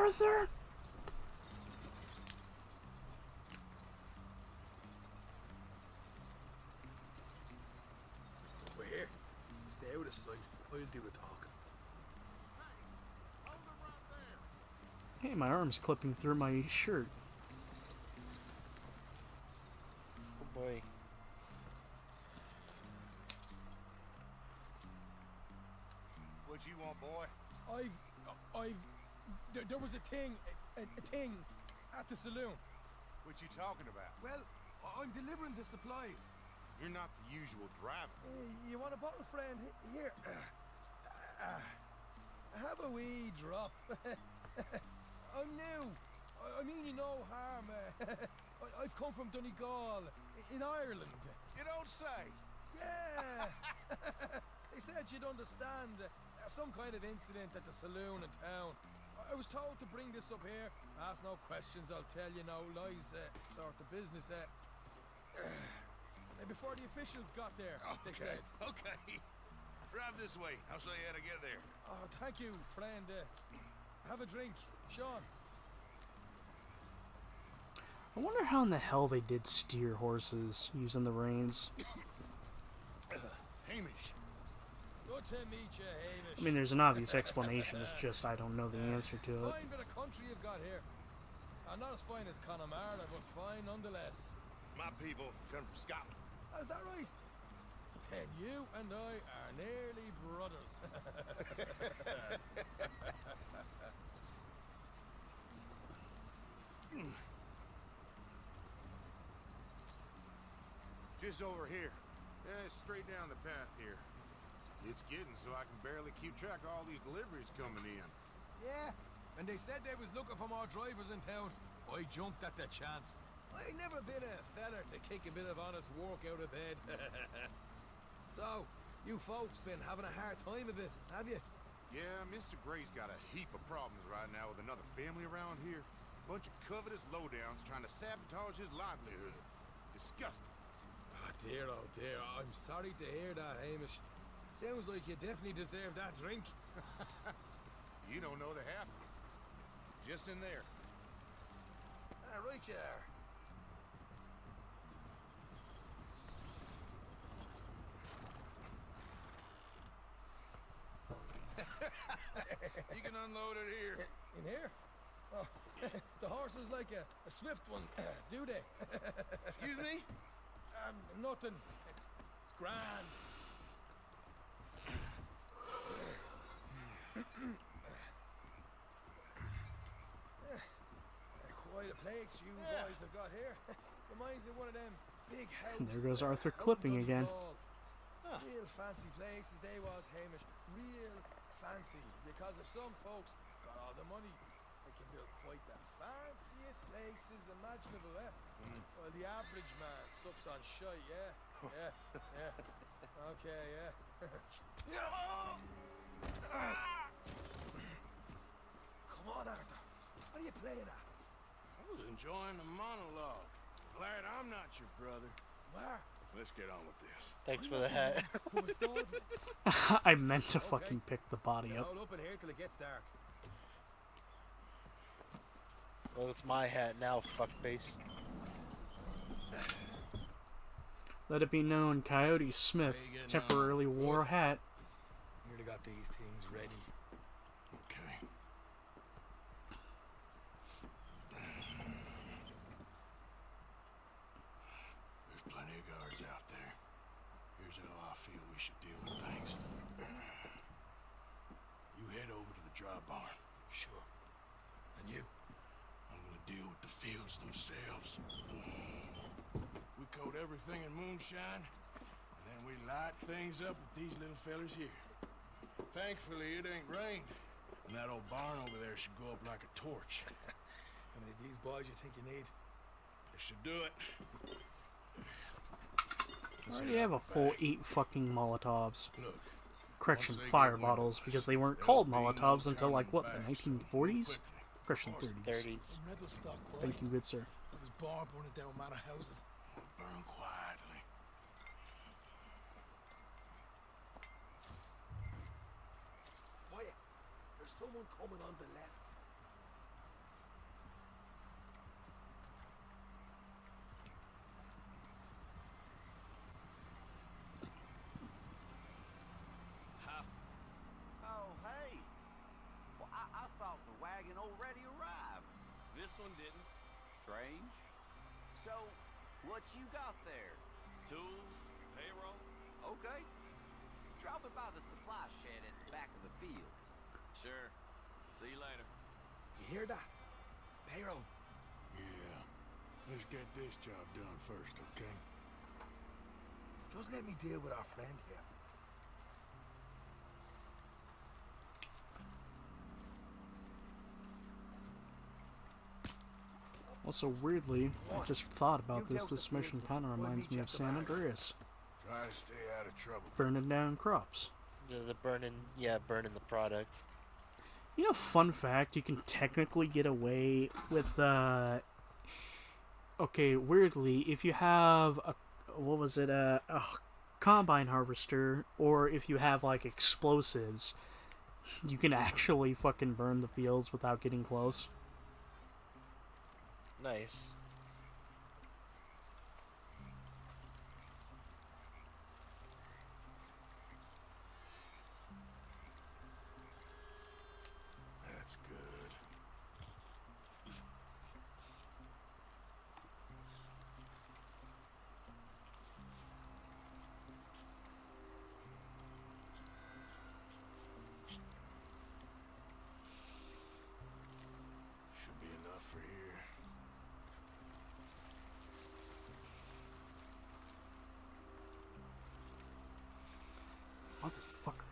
Arthur? We're here. Stay out of sight. I'll do the talking. Hey, my arm's clipping through my shirt. Oh boy. What you want, boy? There was a thing at the saloon. What you talking about? Well, I'm delivering the supplies. You're not the usual driver. You want a bottle, friend? Here. Have a wee drop. I'm new. I mean you no harm. I've come from Donegal, in Ireland. You don't say. Yeah. They said you'd understand some kind of incident at the saloon in town. I was told to bring this up here. Ask no questions, I'll tell you no lies. Sort of business. Before the officials got there, they said. Okay. Drive this way. I'll show you how to get there. Oh, thank you, friend. Have a drink, Sean. I wonder how in the hell they did steer horses using the reins. Hamish. Good to meet you, Hamish. I mean, there's an obvious explanation. It's just I don't know the answer to it. Fine bit of country you've got here. Not as fine as Connemara, but fine nonetheless. My people come from Scotland. Is that right? Then you and I are nearly brothers. Just over here. Straight down the path here. It's getting so I can barely keep track of all these deliveries coming in. Yeah, and they said they was looking for more drivers in town. I jumped at the chance. I ain't never been a feller to kick a bit of honest work out of bed. So, you folks been having a hard time of it, have you? Yeah, Mr. Gray's got a heap of problems right now with another family around here. Bunch of covetous lowdowns trying to sabotage his livelihood. Disgusting. Oh dear, I'm sorry to hear that, Hamish. Sounds like you definitely deserve that drink. You don't know the half of it. Just in there. Right you are. You can unload it here. In here? Oh, the horse is like a swift one, do they? Excuse me? Nothing. It's grand. Quite a place you guys have got here. Reminds me of one of them big houses. And there goes Arthur clipping again. Real fancy places they was, Hamish. Real fancy. Because if some folks got all the money, they can build quite the fanciest places imaginable, eh? Well, the average man sups on shy, yeah? Okay, yeah. Come on, Arthur. What are you playing at? I was enjoying the monologue. Glad I'm not your brother. Where? Let's get on with this. Thanks for the hat. I meant to fucking pick the body up. Hold up in here till it gets dark. Well, it's my hat now, fuckface. Let it be known, Coyote Smith temporarily wore a hat. Nearly got these things ready. Okay. There's plenty of guards out there. Here's how I feel we should deal with things. You head over to the dry barn. Sure. And you? I'm gonna deal with the fields themselves. We coat everything in moonshine, and then we light things up with these little fellers here. Thankfully, it ain't rained, and that old barn over there should go up like a torch. How many of these boys you think you need? This should do it. I already have a full 8 fucking Molotovs. Look, Correction, once they fire get bottles, windows, because they weren't there'll called be no Molotovs until like, what, the turning back, so 1940s? Correction, 30s. 30s. Rebel stock, boy. Thank you, good sir. It was bar burning down manor houses. We'll burn quietly. Quiet. There's someone coming on the left. This one didn't. Strange. So, what you got there? Tools, payroll. Okay. Drop it by the supply shed at the back of the fields. Sure. See you later. You hear that? Payroll. Yeah. Let's get this job done first, okay? Just let me deal with our friend here. Also, weirdly, I just thought about this. This mission kind of reminds me of San Andreas. Try to stay out of trouble. Burning down crops. The burning, yeah, burning the product. You know, fun fact, you can technically get away with, okay, weirdly, if you have a, what was it, a combine harvester, or if you have, like, explosives, you can actually fucking burn the fields without getting close. Nice. That's good. Should be enough for here. Motherfucker.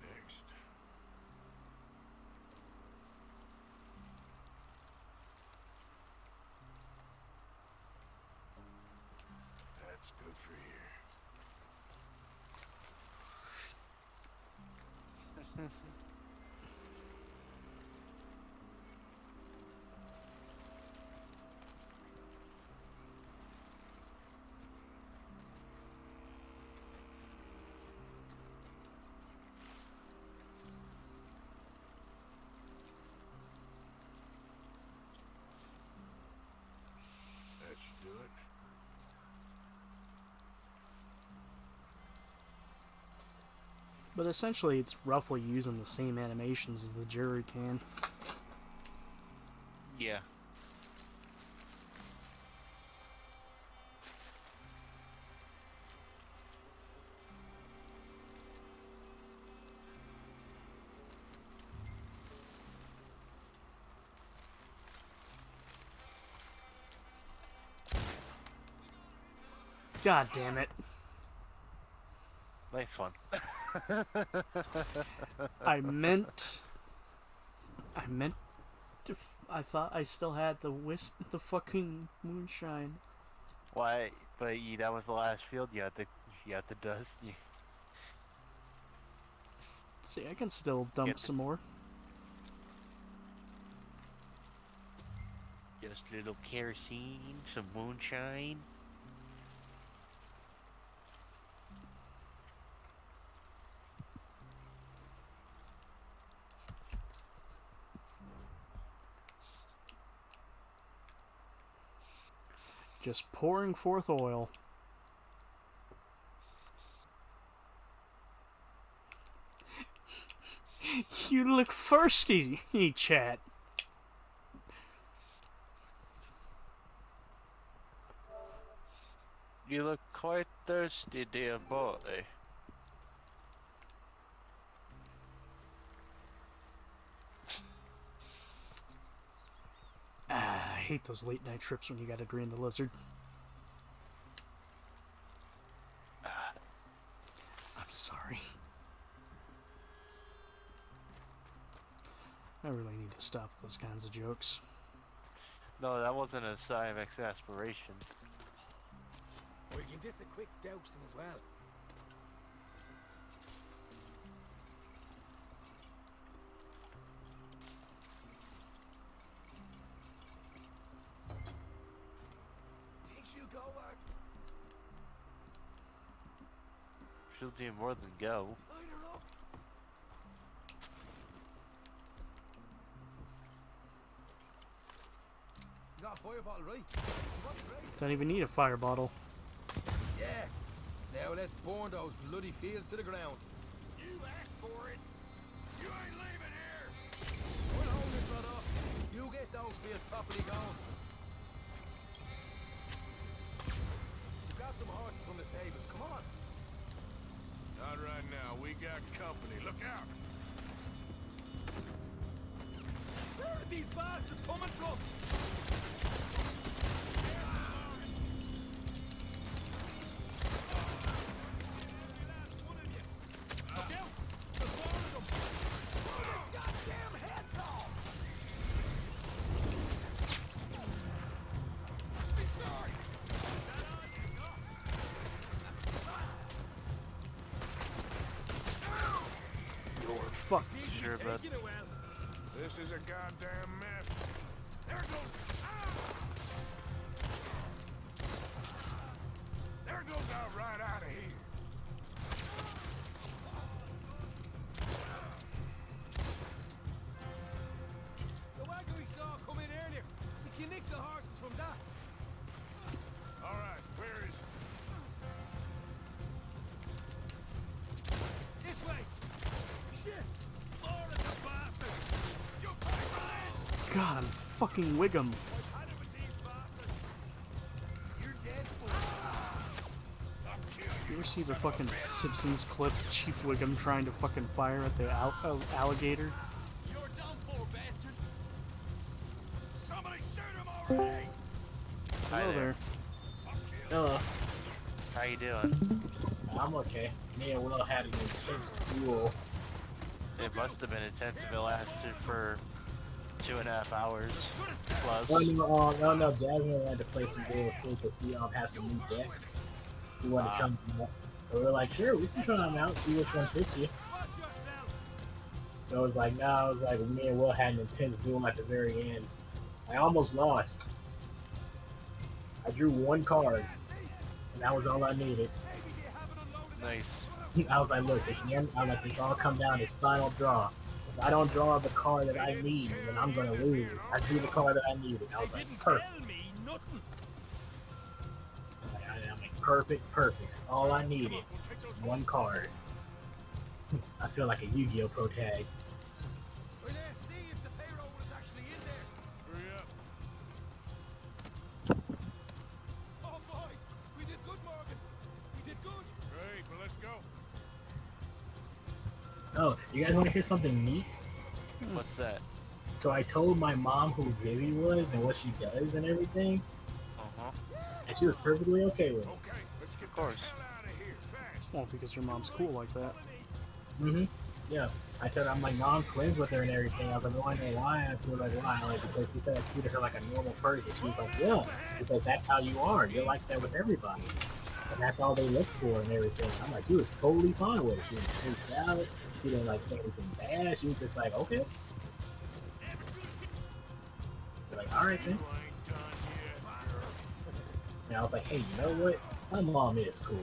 Next. That's good for here. That should do it. But essentially, it's roughly using the same animations as the jerry can. Yeah. God damn it. Nice one. I meant to. I thought I still had the fucking moonshine. Why? But that was the last field you had to dust. See, I can still dump some more. Just a little kerosene, some moonshine. Just pouring forth oil. You look thirsty, chat. You look quite thirsty, dear boy. I hate those late night trips when you gotta drain the lizard. I'm sorry. I really need to stop those kinds of jokes. No, that wasn't a sign of exasperation. We'll give this a quick dousing as well. Think she'll go, Art? She'll do more than go. Light her up. You got a fire bottle, right? Don't even need a fire bottle. Yeah. Now let's burn those bloody fields to the ground. You asked for it. You ain't leaving here. We'll hold this lot up. You get those fields properly going. We've got some horses from the stables. Come on. Not right now. We got company. Look out. Where are these bastards coming from? Fuck. Sure, bud. This is a goddamn mess. There goes. There goes out right out of here. The wagon we saw come in earlier. You can nick the horses from that. All right, where is it? This way. Shit. Lord of the bastards. You pay for this. God, I'm fucking Wiggum. You're dead for You ever see the fucking Simpsons clip, Chief Wiggum trying to fucking fire at the alligator? You're done for, bastard. Somebody shoot him already. Hello there. Hello. How you doing? I'm okay. Me and Will had an intense duel. It must have been intense if it lasted for 2.5 hours plus. No, Jasmine wanted to play some duels too, because we had some new decks. We wanted to try them out. So we were like, sure, we can try them out, see which one fits you. So I was like, me and Will had an intense duel at the very end. I almost lost. I drew one card, and that was all I needed. Nice. I was like, look, I let this all come down, this final draw. If I don't draw the card that I need, then I'm gonna lose. I drew the card that I needed. I was like, perfect. I'm like, perfect. That's all I needed. One card. I feel like a Yu-Gi-Oh! Pro tag. Well, let's see if the payroll is actually in there. Hurry up. Oh boy, we did good, Morgan. We did good. Great, well, let's go. Oh, you guys want to hear something neat? What's that? So I told my mom who Vivi was and what she does and everything, and she was perfectly okay with it. Okay, let's get Of course. the hell out of here fast. Well, because your mom's cool like that. Yeah. I told her, I'm like, Mom friends with her and everything. I was like, well, I know why. And she was like, why? Like, because she said I treated her like a normal person. She was like, yeah, because that's how you are. You're like that with everybody. And that's all they look for and everything. I'm like, she was totally fine with it. She didn't freak out. She didn't like say anything bad. She was just like, okay. They're like, all right then. And I was like, hey, you know what? My mom is cool.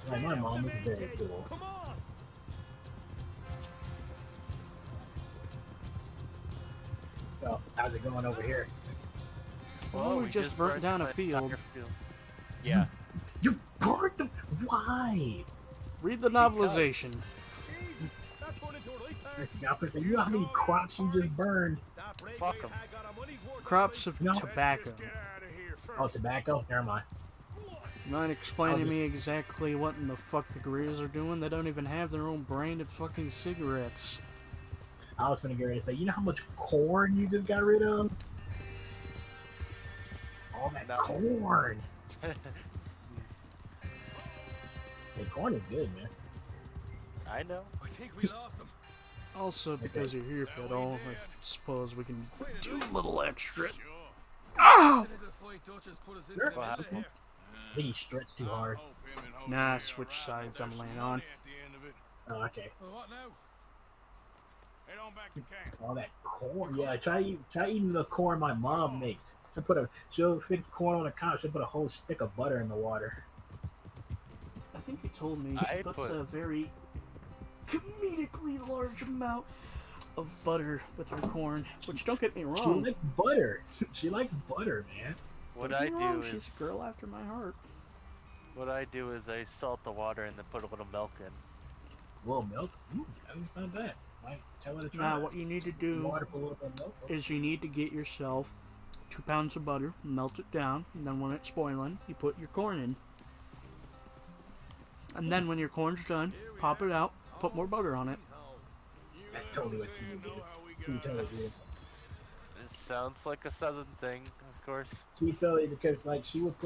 Like, my mom is very cool. So, how's it going over here? Well, we just burnt down a the field. entire Yeah. You burnt them? Why? Read the novelization. That turned into a right party. I was gonna say, you know how many crops you just burned? Fuck them. Crops of No. tobacco. Oh, tobacco? Never mind. You mind explaining to me exactly what in the fuck the guerrillas are doing? They don't even have their own brand of fucking cigarettes. I was gonna get ready to say, you know how much corn you just got rid of? All that corn. Hey, corn is good, man. I know. I think we lost them. Also, because you're here, Pedal, I suppose we can do a little extra. Oh! Sure. I think he stretched too hard. Nah, switch sides I'm laying on. Oh, okay. Well, what now? Head on back to camp. All that corn. Yeah, try eating the corn my mom makes. She'll fix corn on a cob. She'll put a whole stick of butter in the water. I think you told me I she puts put- a very comedically large amount of butter with her corn. Which, don't get me She wrong. likes butter. She likes butter, man. What Don't I get me wrong, do she's is a girl after my heart. what I do is I salt the water and then put a little milk in. A little milk? Ooh, that doesn't sound bad. Might tell her to try Now, that. what you need to do Water, put a little bit of milk. is you need to get yourself 2 pounds of butter, melt it down, and then when it's boiling, you put your corn in. And then when your corn's done, pop it out, put more butter on it. That's totally what you would do. She would totally do it. It sounds like a southern thing, of course. She would totally, because like she would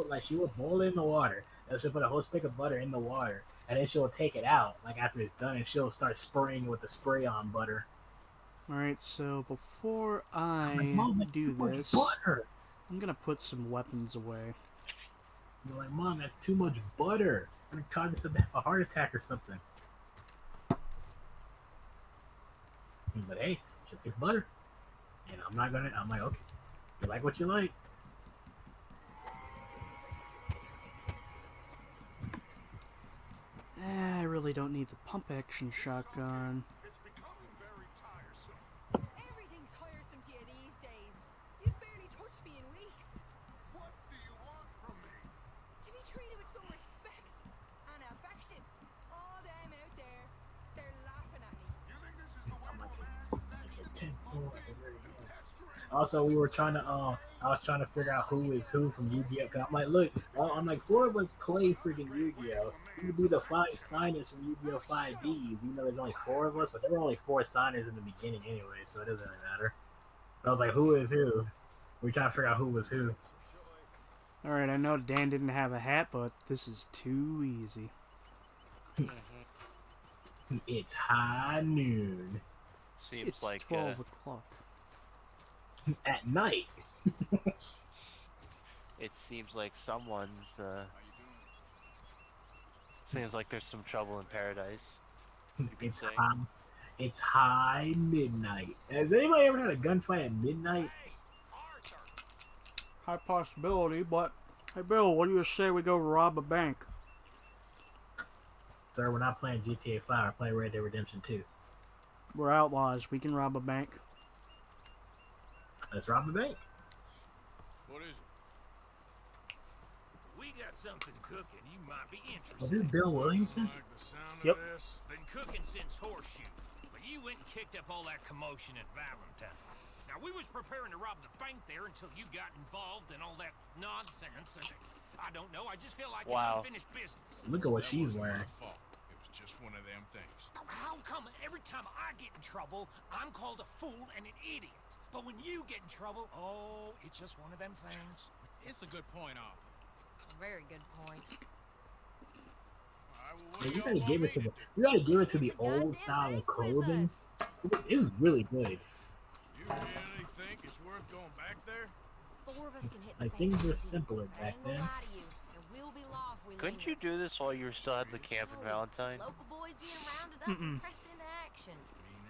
boil it in the water, and she'll put a whole stick of butter in the water, and then she'll take it out like after it's done, and she'll start spraying it with the spray on butter. Alright, so before I I'm like, Mom, that's do too much this, butter. I'm gonna put some weapons away. You're like, Mom, that's too much butter. I'm gonna cause a heart attack or something. But hey, she likes butter. And I'm like, okay, you like what you like. I really don't need the pump action shotgun. Everything's tiresome to you these days. You've barely touched me in weeks. What do you want from me? To be treated with some respect and affection. All them out there, they're laughing at me. You think this is the way romance Also, we were trying to I was trying to figure out who is who from Yu-Gi-Oh. Cause I'm like, look, I'm like, 4 of us play freaking Yu-Gi-Oh. We could be the 5 signers from Yu-Gi-Oh 5Ds. Even though there's only 4 of us, but there were only 4 signers in the beginning anyway, so it doesn't really matter. So I was like, who is who? We were trying to figure out who was who. Alright, I know Dan didn't have a hat, but this is too easy. It's high noon. Seems It's like 12 o'clock. At night. it seems like someone's seems like there's some trouble in paradise. It's high midnight. Has anybody ever had a gunfight at midnight? High possibility, but hey Bill, what do you say we go rob a bank? Sir, we're not playing GTA 5, we're playing Red Dead Redemption 2. We're outlaws, we can rob a bank. Let's rob the bank. What is it? We got something cooking you might be interested. Oh, this is Bill Williamson? Like the sound Yep. of this? Been cooking since Horseshoe, but you went and kicked up all that commotion at Valentine. Now, we was preparing to rob the bank there until you got involved in all that nonsense, and I don't know, I just feel like it's unfinished business. Look at what she's wearing. Fault. It was just one of them things. How come every time I get in trouble, I'm called a fool and an idiot? But when you get in trouble, oh, it's just one of them things. It's a good point, Arthur. Very good point. Yeah, you gotta give it to the old style of clothing. It was really good. You really think it's worth going back there? 4 of us can hit the Like bank. things were simpler back I ain't then. gonna lie to you. There will be law if we Couldn't leave you do this while you still had the camp in Valentine? Local boys being rounded up and pressed into action.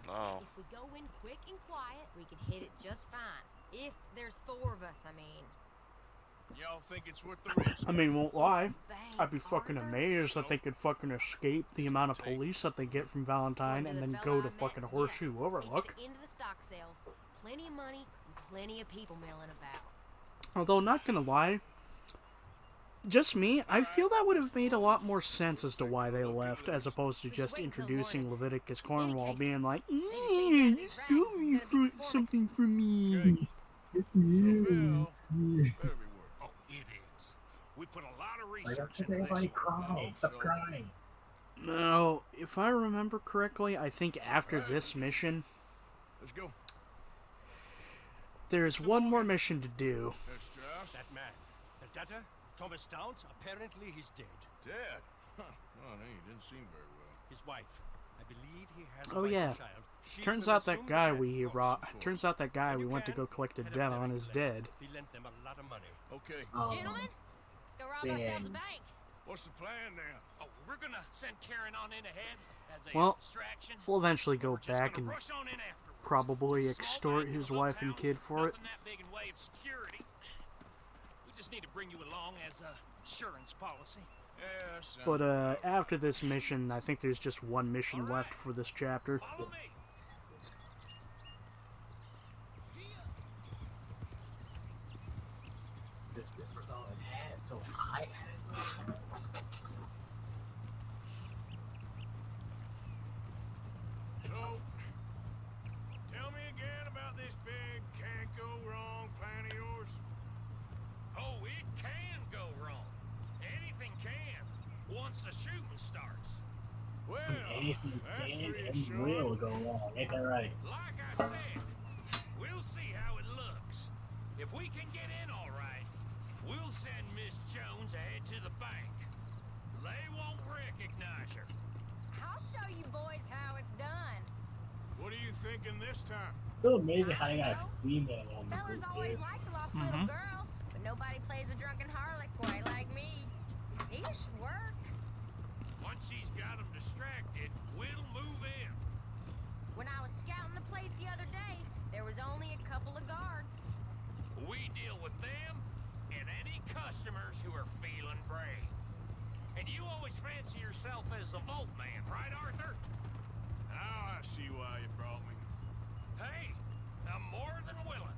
Oh. If we go in quick and quiet, we can hit it just fine. If there's 4 of us, I mean. Y'all think it's worth the risk? I mean, won't lie, I'd be fucking amazed that they could fucking escape the amount of police that they get from Valentine and then go to fucking Horseshoe Overlook. It's the end of the stock sales. Plenty of money and plenty of people milling about. Although, not gonna lie, just me, I feel that would have made a lot more sense as to why they left, as opposed to just introducing Leviticus Cornwall being like, you stole me for something from me. Oh, it is. We put a lot of research into Everybody this. cry. Stop crying. Now, if I remember correctly, I think after this mission, Let's go. there's one more mission to do. That man, the debtor, Thomas Downs, apparently he's dead. Dead? Huh. Oh, no, he didn't seem very well. His wife, I believe he has a Oh wife yeah. and child. She Turns will out that assume guy the we head turns out that guy we went to go collect a head of debt their on is intellect. dead. He lent them a lot of money. Okay. Gentlemen, let's go rob ourselves a bank. What's the plan then? Oh, we're gonna send Karen on in ahead as a Well, distraction. we'll eventually go Just back gonna and rush on in afterwards. probably It's a small extort bank in his a little wife and town, kid for it. nothing that big in way of security. We just need to bring you along as a insurance policy. Yeah, But after this mission, I think there's just one mission left for this chapter. Follow me. can, once the shooting starts. Well, Anything that's can and reassuring. will go wrong. Ain't that right? Like I said, we'll see how it looks. If we can get in all right, we'll send Miss Jones ahead to the bank. They won't recognize her. I'll show you boys how it's done. What are you thinking this time? Still amazing how they got a female on the Fellas group, always dude. like a lost little girl, but nobody plays a drunken harlot quite like me. He should work. Once she's got them distracted, we'll move in. When I was scouting the place the other day, there was only a couple of guards. We deal with them and any customers who are feeling brave. And you always fancy yourself as the Vault Man, right, Arthur? Now I see why you brought me. Hey, I'm more than willing.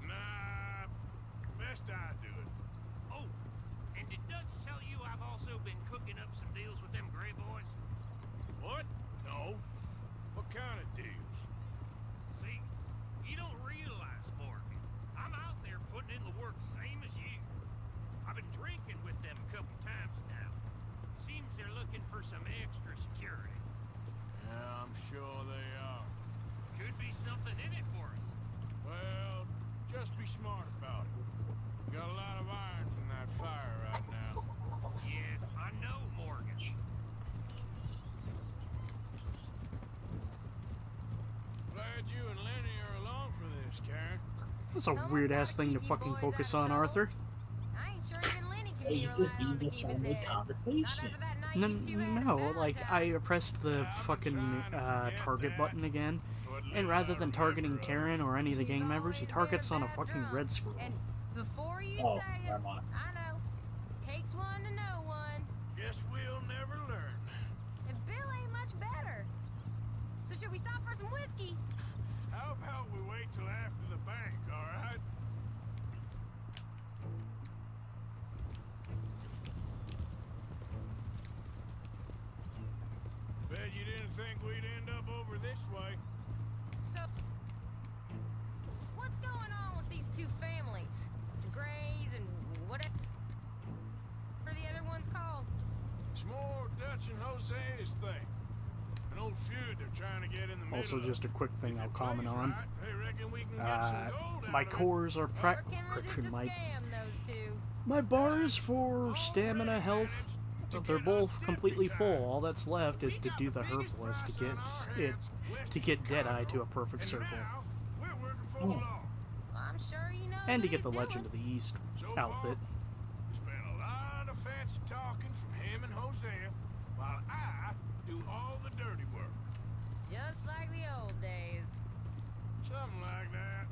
Nah, best I do it. Oh, and did Dutch tell you I've also been cooking up some deals with them Gray Boys? What? No. What kind of deals? See, you don't realize, Morgan. I'm out there putting in the work same as you. I've been drinking with them a couple times now. Seems they're looking for some extra security. Yeah, I'm sure they are. Could be something in it for us. Well, just be smart about it. Got a lot of irons in that fire right now. Yes, I know, Morgan. Glad you and Lenny are along for this, Karen. That's a weird ass thing to fucking focus on, Arthur. I ain't sure even Lenny can Hey, be you just relied on to need to keep try his to make head. conversation. Not after that night you two had No, at like Valentine. I pressed the fucking target button again, and rather than targeting Karen or any of the gang members, he targets on a fucking red squirrel. And before you Oh, say it, never mind. I know. Takes one to know one. Guess we'll never learn. And Bill ain't much better. So should we stop for some whiskey? How about we wait till after the bank, all right? Bet you didn't think we'd end up over this way. So, what's going on with these two families? The Grays and whatever the other one's called. It's more Dutch and Jose's thing. An old feud they're trying to get in the middle Also, of. just a quick thing I'll comment on. Right, they reckon we can get some gold My out of it. cores are Never can correction, resist a my scam, those two. my bars for stamina health. They're both completely full. All that's left is to do the herbalist to get Deadeye to a perfect circle, We're working for the law. I'm sure you know and to what get the he's Legend of doing. the East So far, outfit. we spent a lot of fancy talking from him and Hosea, while I do all the dirty work. Just like the old days. Something like that.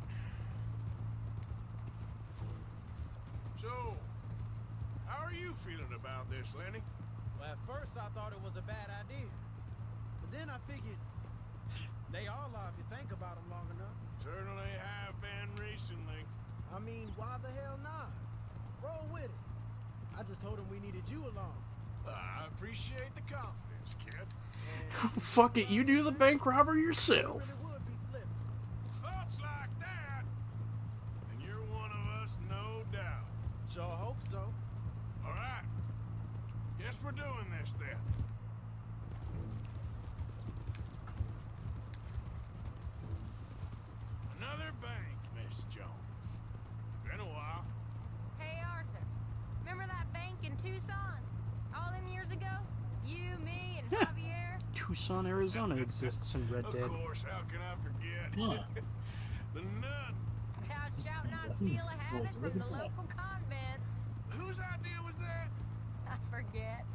So, how are you feeling about this, Lenny? Well, at first I thought it was a bad idea. But then I figured they all are if you think about them long enough. Certainly have been recently. I mean, why the hell not? Roll with it. I just told him we needed you along. I appreciate the confidence, kid. Fuck it, you do the bank robber yourself. It would be slipping. Thoughts like that, and you're one of us, no doubt. Sure hope so. All right. Guess we're doing this then. Another bank, Miss Jones. Been a while. Hey, Arthur. Remember that bank in Tucson? All them years ago? You, me, and Javier? Tucson, Arizona exists in Red Dead. Of course, how can I forget? Huh. The nun. Thou shalt not steal a habit from the local convent. Whose idea was that? I forget.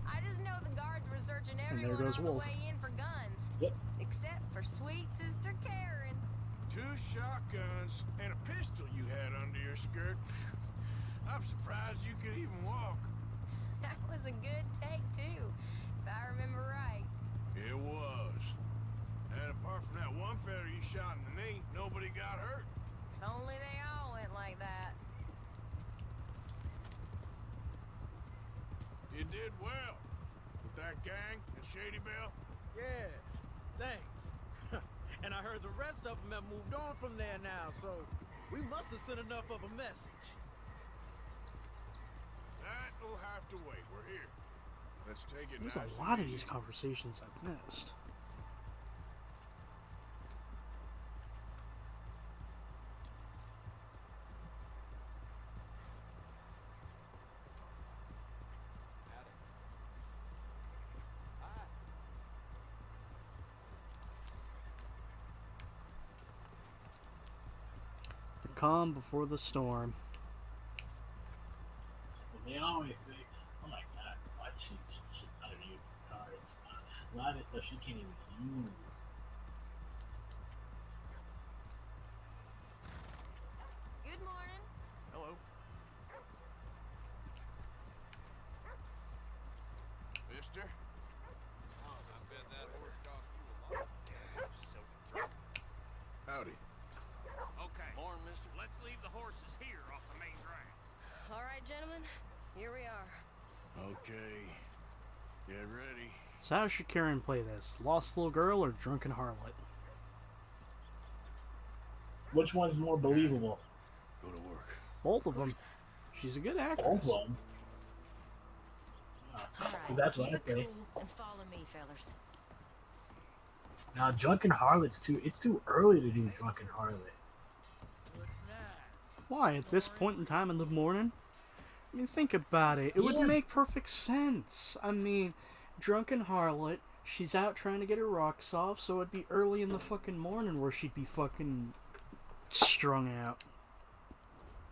I just know the guards were searching there everyone goes on the Wolf. way in for guns. Yep. Except for sweet Sister Karen. 2 shotguns and a pistol you had under your skirt. I'm surprised you could even walk. That was a good take, too, if I remember right. It was. And apart from that one fella you shot in the knee, nobody got hurt. If only they all went like that. You did well. With that gang and Shady Belle. Yeah, thanks. And I heard the rest of them have moved on from there now, so we must have sent enough of a message. That You'll have to wait. We're here. Let's take it There's nice a and lot of easy. these conversations I've missed. The calm before the storm. So they always say, oh my god, why does she not use these cards? A lot of this stuff she can't even use. Good morning. Hello. Mister? I bet that horse cost you a lot. Howdy. Okay. Morning, mister. Let's leave the horses here off the main drag. All right, gentlemen, here we are. Okay. Get ready. So how should Karen play this? Lost little girl or drunken harlot? Which one's more believable? Go to work. Both of them. She's a good Both actress. of them. All That's what keep I it say. cool and follow me, fellas. Now, drunken harlot's it's too early to do drunken harlot. Why, at this point in time in the morning? I mean, think about it. It would Yeah. make perfect sense. I mean, drunken harlot, she's out trying to get her rocks off, so it'd be early in the fucking morning where she'd be fucking strung out.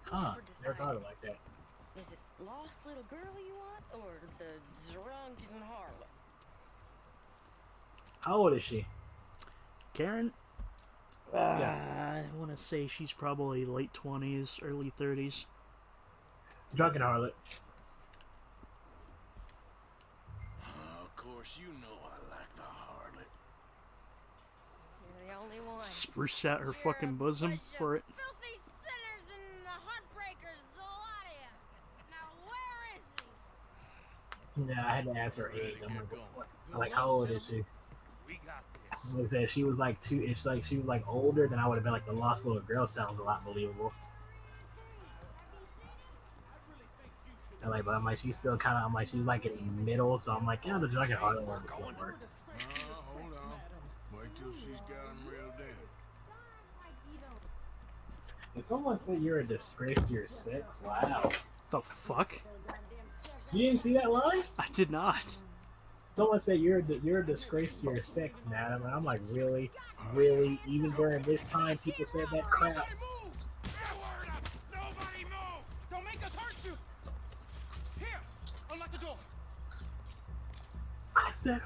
Huh? Never thought of it like that. Is it lost little girl you want, or the drunken harlot? How old is she? Karen? Yeah. I want to say she's probably late 20s, early 30s. Drunken harlot. Of course, you know I like the harlot. You're the only one. Spruce out her fucking bosom for it. Filthy sinners and the heartbreakers, the lot of you. Now where is he? Yeah, I had to ask her age. I'm like, how old is she? We got this. Like I said, she was like two. If like she was like older, then I would have been like the lost little girl. Sounds a lot believable. And like, but I'm like, she's still kind of. I'm like, she's like in the middle, so I'm like, yeah, the drunken harlot one would work. Hold on. Wait till she's got him reeled in. If someone said you're a disgrace to your sex, wow. The fuck? You didn't see that line? I did not. Someone said you're a disgrace to your sex, madam. And I'm like, really, really? Even during this time, people said that crap. Nobody move! Don't make us hurt you! Here, unlock the door. I said,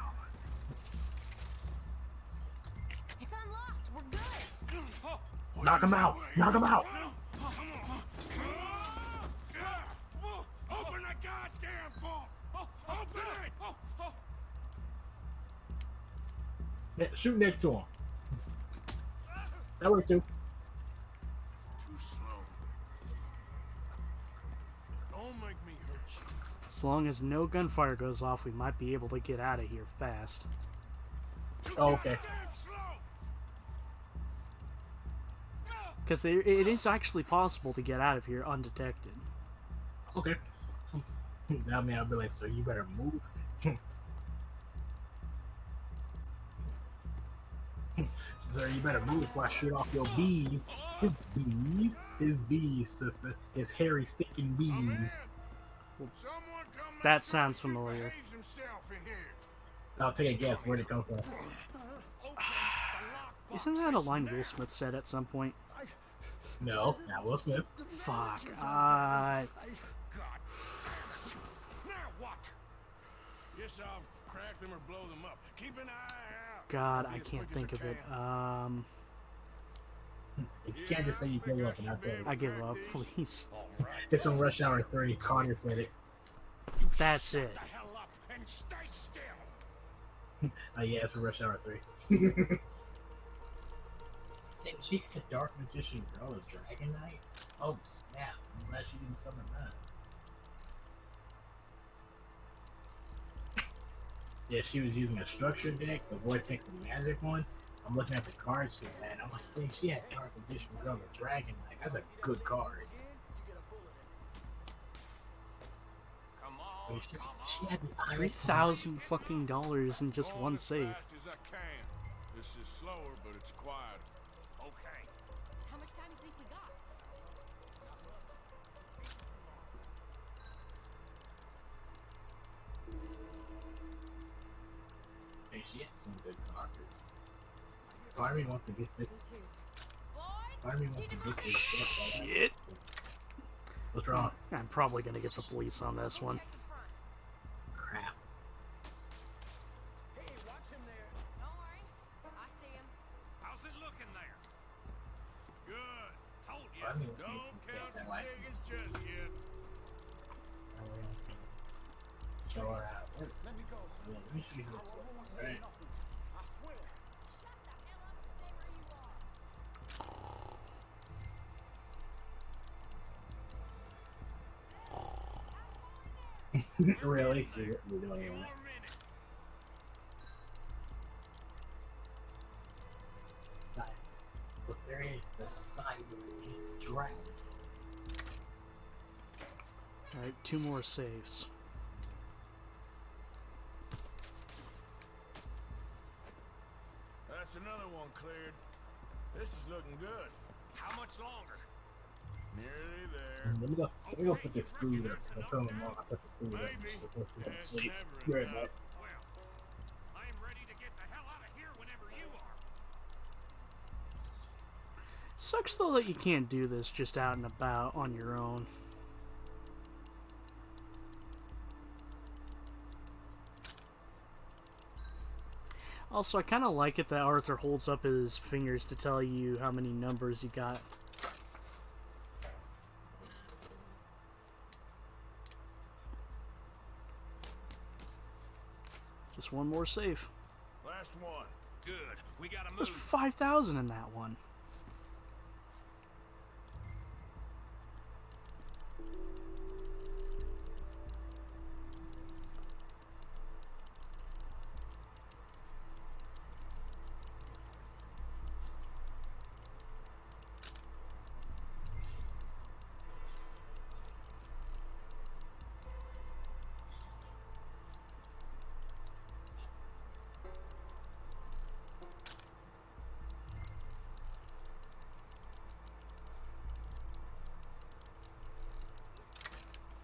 It's unlocked. We're good. knock him out! Knock him out! Open the goddamn vault! Open it! Yeah, shoot next to him. That works too. Too slow. Don't make me hurt you. As long as no gunfire goes off, we might be able to get out of here fast. Oh, okay. Because it is actually possible to get out of here undetected. Okay. Now, man, I'll be like, so you better move. Sir, you better move before I shoot off your bees. His bees, sister. His hairy, stinking bees. That sounds familiar. I'll take a guess. Where'd it come from? Isn't that a line Will Smith said at some point? No, not Will Smith. Fuck. Now what? Guess I'll crack them or blow them up. Keep an eye out. God, I can't think of it. If you can't just say you give up, and I'll tell you. I give up, please. This from Rush Hour 3. Carter said it. That's it. And stay still. Yeah, it's from Rush Hour 3. Did she a dark magician girl a dragon knight? Oh snap! I'm glad she didn't summon that. Yeah, she was using a structure deck, the Vortex and Magic one. I'm looking at the cards she had. I'm like, dang, she had Dark Magician Girl, the Dragon Knight. That's a good card. Come on. She had the $3,000 fucking dollars in just one save. As fast as I can. This is slower, but it's quieter. Okay. How much time do you think we got? Hey, she has some good cards. Part of me wants to get this. Part of me wants to get this. Shit. What's wrong? I'm probably gonna get the police on this one. Crap. Hey, watch him there. Don't worry. I see him. How's it looking there? Good. Told you. Part of me Don't wants to count get your that chickens just yet. Show her how it works. Let me go. Let me show you how it works. Alright. I swear. Really? We're doing it. But there is the sideways dragon. Alright, 2 more saves. That's another one cleared. This is looking good. How much longer? Nearly there. Let me go put this food up. I told my mom I put the food up before she went to sleep. Be right back. I'm ready to get the hell out of here whenever you are. Sucks though that you can't do this just out and about on your own. Also, I kind of like it that Arthur holds up his fingers to tell you how many numbers you got. Just one more save. Last one. Good. We gotta There's move. 5,000 in that one.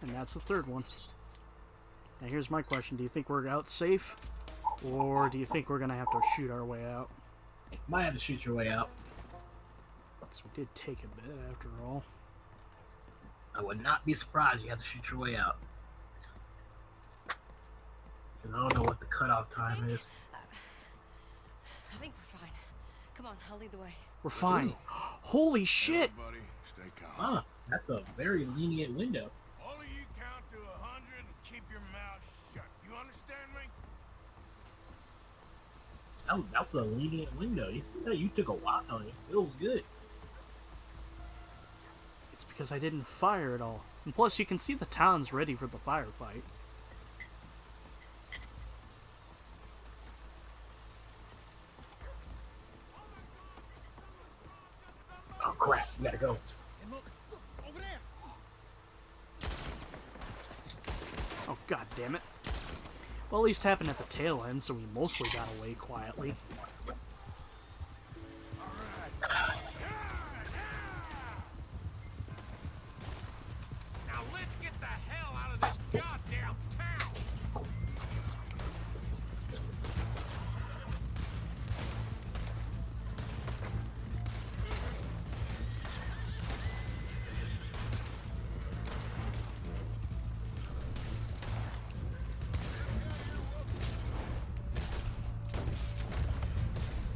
And that's the third one. Now here's my question. Do you think we're out safe? Or do you think we're going to have to shoot our way out? Might have to shoot your way out. Because we did take a bit after all. I would not be surprised you have to shoot your way out. Because I don't know what the cutoff time is. I think we're fine. Come on, I'll lead the way. We're fine. Holy shit! Everybody, stay calm. Huh, that's a very lenient window. All of you count to 100 and keep your mouth shut. You understand me? That was a lenient window. You see that? You took a while and it still was good. It's because I didn't fire at all. And plus, you can see the town's ready for the firefight. Oh crap, we gotta go. And look, over there. Oh, god damn it. Well, at least happened at the tail end, so we mostly got away quietly. Now let's get the hell out of this goddamn town.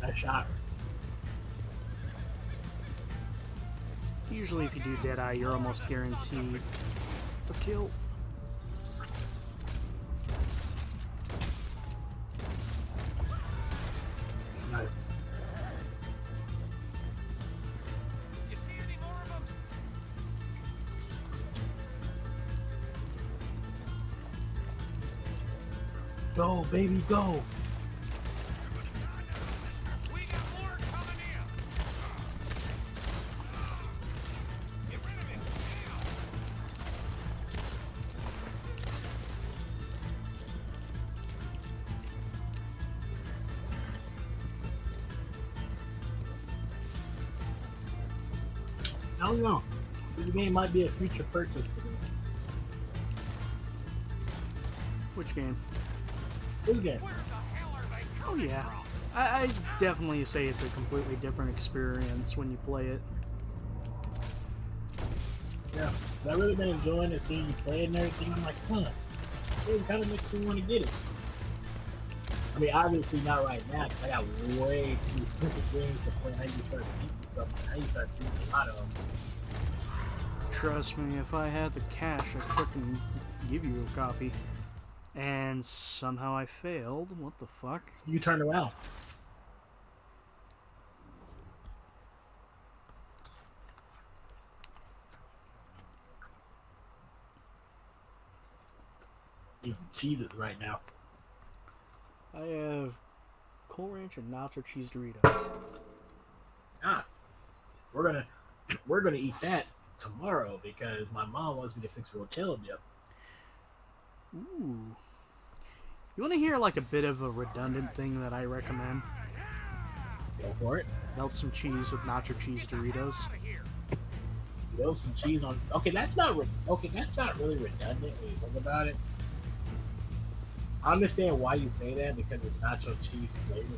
Nice shot. Usually if you do Deadeye, you're almost guaranteed a kill. Nice. You see any more of them? Go, baby, go. We got more coming in. Get rid of him. I don't know. The game might be a future purchase for me. Which game? This game. Oh yeah. I definitely say it's a completely different experience when you play it. Yeah. I've really been enjoying it, seeing you play it and everything. I'm like, huh. It kind of makes me want to get it. I mean, obviously not right now, because I got way too many freaking games to play. I need to start beating something. I need to start beating a lot of them. Trust me, if I had the cash, I'd freaking give you a copy. And somehow I failed. What the fuck? You turned around. These cheeses right now. I have Cool Ranch and nacho cheese Doritos. Ah, we're gonna eat that tomorrow because my mom wants me to fix rotel dip. Ooh. You want to hear like a bit of a redundant thing that I recommend? Go for it. Melt some cheese with nacho cheese Doritos. Melt some cheese on. Okay, that's not really redundant when you think about it. I understand why you say that because it's nacho cheese flavored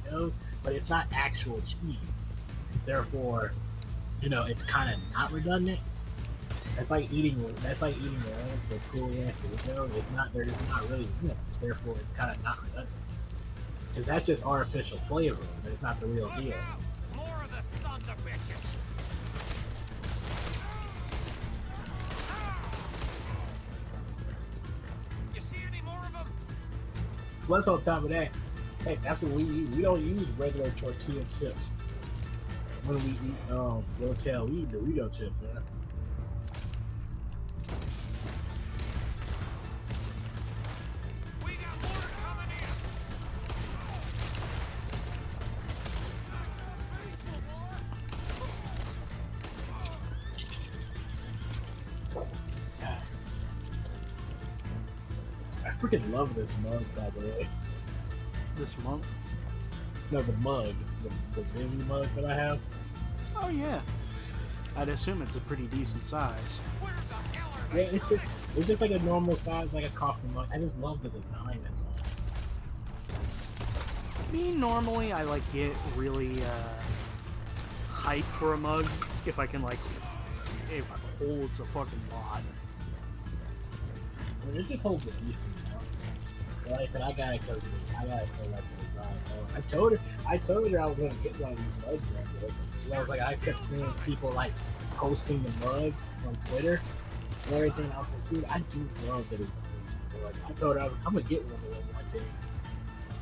Doritos, but it's not actual cheese. Therefore, it's kind of not redundant. That's like eating ranch with Cool Ranch Doritos. They're just not really ranch. Therefore, it's kind of not redundant. Because that's just artificial flavor, but it's not the real deal. More of the sons of bitches. You see any more of them? Plus, on top of that, hey, that's what we eat. We don't use regular tortilla chips when we eat rotel. We eat Dorito chips, man. I freaking love this mug, by the way. This month? No, the mug. The Vivi mug that I have. Oh, yeah. I'd assume it's a pretty decent size. Yeah, it's just like a normal size, like a coffee mug. I just love the design that's on it. Me, normally, I, get really, hype for a mug if I can, if it holds a fucking lot. I mean, it just holds a decent amount. But like I said, I got it because I got it for like the design. I told her I was gonna get one of these mugs right. I was like, I kept seeing people like posting the mug on Twitter and everything. I was like, dude, I do love the design. Like, I told her I'm gonna get one of them one day.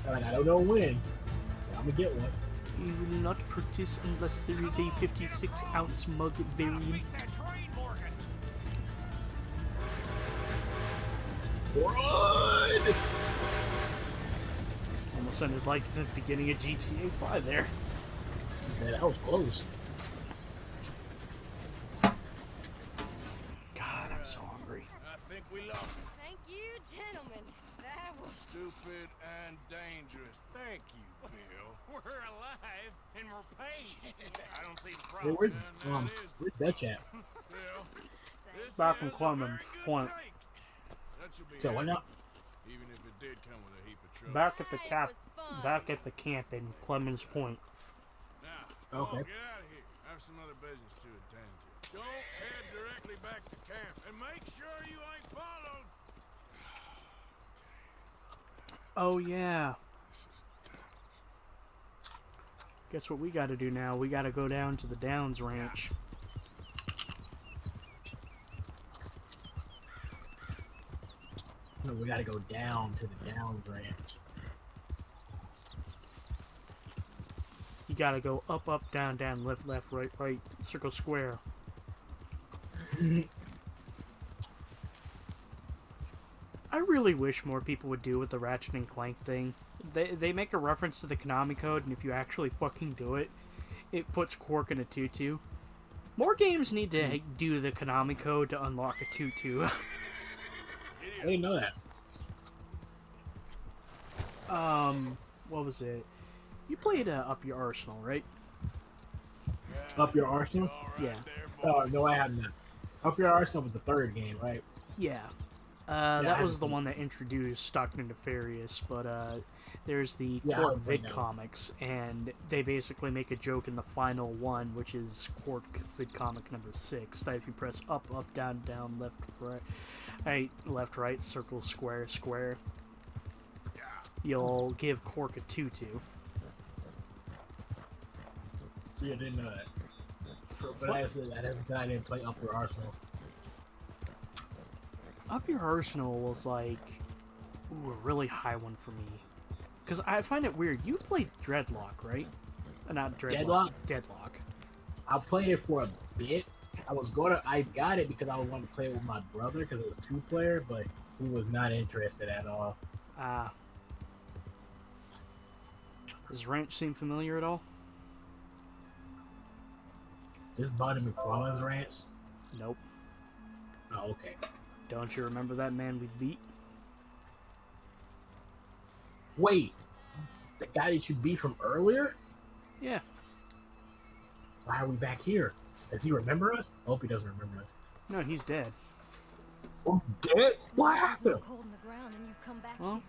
Like, I don't know when, but I'm gonna get one. You will not purchase unless there is a 56-ounce mug variant. Run! Almost sounded like the beginning of GTA 5 there. Yeah, that was close. God, I'm so hungry. I think we lost it. Thank you, gentlemen. That was Stupid and dangerous. Thank you, Bill. We're alive and we're paid. I don't see the Hey, problem. where's Dutch at? Bill, this Back in is a Clemens very good Point. take. That should be So why handy, not? even if it did come with a heap of trouble. Back at the camp in Clemens Point. Now, Okay. get out of here. I have some other business to attend to. Don't head directly back to camp, and make sure you ain't followed. Oh yeah. Guess what we gotta do now? We gotta go down to the Downs Ranch. No, we gotta go down to the Downs Ranch. You gotta go up, up, down, down, left, left, right, right, circle, square. I really wish more people would do with the Ratchet and Clank thing. They make a reference to the Konami code, and if you actually fucking do it, it puts Quark in a tutu. More games need to do the Konami code to unlock a tutu. I didn't know that. What was it? You played Up Your Arsenal, right? Up Your Arsenal? Yeah. Oh, no, I have not. Up Your Arsenal was the third game, right? Yeah. Yeah, I That was haven't the seen one that introduced Stockton Nefarious, but there's the Yeah, I Quark haven't played Vid that one. Comics, and they basically make a joke in the final one, which is Quark Vid Comic number 6, that if you press up, up, down, down, left, left, right, circle, square, square, you'll give Quark a tutu. See, I didn't know that. But I didn't play Up Your Arsenal. Up Your Arsenal was like, a really high one for me. Because I find it weird. You played Dreadlock, right? Not Dreadlock. Deadlock. I played it for a bit. I got it because I wanted to play it with my brother because it was 2-player, but he was not interested at all. Does Ranch seem familiar at all? Is this Bonnie McFarlane's Ranch? Nope. Oh, okay. Don't you remember that man we beat? Wait, the guy that you beat from earlier? Yeah. Why are we back here? Does he remember us? I hope he doesn't remember us. No, he's dead. Oh, dead? What happened? Well, he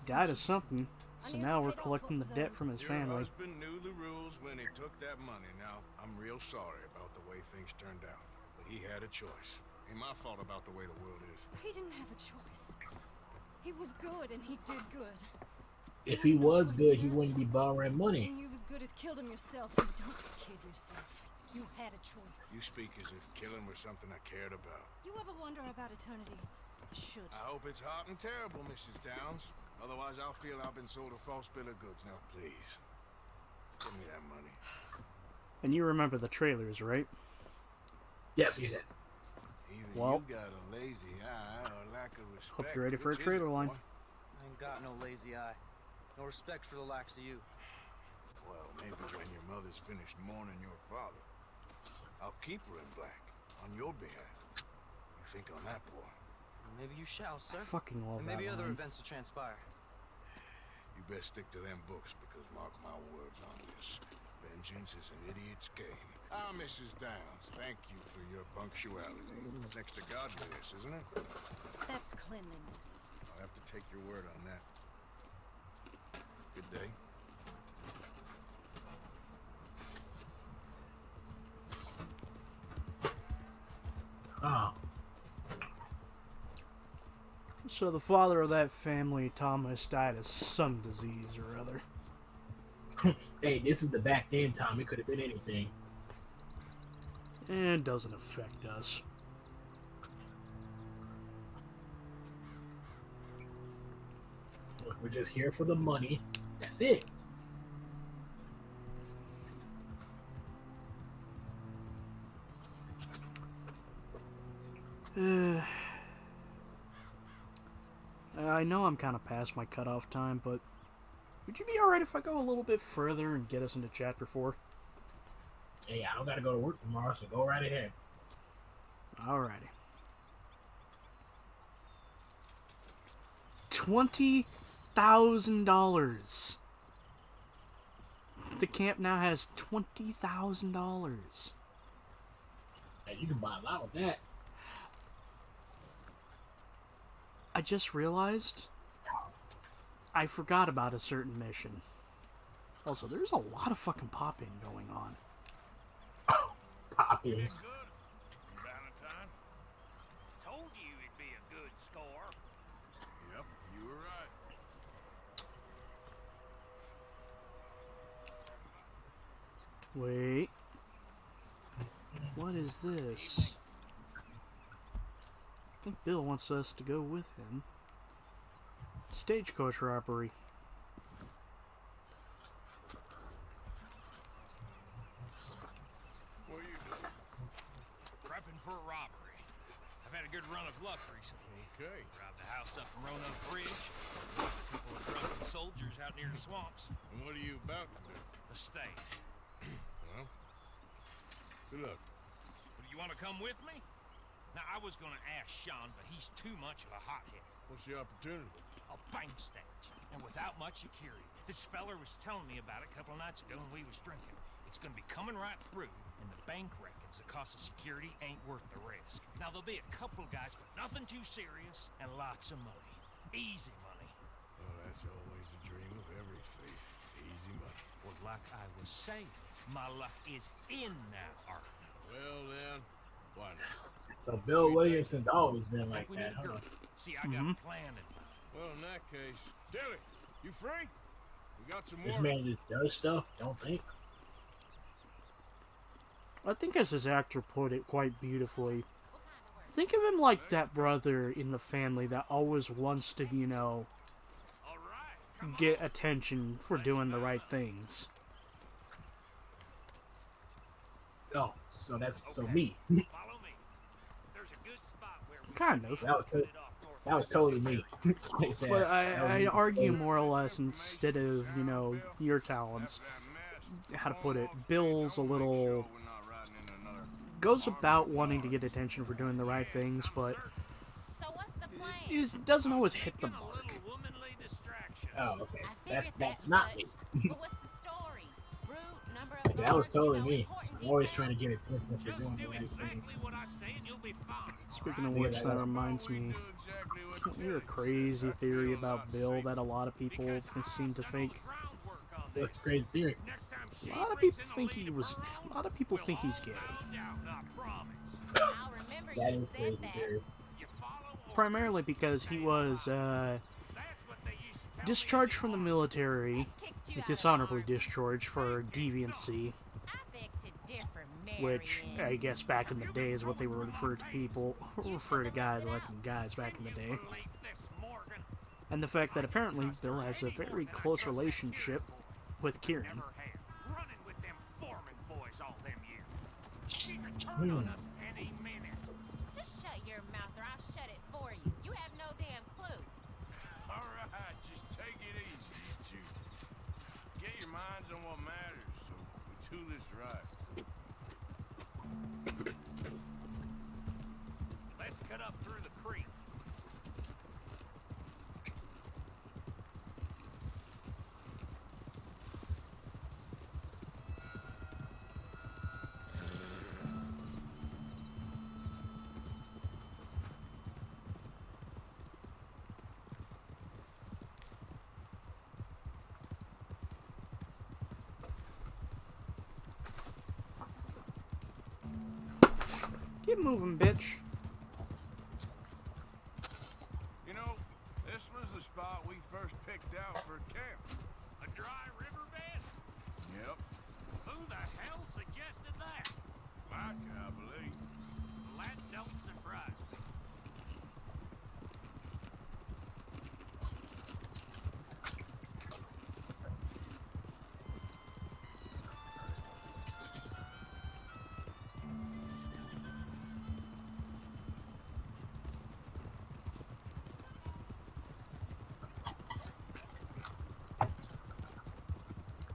died of something, so now we're collecting the debt from his Your family. husband knew the rules when he took that money. Now, I'm real sorry about the way things turned out. But he had a choice. Ain't my fault about the way the world is. He didn't have a choice. He was good and he did good. If he was good, he wouldn't be borrowing money. And you've as good as killed him yourself. You don't kid yourself. You had a choice. You speak as if killing was something I cared about. You ever wonder about eternity? You should. I hope it's hot and terrible, Mrs. Downs. Otherwise, I'll feel I've been sold a false bill of goods. Now, please, give me that money. And you remember the trailers, right? Yes, he said. Either Well, you got a lazy eye or lack of respect. hope you're ready for a Which is trailer it, line. boy? I ain't got no lazy eye. No respect for the likes of you. Well, maybe when your mother's finished mourning your father, I'll keep her in black on your behalf. You think on that, boy? Maybe you shall, sir. I fucking love and maybe that other line. events will transpire. You best stick to them books, because mark my words on this. Vengeance is an idiot's game. Ah, Mrs. Downs, thank you for your punctuality. Next to godliness, isn't it? That's cleanliness. I'll have to take your word on that. Good day. Oh. So the father of that family, Thomas, died of some disease or other. Hey, this is the back then time. It could have been anything. And it doesn't affect us. Look, we're just here for the money. That's it. I know I'm kind of past my cutoff time, but would you be alright if I go a little bit further and get us into Chapter 4? Hey, I don't gotta go to work tomorrow, so go right ahead. Alrighty. $20,000. The camp now has $20,000. Hey, you can buy a lot with that. I just realized I forgot about a certain mission. Also, there's a lot of fucking popping going on. Popping. Valentine. Told you it'd be a good score. Yep, you were right. Wait. What is this? I think Bill wants us to go with him. Stagecoach robbery. What are you doing? Prepping for a robbery. I've had a good run of luck recently. Okay. Robbed the house up in Roanoke Bridge. People are drunken soldiers out near the swamps. And what are you about to do? A stage. Well, good luck. Do you want to come with me? Now, I was going to ask Sean, but he's too much of a hothead. What's the opportunity? A bank stage, and without much security. This feller was telling me about it a couple of nights ago when we was drinking. It's going to be coming right through, and the bank reckons the cost of security ain't worth the risk. Now, there'll be a couple guys, but nothing too serious, and lots of money. Easy money. Well, that's always the dream of every thief. Easy money. Well, like I was saying, my luck is in now, Arthur. Well, then, why not? So Bill Williamson's always been like We that, need a huh? girl. See, I got a plan in mind. Well, in that case, Dilly, you free? We got some This more. man just does stuff, don't think. I think as his actor put it quite beautifully, think of him like that brother in the family that always wants to, you know, get attention for doing the right things. Oh, so that's so me. Kind of. That was totally me. Like I said, But that was I me. argue more or less instead of, you know, your talents. How to put it? Bill's a little... goes about wanting to get attention for doing the right things, but doesn't always hit the mark. Oh, okay. That's not me. But what's the story? Brute, number of That was guards, totally no me. important I'm always details? trying to get attention for doing the right thing. Speaking of which, that reminds me, you're a crazy theory about Bill that a lot of people seem to think. What's the crazy theory? A lot of people think he's gay. That is crazy theory. Primarily because he was discharged from the military, dishonorably discharged for deviancy, which I guess back in the day is what they would refer to guys liking guys back in the day. And the fact that apparently Bill has a very close relationship with Kieran. Just shut your mouth or I'll shut it for you. You have no damn clue. All right, just take it easy, you two. Get your minds on what matters so we do this right. Let's cut up through the creek. Get moving, bitch. You know, this was the spot we first picked out for camp. A dry riverbed? Yep. Who the hell suggested that? Mike, I believe. That don't surprise me.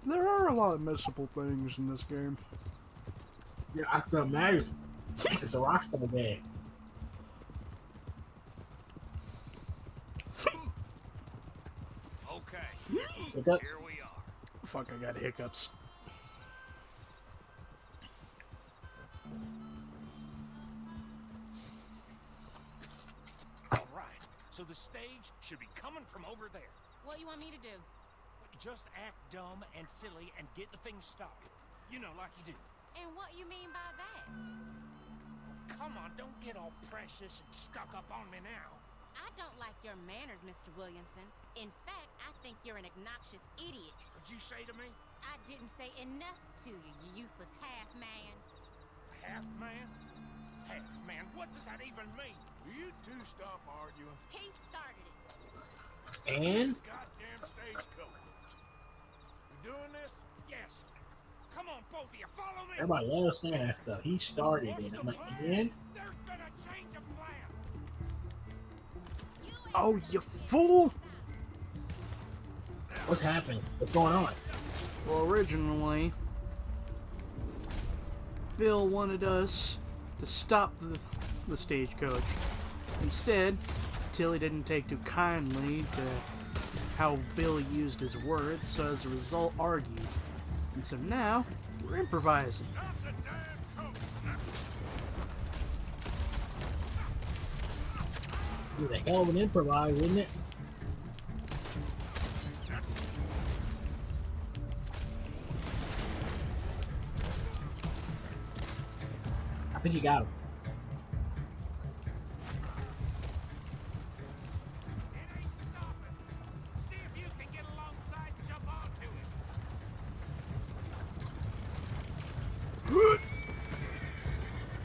There are a lot of missable things in this game. Yeah, I can imagine. It's a Rockstar game. Okay, Hiccups? here we are. Fuck, I got hiccups. All right, so the stage should be coming from over there. What you want me to do? Just act dumb and silly and get the thing stopped. You know, like you do. And what you mean by that? Come on, don't get all precious and stuck up on me now. I don't like your manners, Mr. Williamson. In fact, I think you're an obnoxious idiot. What'd you say to me? I didn't say enough to you, you useless half-man. Half man? Half man, what does that even mean? Will you two stop arguing? He started it. And? Goddamn stagecoach. You doing this? Yes. Come on, both of you, follow me. Everybody loves saying that stuff. He started it. I'm like, and? There's been a change of plan. Oh, you fool! What's happening? What's going on? Well, originally, Bill wanted us to stop the stagecoach. Instead, Tilly didn't take too kindly to how Bill used his words, so as a result argued. And so now, we're improvising. Stop the damn It was a hell of an improvise, isn't it? I think you got him. See if you can get alongside and jump onto it.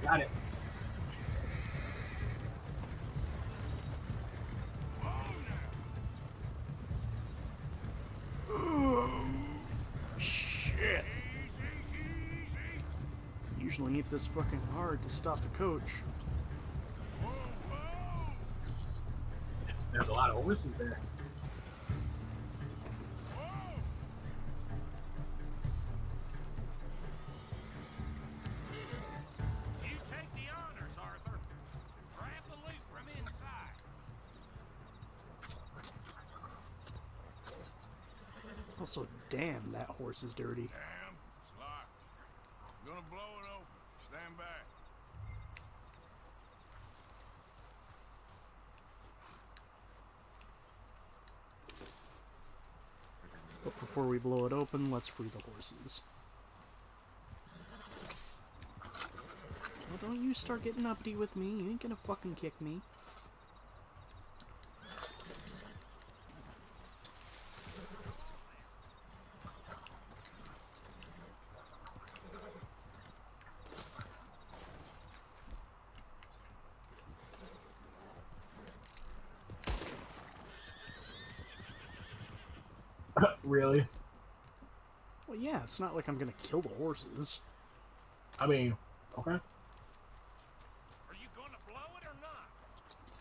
Got it. Shit. Usually ain't this fucking hard to stop the coach. There's a lot of horses there. You take the honors, Arthur. Grab the loot from inside. Also, damn, that horse is dirty. Damn, it's locked. I'm gonna blow it open. Stand back. But before we blow it open, let's free the horses. Well, don't you start getting uppity with me. You ain't gonna fucking kick me. Really? Well, yeah, it's not like I'm gonna kill the horses. I mean, okay. Are you gonna blow it or not?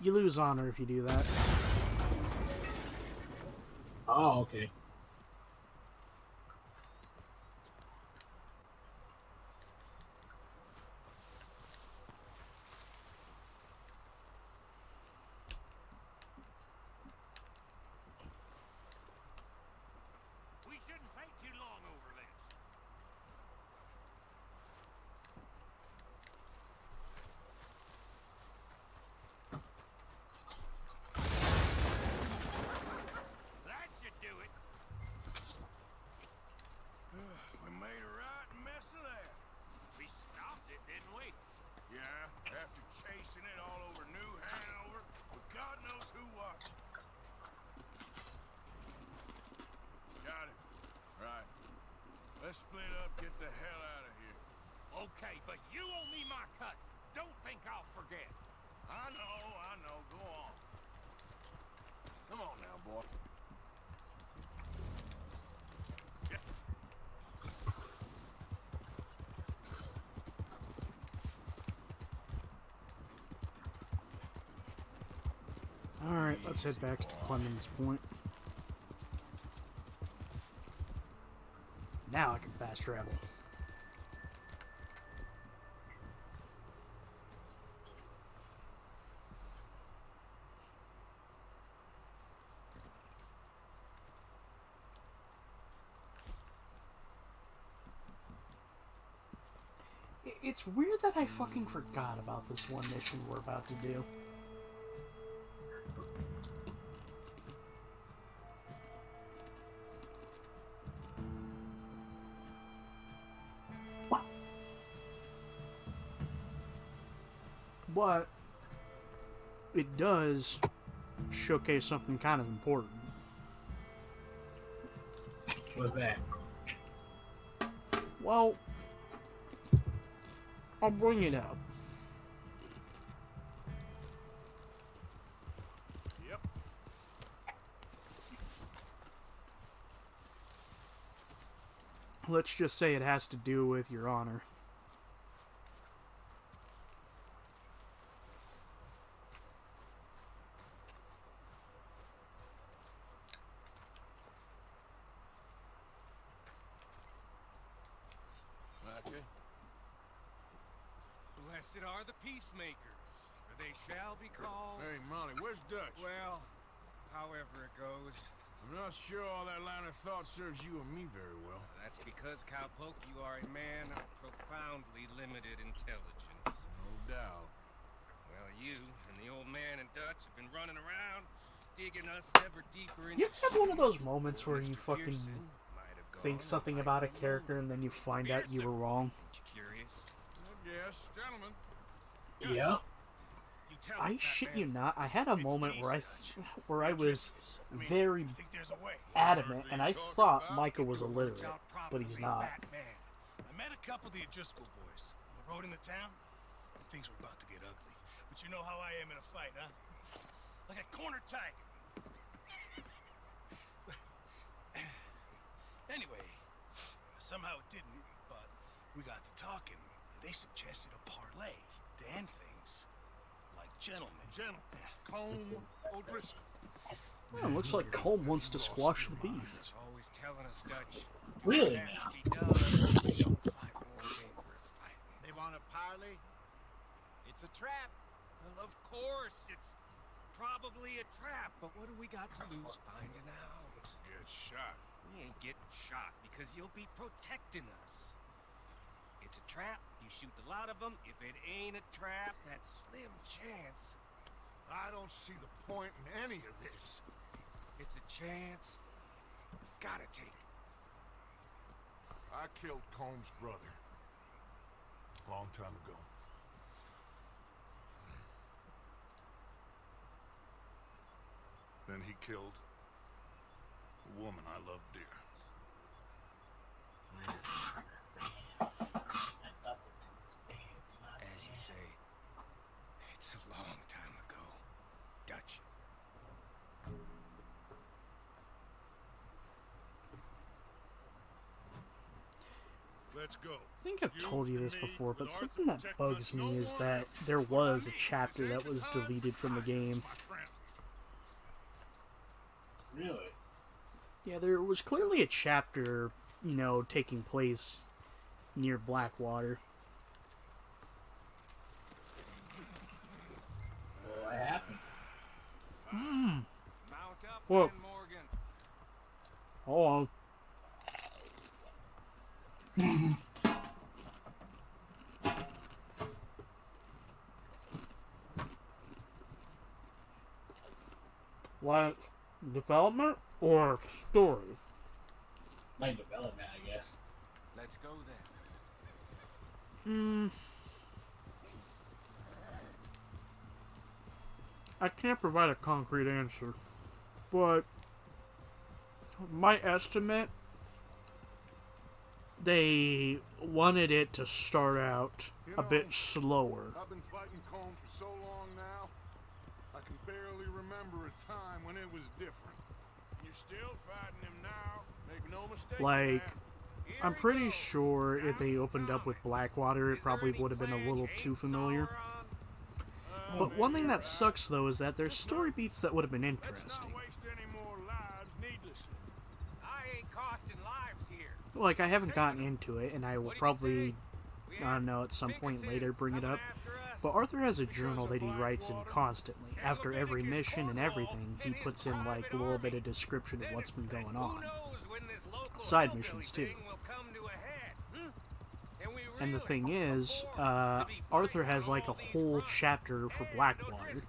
You lose honor if you do that. Oh, okay. We shouldn't take too long over this. That should do it. We made a right mess of that. We stopped it, didn't we? Yeah, after chasing it all over New Hanover, with God knows who watching. Got it. Right. Let's split up, get the hell out of here. Okay, but you owe me my cut. Don't think I'll forget. I know. Go on. Come on now, boy. Alright, let's head back to Clemens Point. Now I can fast travel. It's weird that I fucking forgot about this one mission we're about to do. But it does showcase something kind of important. What's that? Well, I'll bring it up. Yep. Let's just say it has to do with your honor. Okay. Blessed are the peacemakers, for they shall be called... Hey, Molly, where's Dutch? Well, however it goes. I'm not sure all that line of thought serves you and me very well. That's because, Cowpoke, you are a man of profoundly limited intelligence. No doubt. Well, You and the old man and Dutch have been running around, digging us ever deeper into You have one of those moments where Mr. you fucking Pearson might have gone think something about a character and then you find out you were wrong. curious. Yes, gentlemen. Yeah. I shit you not, I had a moment where I was very adamant, and I thought Micah was illiterate, but he's not. I met a couple of the Driscoll boys on the road into town, and things were about to get ugly. But you know how I am in a fight, huh? Like a corner tiger. Anyway, somehow it didn't, but we got to talking, and they suggested a parlay to end things. Like gentlemen. Combe O'Driscoll. Well, it looks like Colm wants to squash the beef. Always telling us, Dutch. Really it has now? to be done. Don't fight war, it ain't worth fighting. They want a parley? It's a trap. Well, of course, it's probably a trap, but what do we got to lose finding out? Get shot. We ain't getting shot because you'll be protecting us. It's a trap. You shoot the lot of them. If it ain't a trap, that's slim chance. I don't see the point in any of this. It's a chance. We gotta take it. I killed Combs' brother. A long time ago. Then he killed a woman I loved dear. As you say, it's a long time ago. Dutch. Let's go. I think I've told you this before, but something that bugs me is that there was a chapter that was deleted from the game. Really? Yeah, there was clearly a chapter, you know, taking place near Blackwater. What happened? Mount up, Whoa. Van Morgan. Hold on. Like development or story? Like development, I guess. Let's go then. I can't provide a concrete answer, but my estimate, they wanted it to start out a bit slower. I've been fighting Combs for so long now, I can barely remember a time when it was different. You're still fighting him now. Make no mistake. Like, I'm pretty sure if they opened up with Blackwater, it probably would have been a little too familiar. But one thing that sucks, though, is that there's story beats that would have been interesting. Waste any more lives needlessly. I ain't costing lives here. Like, I haven't gotten into it, and I will probably, I don't know, at some point later bring it up. But Arthur has a journal that he writes in constantly. After every mission and everything, he puts in, like, a little bit of description of what's been going on. Side missions, too. And the thing is, Arthur has, like, a whole chapter for Blackwater.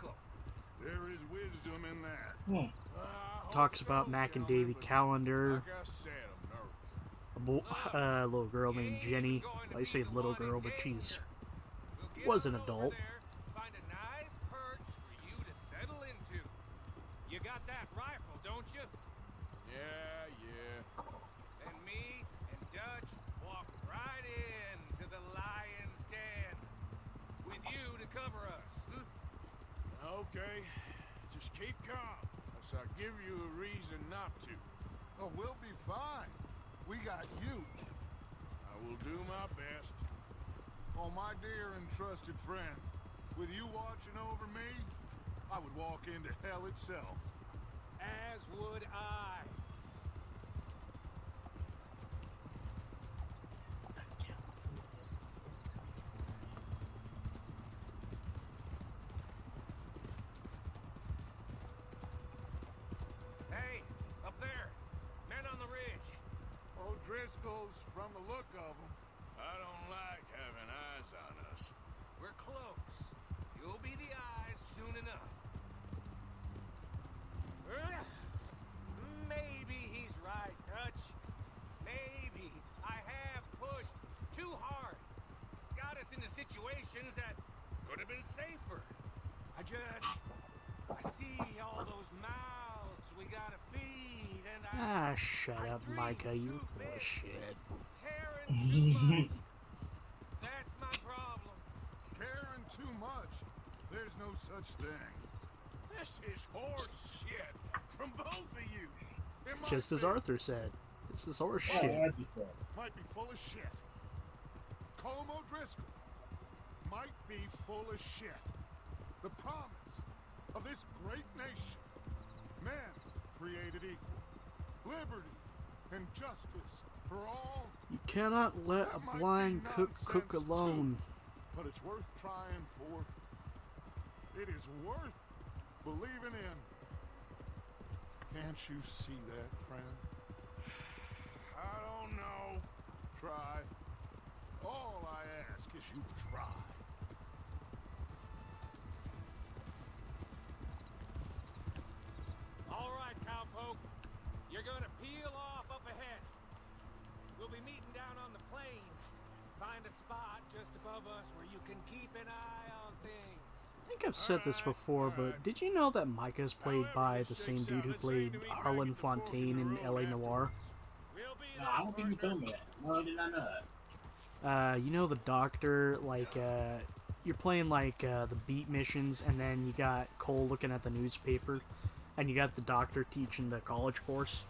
There is wisdom in that. Talks about Mac and Davy Callender, a little girl named Jenny. I say little girl, but she's was an adult. Find a nice perch for you to settle into. You got that rifle, don't you? Yeah. And me and Dutch walk right into the lion's den with you to cover us. Okay. Just keep calm, unless I give you a reason not to. Oh, we'll be fine. We got you. I will do my best. Oh, my dear and trusted friend, with you watching over me, I would walk into hell itself. As would I. Hey, up there. Men on the ridge. O'Driscoll's, from the look of them. I don't like having eyes on us. We're close. You You'll be the eyes soon enough. Maybe he's right, Dutch. Maybe I have pushed too hard. Got us into situations that could have been safer. I see all those mouths we gotta feed, and Ah, shut up, Micah, you full of shit. caring too much. That's my problem. Caring too much? There's no such thing. This is horse shit from both of you. It might Just as be- Arthur said. This is horse Oh, shit. that'd be cool. Might be full of shit. Colm O'Driscoll might be full of shit. The promise of this great nation. Men created equal. Liberty and justice for all. You cannot let That a might blind be cook cook nonsense, alone. too, but it's worth trying for. It is worth believing in. Can't you see that, friend? I don't know. Try. All I ask is you try. All right, cowpoke. You're gonna peel off up ahead. We'll be meeting down on the plain. Find a spot just above us where you can keep an eye on things. I think I've said this before, but did you know that Micah is played by the same dude who played Harlan Fontaine in L.A. Noire? No, I don't think you told me that. No, I did not know that. You know the doctor, like, you're playing, like, the beat missions, and then you got Cole looking at the newspaper, and you got the doctor teaching the college course.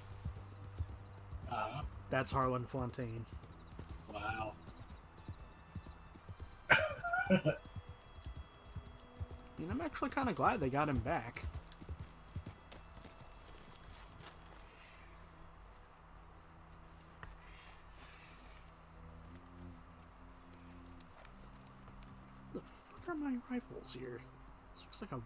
That's Harlan Fontaine. Wow. And I'm actually kind of glad they got him back. The fuck are my rifles here? This looks like a...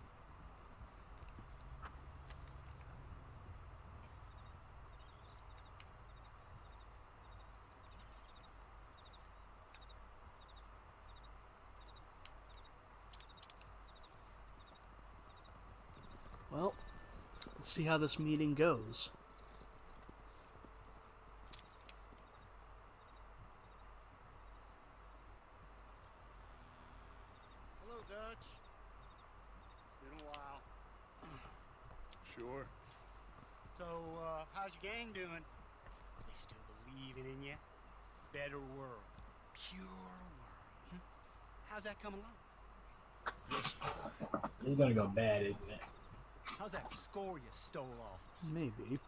Well, let's see how this meeting goes. Hello, Dutch. It's been a while. Sure. So, how's your gang doing? They still believing in you? Better world. Pure world. Hmm? How's that coming along? It's gonna go bad, isn't it? How's that score you stole off us? Maybe.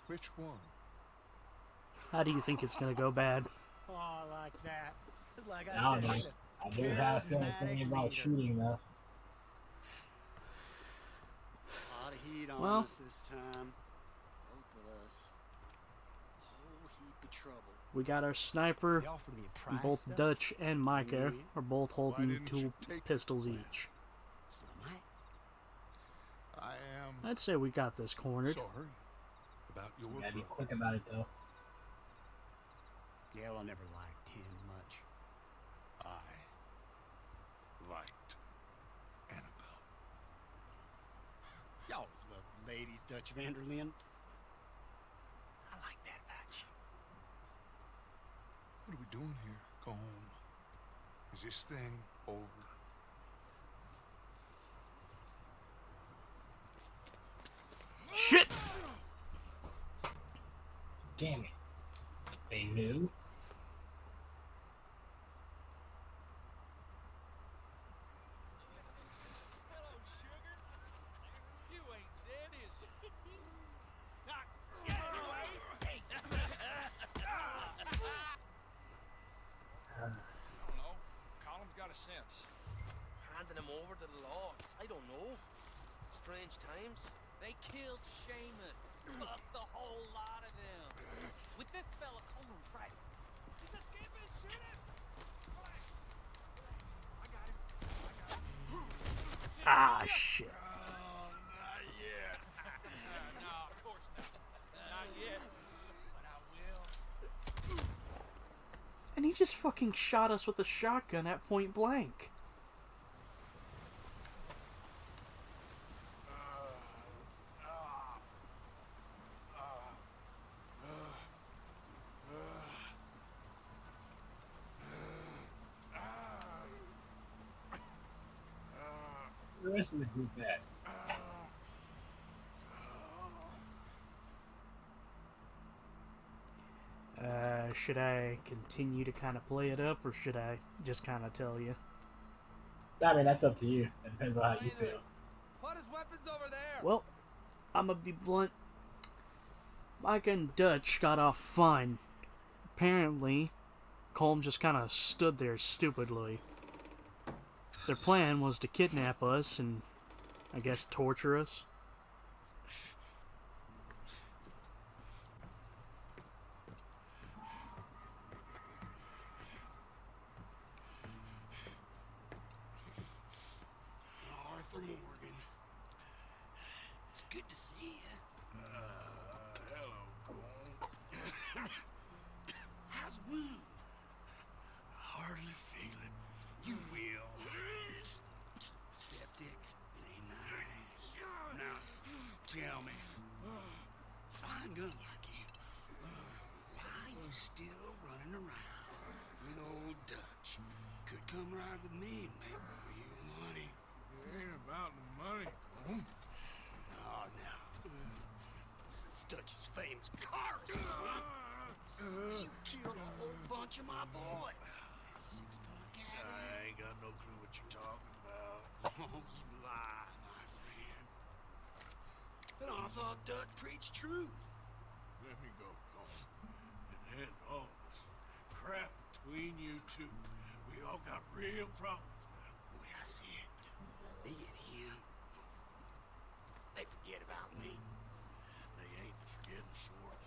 Which one? How do you think it's gonna go bad? Oh, I like that. It's like I don't know. said, I do have a feeling it's gonna be about shooting, though. A lot of heat on Well. us this time. Both of us. A whole heap of trouble. We got our sniper, They offered me a and prize, both though. Dutch and Micah Really? are both holding didn't two you take pistols each. Still might. I am I'd say we got this cornered. sorry about your You gotta be brother. quick about it, though. Yeah, well, I never liked him much. I liked Annabelle. You always loved the ladies, Dutch Vanderlyn. I like that about you. What are we doing here? Go home. Is this thing over? Shit! Damn it. They knew. Hello, sugar. You ain't dead, is you? Not yet, anyway. I don't know. Colum's got a sense. Handing him over to the logs. I don't know. Strange times. They killed Seamus. Fuck the whole lot of them. With this fella, Coleman's right. He's escaping. Shoot him. Relax. I got him. Ah, shit. Not yet. No, of course not. Not yet. But I will. And he just fucking shot us with a shotgun at point blank. rest of the group at? Should I continue to kind of play it up, or should I just kind of tell you? I mean, that's up to you. It depends on how you feel. Put his weapons over there. Well, I'm gonna be blunt. Mike and Dutch got off fine. Apparently, Colm just kind of stood there stupidly. Their plan was to kidnap us and, I guess, torture us. Arthur Morgan. It's good to see you. Hello, Cole. How's the wound? Hardly feel it. You will. Septic. Ain't nice. Now, tell me. Fine gun like you. Why you still running around with old Dutch? Could come ride with me and make real money. It ain't about the money, Cole. Oh, no. It's Dutch's famous cars, You killed a whole bunch of my boys. 6-point cat. I ain't got no clue what you're talking about. Oh, you lie, my friend. Then I thought Dutch preached truth. Let me go, Cole. And end all this crap between you two. We all got real problems now. The way I see it, they get him. They forget about me. They ain't the forgetting sort.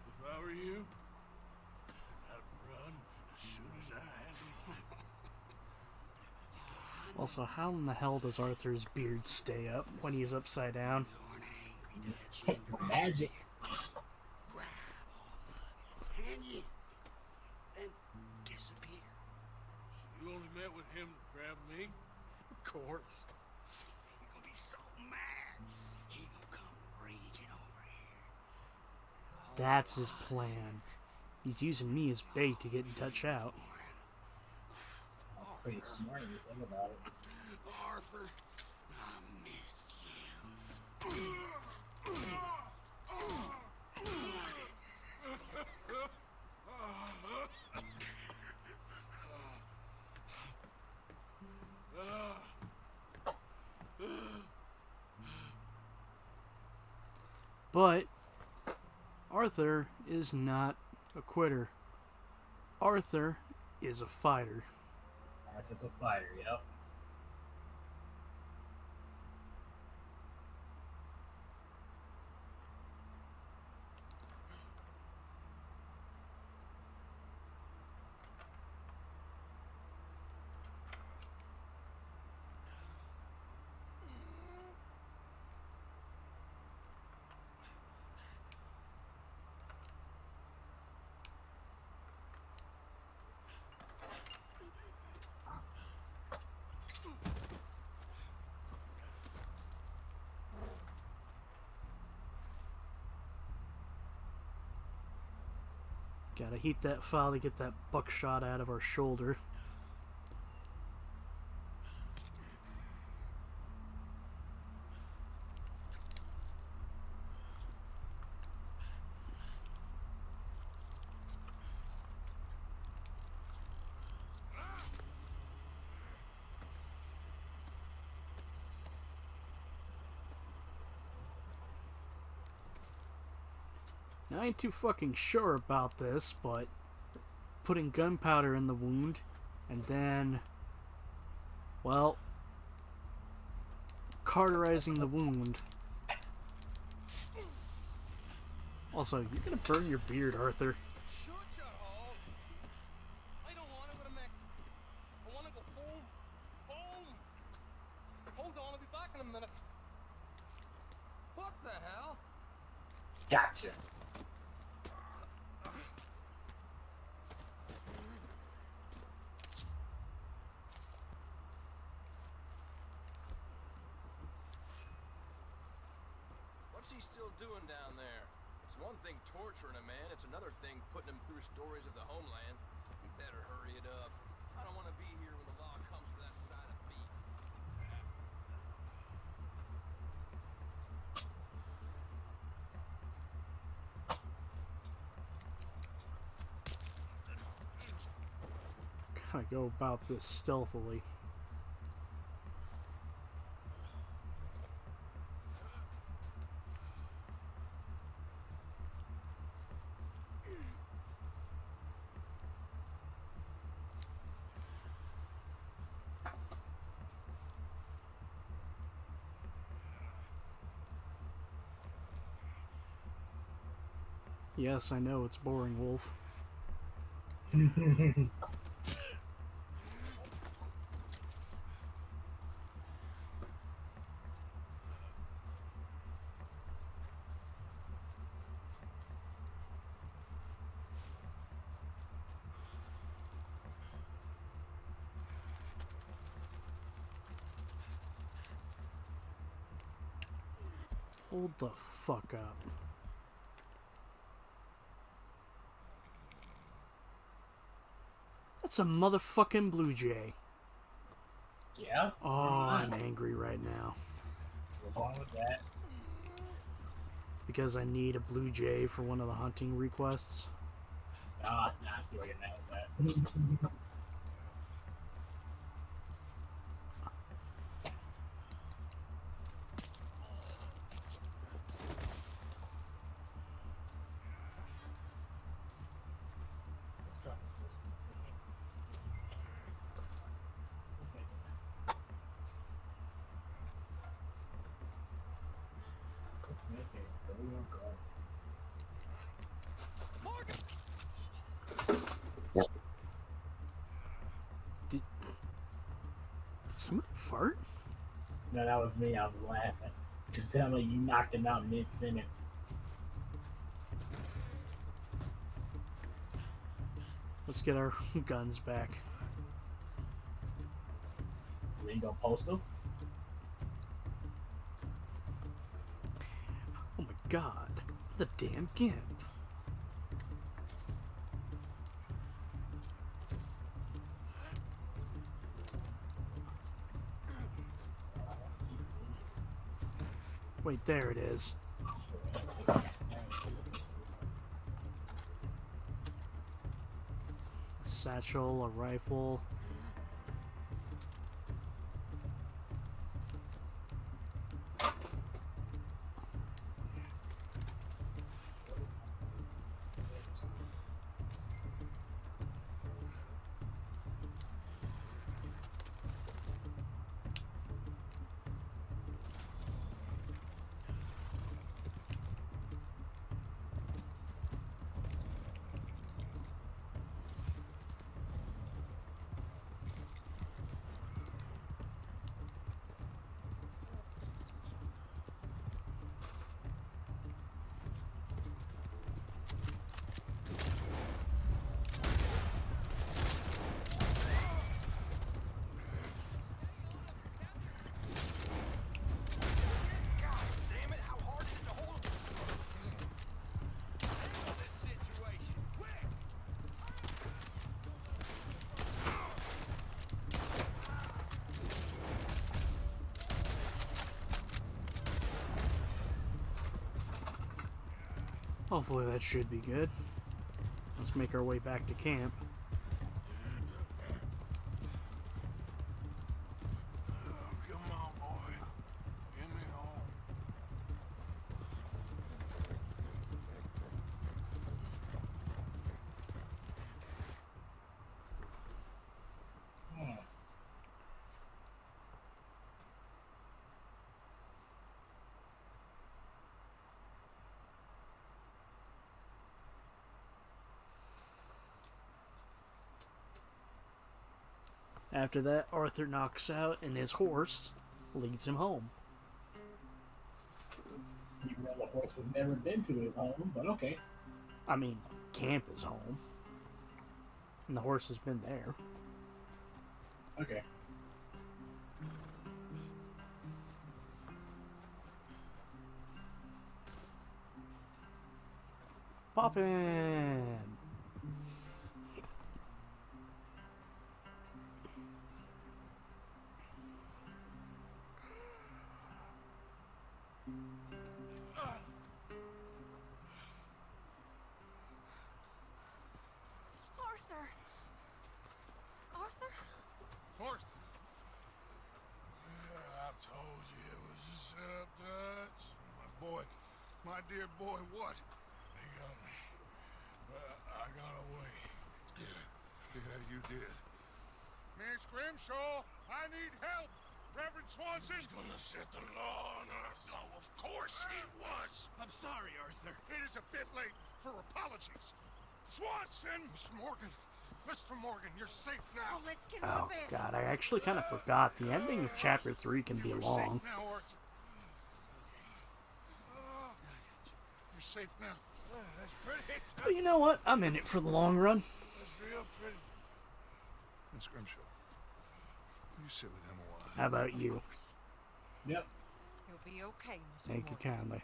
If I were you, I'd run as soon as I had the money. Also, how in the hell does Arthur's beard stay up when he's upside down? Magic. Grab all of it, hand you, then disappear. You only met with him to grab me? Of course. He gonna be so mad. He gonna come raging over here. That's his plan. He's using me as bait to get Dutch out. Pretty smart if you think about it. Arthur, I missed you. But Arthur is not a quitter. Arthur is a fighter. That's just a fighter, yep. Gotta heat that file to get that buckshot out of our shoulder. Now, I ain't too fucking sure about this, but putting gunpowder in the wound and then, well, cauterizing the wound. Also, you're gonna burn your beard, Arthur. Shut your hole. I don't want to go to Mexico. I want to go home. Home. Hold on, I'll be back in a minute. What the hell? Gotcha. What's he still doing down there? It's one thing torturing a man, it's another thing putting him through stories of the homeland. You better hurry it up. I don't want to be here when the law comes for that side of beef. I go about this stealthily? Yes, I know it's boring, Wolf. Hold the fuck up. That's a motherfucking blue jay. Yeah? Oh, I'm angry right now. What's wrong with that? Because I need a blue jay for one of the hunting requests. Ah, nah, I see where you're at with that. Did somebody fart? No, that was me. I was laughing. Just tell me you knocked him out mid-sentence. Let's get our guns back. Ringo Postal? Oh my god. The damn gimp. Wait, there it is. Satchel, a rifle. Hopefully that should be good. Let's make our way back to camp. Come on, boy. Get me home. After that, Arthur knocks out and his horse leads him home. Even though the horse has never been to his home, but okay. I mean, camp is home. And the horse has been there. Okay. Poppin'! Arthur! force. I told you it was a setup, Dutch. My boy, my dear boy, what? They got me. But I got away. Yeah, you did. Miss Grimshaw, I need help. Reverend Swanson. He's gonna set the law on us. Oh, of course he was. I'm sorry, Arthur. It is a bit late for apologies. Swanson! Mr. Morgan. Mr. Morgan, you're safe now. Oh, let's get Oh moving. god, I actually kind of forgot. The ending of chapter 3 can be You're long. safe now, Arthur. You're safe now. That's pretty. But you know what? I'm in it for the long run. That's real pretty. Miss Grimshaw, you sit with him a while. How about you? Yep. You'll be okay, Mr. Thank you Morgan. kindly.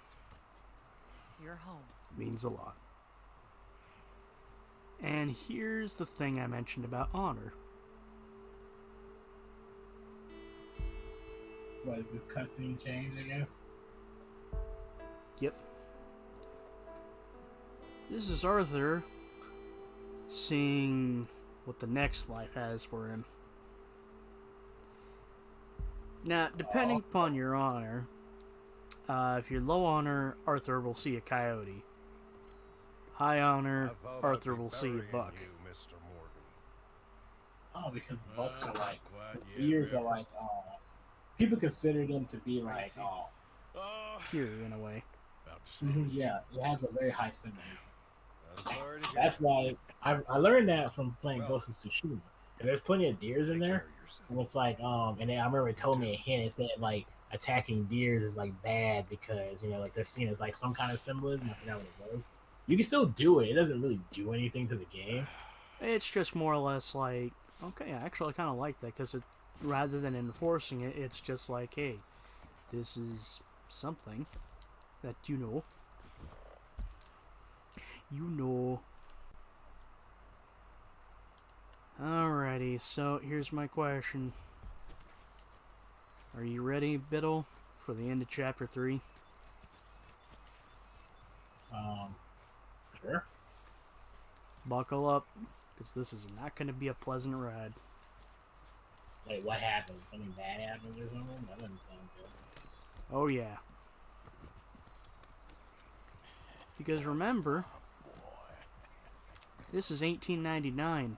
You're home. Means a lot. And here's the thing I mentioned about honor. What, is this cutscene change, I guess? Yep. This is Arthur seeing what the next life has for him. Now, depending upon your honor, if you're low honor, Arthur will see a coyote. High honor, Arthur will see a buck. Mr. Morgan. Oh, because bucks are like, deers are like, people consider them to be like, Pure in a way. yeah, it has a very high symbolism. That's why I learned that from playing Ghost of Tsushima. And there's plenty of deers in there, and it's like, and then I remember it told me a hint. It said like attacking deers is like bad because like they're seen as like some kind of symbolism. I forgot what it was. You can still do it. It doesn't really do anything to the game. It's just more or less like, okay, I actually kind of like that because rather than enforcing it, it's just like, hey, this is something that you know. Alrighty, so here's my question. Are you ready, Biddle, for the end of chapter 3? Sure. Buckle up, because this is not going to be a pleasant ride. Like, what happens? Something bad happens or something? That doesn't sound good. Oh, yeah. Because remember, this is 1899,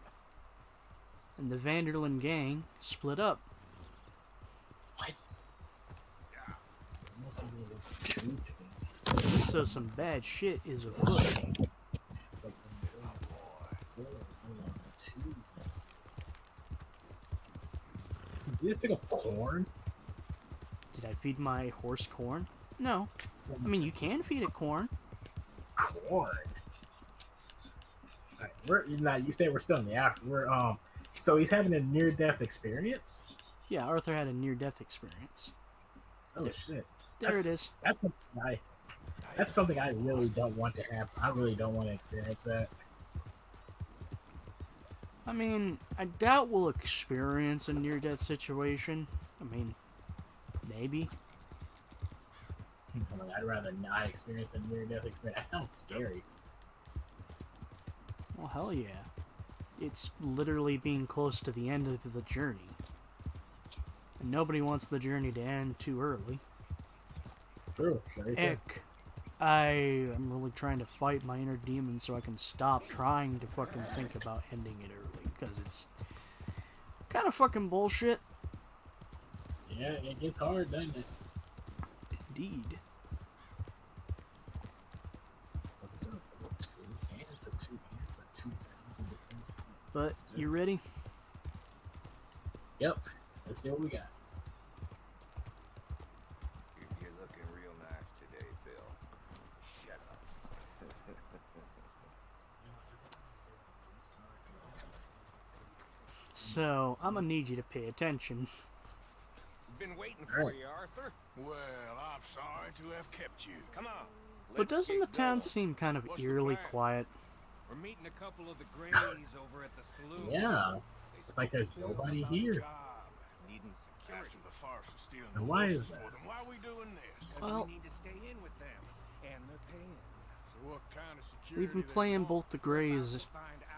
and the Vanderlyn gang split up. What? So some bad shit is afoot. Did you pick up corn? Did I feed my horse corn? No. I mean, you can feed it corn. Corn. Alright, you say we're still in the after. So he's having a near-death experience. Yeah, Arthur had a near-death experience. Oh shit! It is. That's something I really don't want to happen. I really don't want to experience that. I mean, I doubt we'll experience a near-death situation. I mean, maybe. I'd rather not experience a near-death experience. That sounds scary. Well, hell yeah. It's literally being close to the end of the journey. And nobody wants the journey to end too early. True. Heck, I am really trying to fight my inner demon so I can stop trying to fucking think about ending it early. Because it's kind of fucking bullshit. Yeah, it gets hard, doesn't it? Indeed. But, you ready? Yep. Let's see what we got. You're looking real nice today, Bill. Shut up. So, I'm gonna need you to pay attention. Been waiting for you, Arthur. Well, I'm sorry to have kept you. Come on. But doesn't the town seem kind of eerily quiet? We're meeting a couple of the Greys over at the saloon. Yeah. It's like there's nobody here. Needing security. After the farce of stealing And the why horses is that? for them, why are we doing this? Well- we need to stay in with them, and they're paying. So what kind of security? We've been they playing want? both the Greys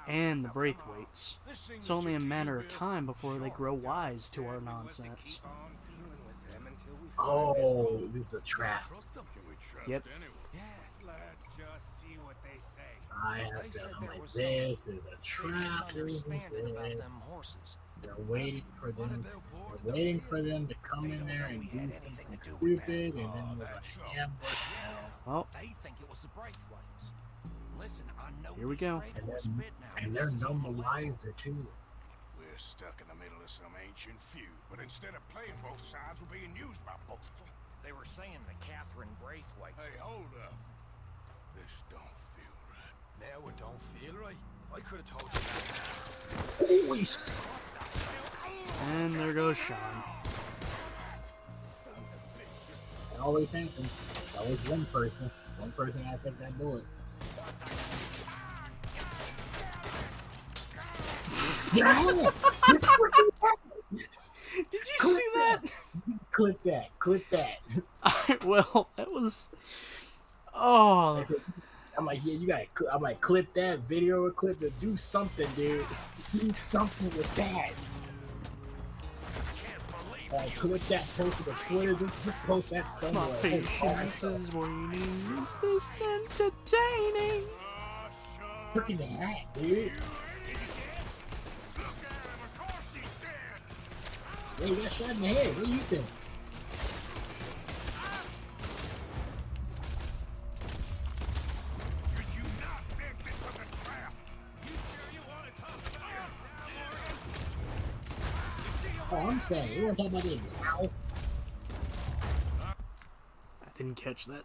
and the Braithwaites. It's only a matter of time before they grow wise to our nonsense. Oh, this is a trap. Yep. Yeah, let's just see what they say. I have done like this is a trap. About them horses. They're waiting for them. They're waiting for them to come in there and do something stupid, and then we're gonna ambush them. Well, They think it was the Braithwaites. Listen, I know here we go. And they're none the wiser too. We're stuck in the middle of some ancient feud, but instead of playing both sides, we're being used by both of them. They were saying that Catherine Braithwaite. Hey, hold up. This don't feel right. Now it don't feel right. I could have told you that. Holy And there goes Sean. It always happens. It's always one person. One person gotta take that bullet. Yeah! Did you see that? Clip that. Clip that. Well, that was. Oh. I'm like, yeah, you gotta. I'm like, clip that video or clip it. Do something, dude. Do something with that. Clip that, post it to Twitter. Just post that somewhere. My patience is waning. Is this entertaining? Freaking hat, dude. Hey, you got shot in the head. What do you think? Could you not think this was a trap? You sure you want to talk about it? Oh, I'm saying, you want to talk about it now? I didn't catch that.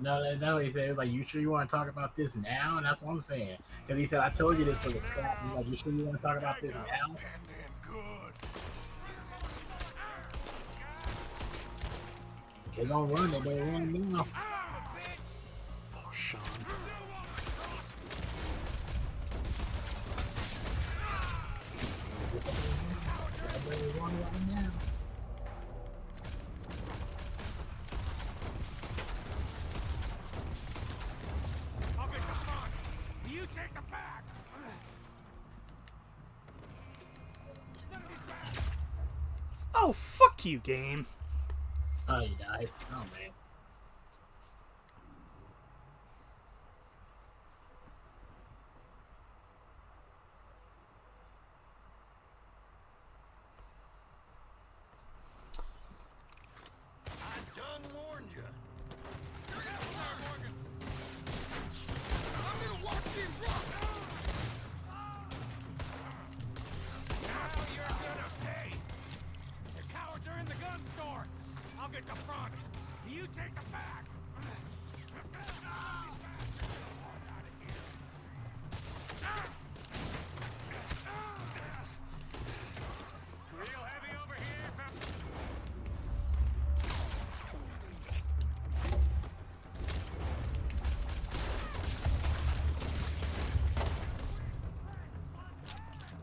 No, he said, it was like, you sure you want to talk about this now? And that's what I'm saying. Because he said, I told you this was a trap. He's like, you sure you want to talk about this now? They're gonna run it, they're running now. Poor Sean. They're running right now. I'll get the front. You take the back. Oh, fuck you, game. Oh, you died. Oh, man. I done warned you. I'm gonna watch him rock. Now you're gonna pay. The cowards are in the gun store. I'll get the front. You take the back. Real heavy over here,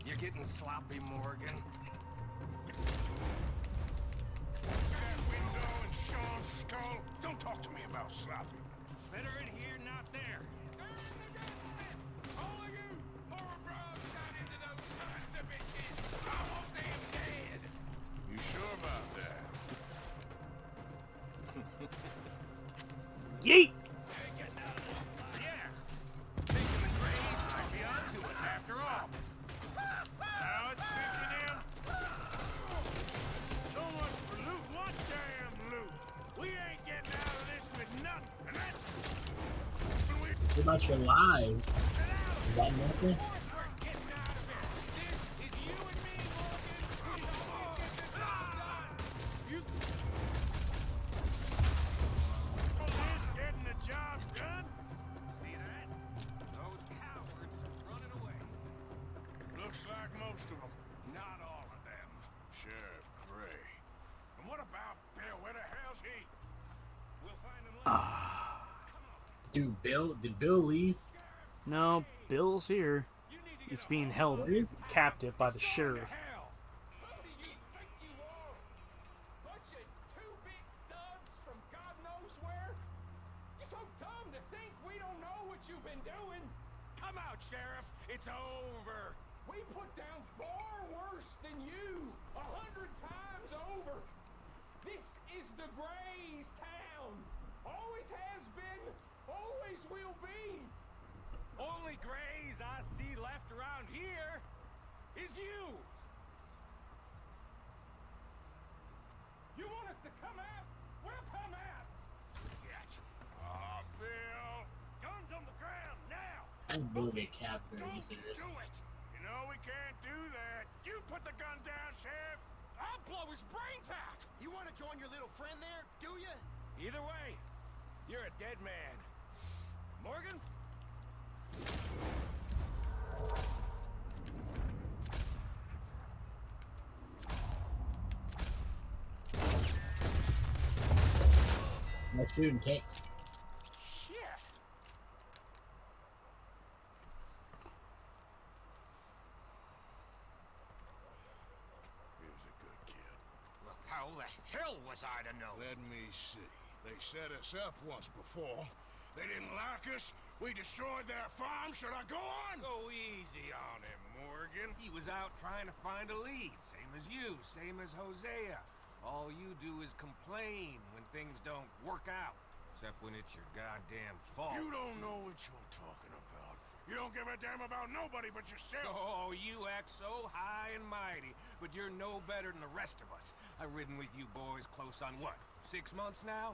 You're getting sloppy, Morgan. That window and Sean's skull. Don't talk to me about sloppy. Better in here, not there. All of you, pour a broadside into those sons of bitches. I want them dead. You sure about that? Yeet! So yeah, thinking the Grays might be onto us after all. Now it's sinking in. So much for loot. What damn loot? We ain't getting out of this with nothing. And that's What about your lives? Is that nothing? getting the job done. See that? Those cowards are running away. Looks like most of them. Not all of them. Sheriff Gray. And what about Bill? Where the hell's he? We'll find him later. Did Bill leave? No, Bill's here. He's being held captive by the sheriff. It's over. We put down far worse than you. 100 times over. This is the Gray's town. Always has been, always will be. Only Grays I see left around here is you. You want us to come out? We'll come out. Gotcha. Oh, Bill. Guns on the ground now. I'm moving cap very serious. Do it. You know we can't do that. You put the gun down, Sheriff. I'll blow his brains out. You want to join your little friend there, do you? Either way, you're a dead man. Morgan? No shooting tanks. Shit. He was a good kid. Well, how the hell was I to know? Let me see. They set us up once before. They didn't like us. We destroyed their farm. Should I go on? Go easy on him, Morgan. He was out trying to find a lead. Same as you, same as Hosea. All you do is complain when things don't work out. Except when it's your goddamn fault. You don't know what you're talking about. You don't give a damn about nobody but yourself. Oh, you act so high and mighty, but you're no better than the rest of us. I've ridden with you boys close on what, 6 months now?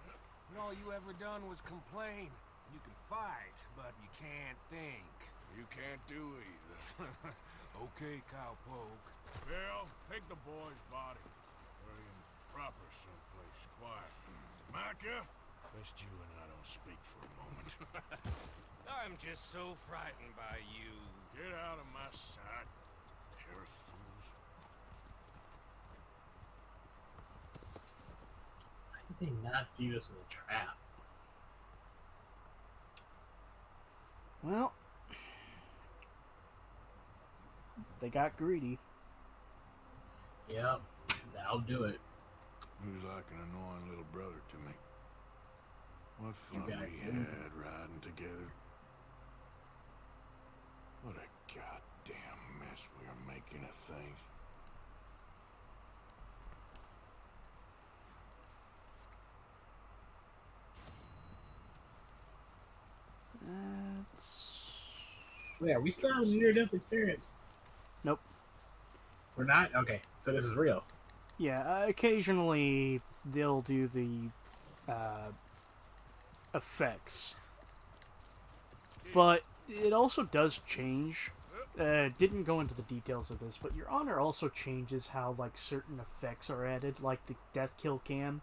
And all you ever done was complain. You can fight, but you can't think. You can't do either. Okay, cowpoke. Bill, take the boy's body. Put him proper someplace quiet. Micah, best you and I don't speak for a moment. I'm just so frightened by you. Get out of my sight, pair of fools. Why did they not see this as a trap? Well, they got greedy. Yep, that'll do it. He was like an annoying little brother to me. What You fun got we him. had riding together. What a goddamn mess we are making of things. Wait, are we still having a near-death experience? Nope. We're not? Okay, so this is real. Yeah, occasionally they'll do the effects. But it also does change. Didn't go into the details of this, but Your Honor also changes how like certain effects are added. Like the death kill cam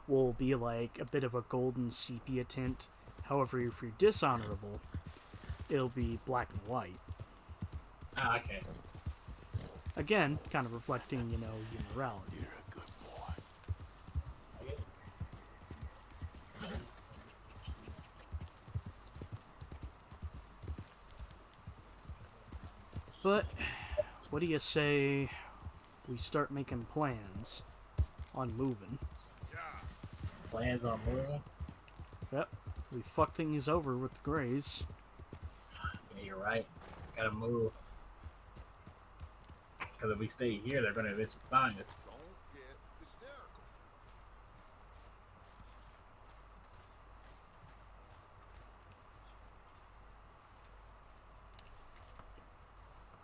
will be like a bit of a golden sepia tint. However, if you're dishonorable, it'll be black and white. Ah, okay. Again, kind of reflecting, you know, your morality. You're a good boy. But what do you say we start making plans on moving? Plans on moving? Yep, we fuck things over with the Greys. Yeah, you're right. Gotta move. Because if we stay here, they're gonna eventually find us. Don't get hysterical.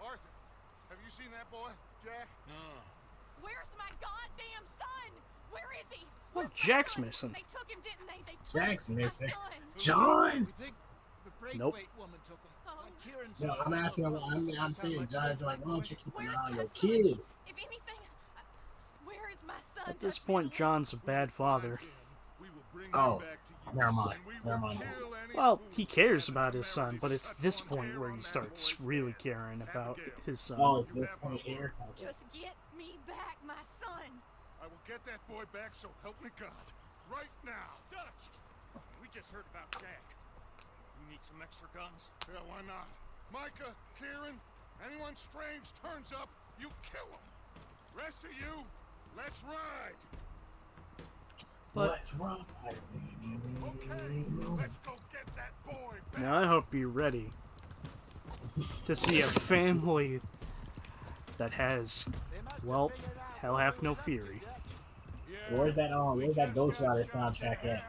Arthur, have you seen that boy, Jack? Where's my goddamn son? Where is he? Oh, Where's my Jack's son? missing. They took him, didn't they? They took Jack's my missing. son. John! We think the Nope. breakaway woman took him. Oh. Like Kieran's No, I'm asking him, I'm saying, John's like, why don't you keep an Where's eye on my your son? kid? If anything, where is my son? At this Touch me. point, John's a bad father. We will bring Oh, him back to you. never mind. And we Never will mind. kill any Well, fool he who cares has about the his son, temerity but to it's touch this one point hair where on he that starts boy's really head. caring about Abigail. his son. Oh, it's this point here? Okay. Just get me back, my son. I will get that boy back, so help me God. Right now. Dutch! We just heard about Jack. You need some extra guns? Yeah, why not? Micah, Kieran, anyone strange turns up, you kill him. Rest of you, let's ride. But What's wrong? Okay, let's go get that boy back. now I hope you're ready. to see a family that has, well, hell hath no fury. Where's that Ghost Rider soundtrack at?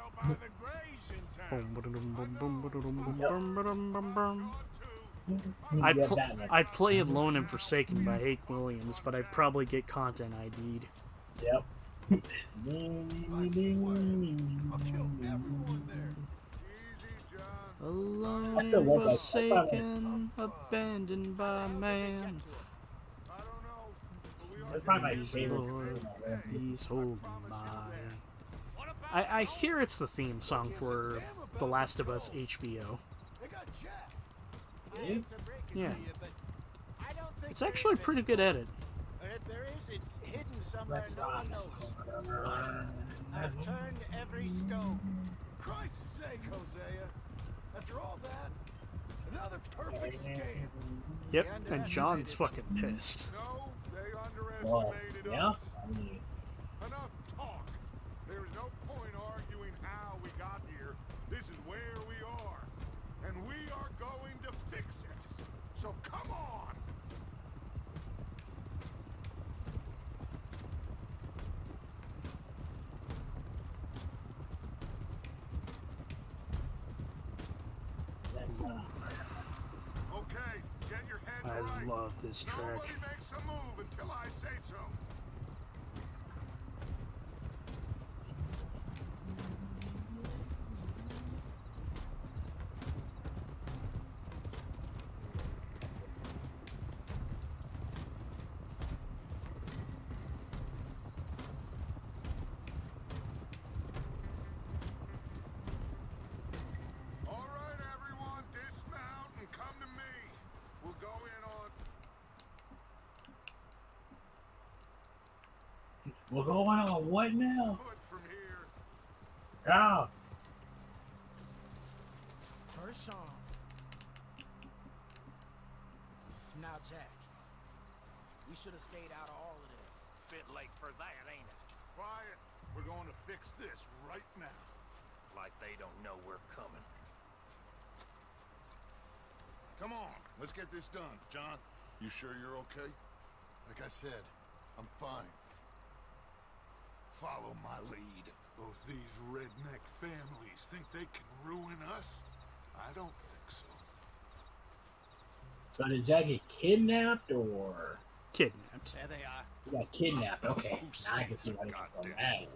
I'd play Alone and Forsaken by Hank Williams, but I'd probably get content ID'd. Yep. Alone and forsaken, abandoned by man. That's probably my favorite scene. He's holding my... I hear it's the theme song for The Last of Us HBO. It is? Yeah. It's actually a pretty good edit. If there is, it's hidden somewhere no one knows. I've turned every stone. Christ's sake, Hosea. After all that, another perfect scam. Yep, and John's fucking pissed. No, they Well, underestimated yeah? us. I mean, Enough talk. There is no point arguing how we got here. This is where we are. And we are going to fix it. So come on. Okay, get your heads I right. love this track. Nobody makes a move until I say so. All right, everyone, dismount and come to me. We'll go in on... we're going on what now? foot from here. Oh, First song. Now, Jack. We should have stayed out of all of this. Bit late for that, ain't it? Quiet. We're going to fix this right now. Like they don't know we're coming. Come on, let's get this done. John, you sure you're okay? Like I said, I'm fine. Follow my lead. Both these redneck families think they can ruin us? I don't think so. so did Jack get kidnapped or? Kidnapped. There they are. He got kidnapped. Okay, now I can see why he got mad.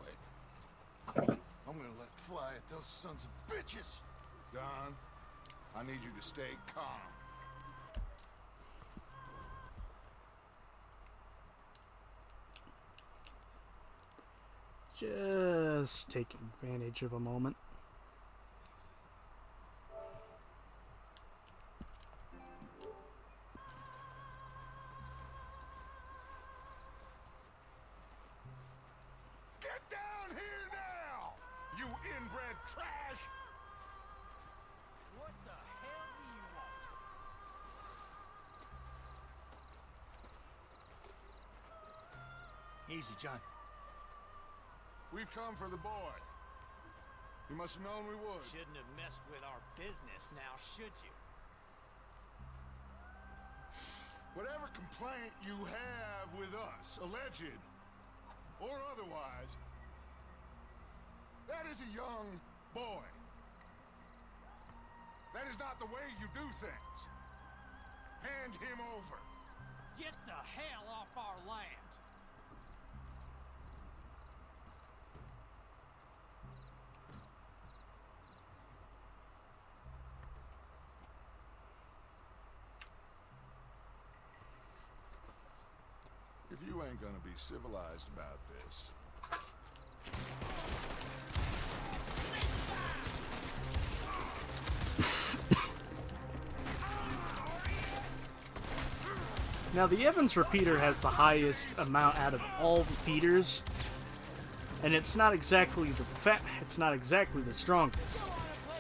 I'm gonna let fly at those sons of bitches. Don, I need you to stay calm. Just taking advantage of a moment. Get down here now, you inbred trash! What the hell do you want? Easy, John. We've come for the boy. You must have known we would. Shouldn't have messed with our business now, should you? Whatever complaint you have with us, alleged or otherwise, that is a young boy. That is not the way you do things. Hand him over. Get the hell off our land! If you ain't gonna be civilized about this. Now the Evans repeater has the highest amount out of all repeaters, and it's not exactly the strongest,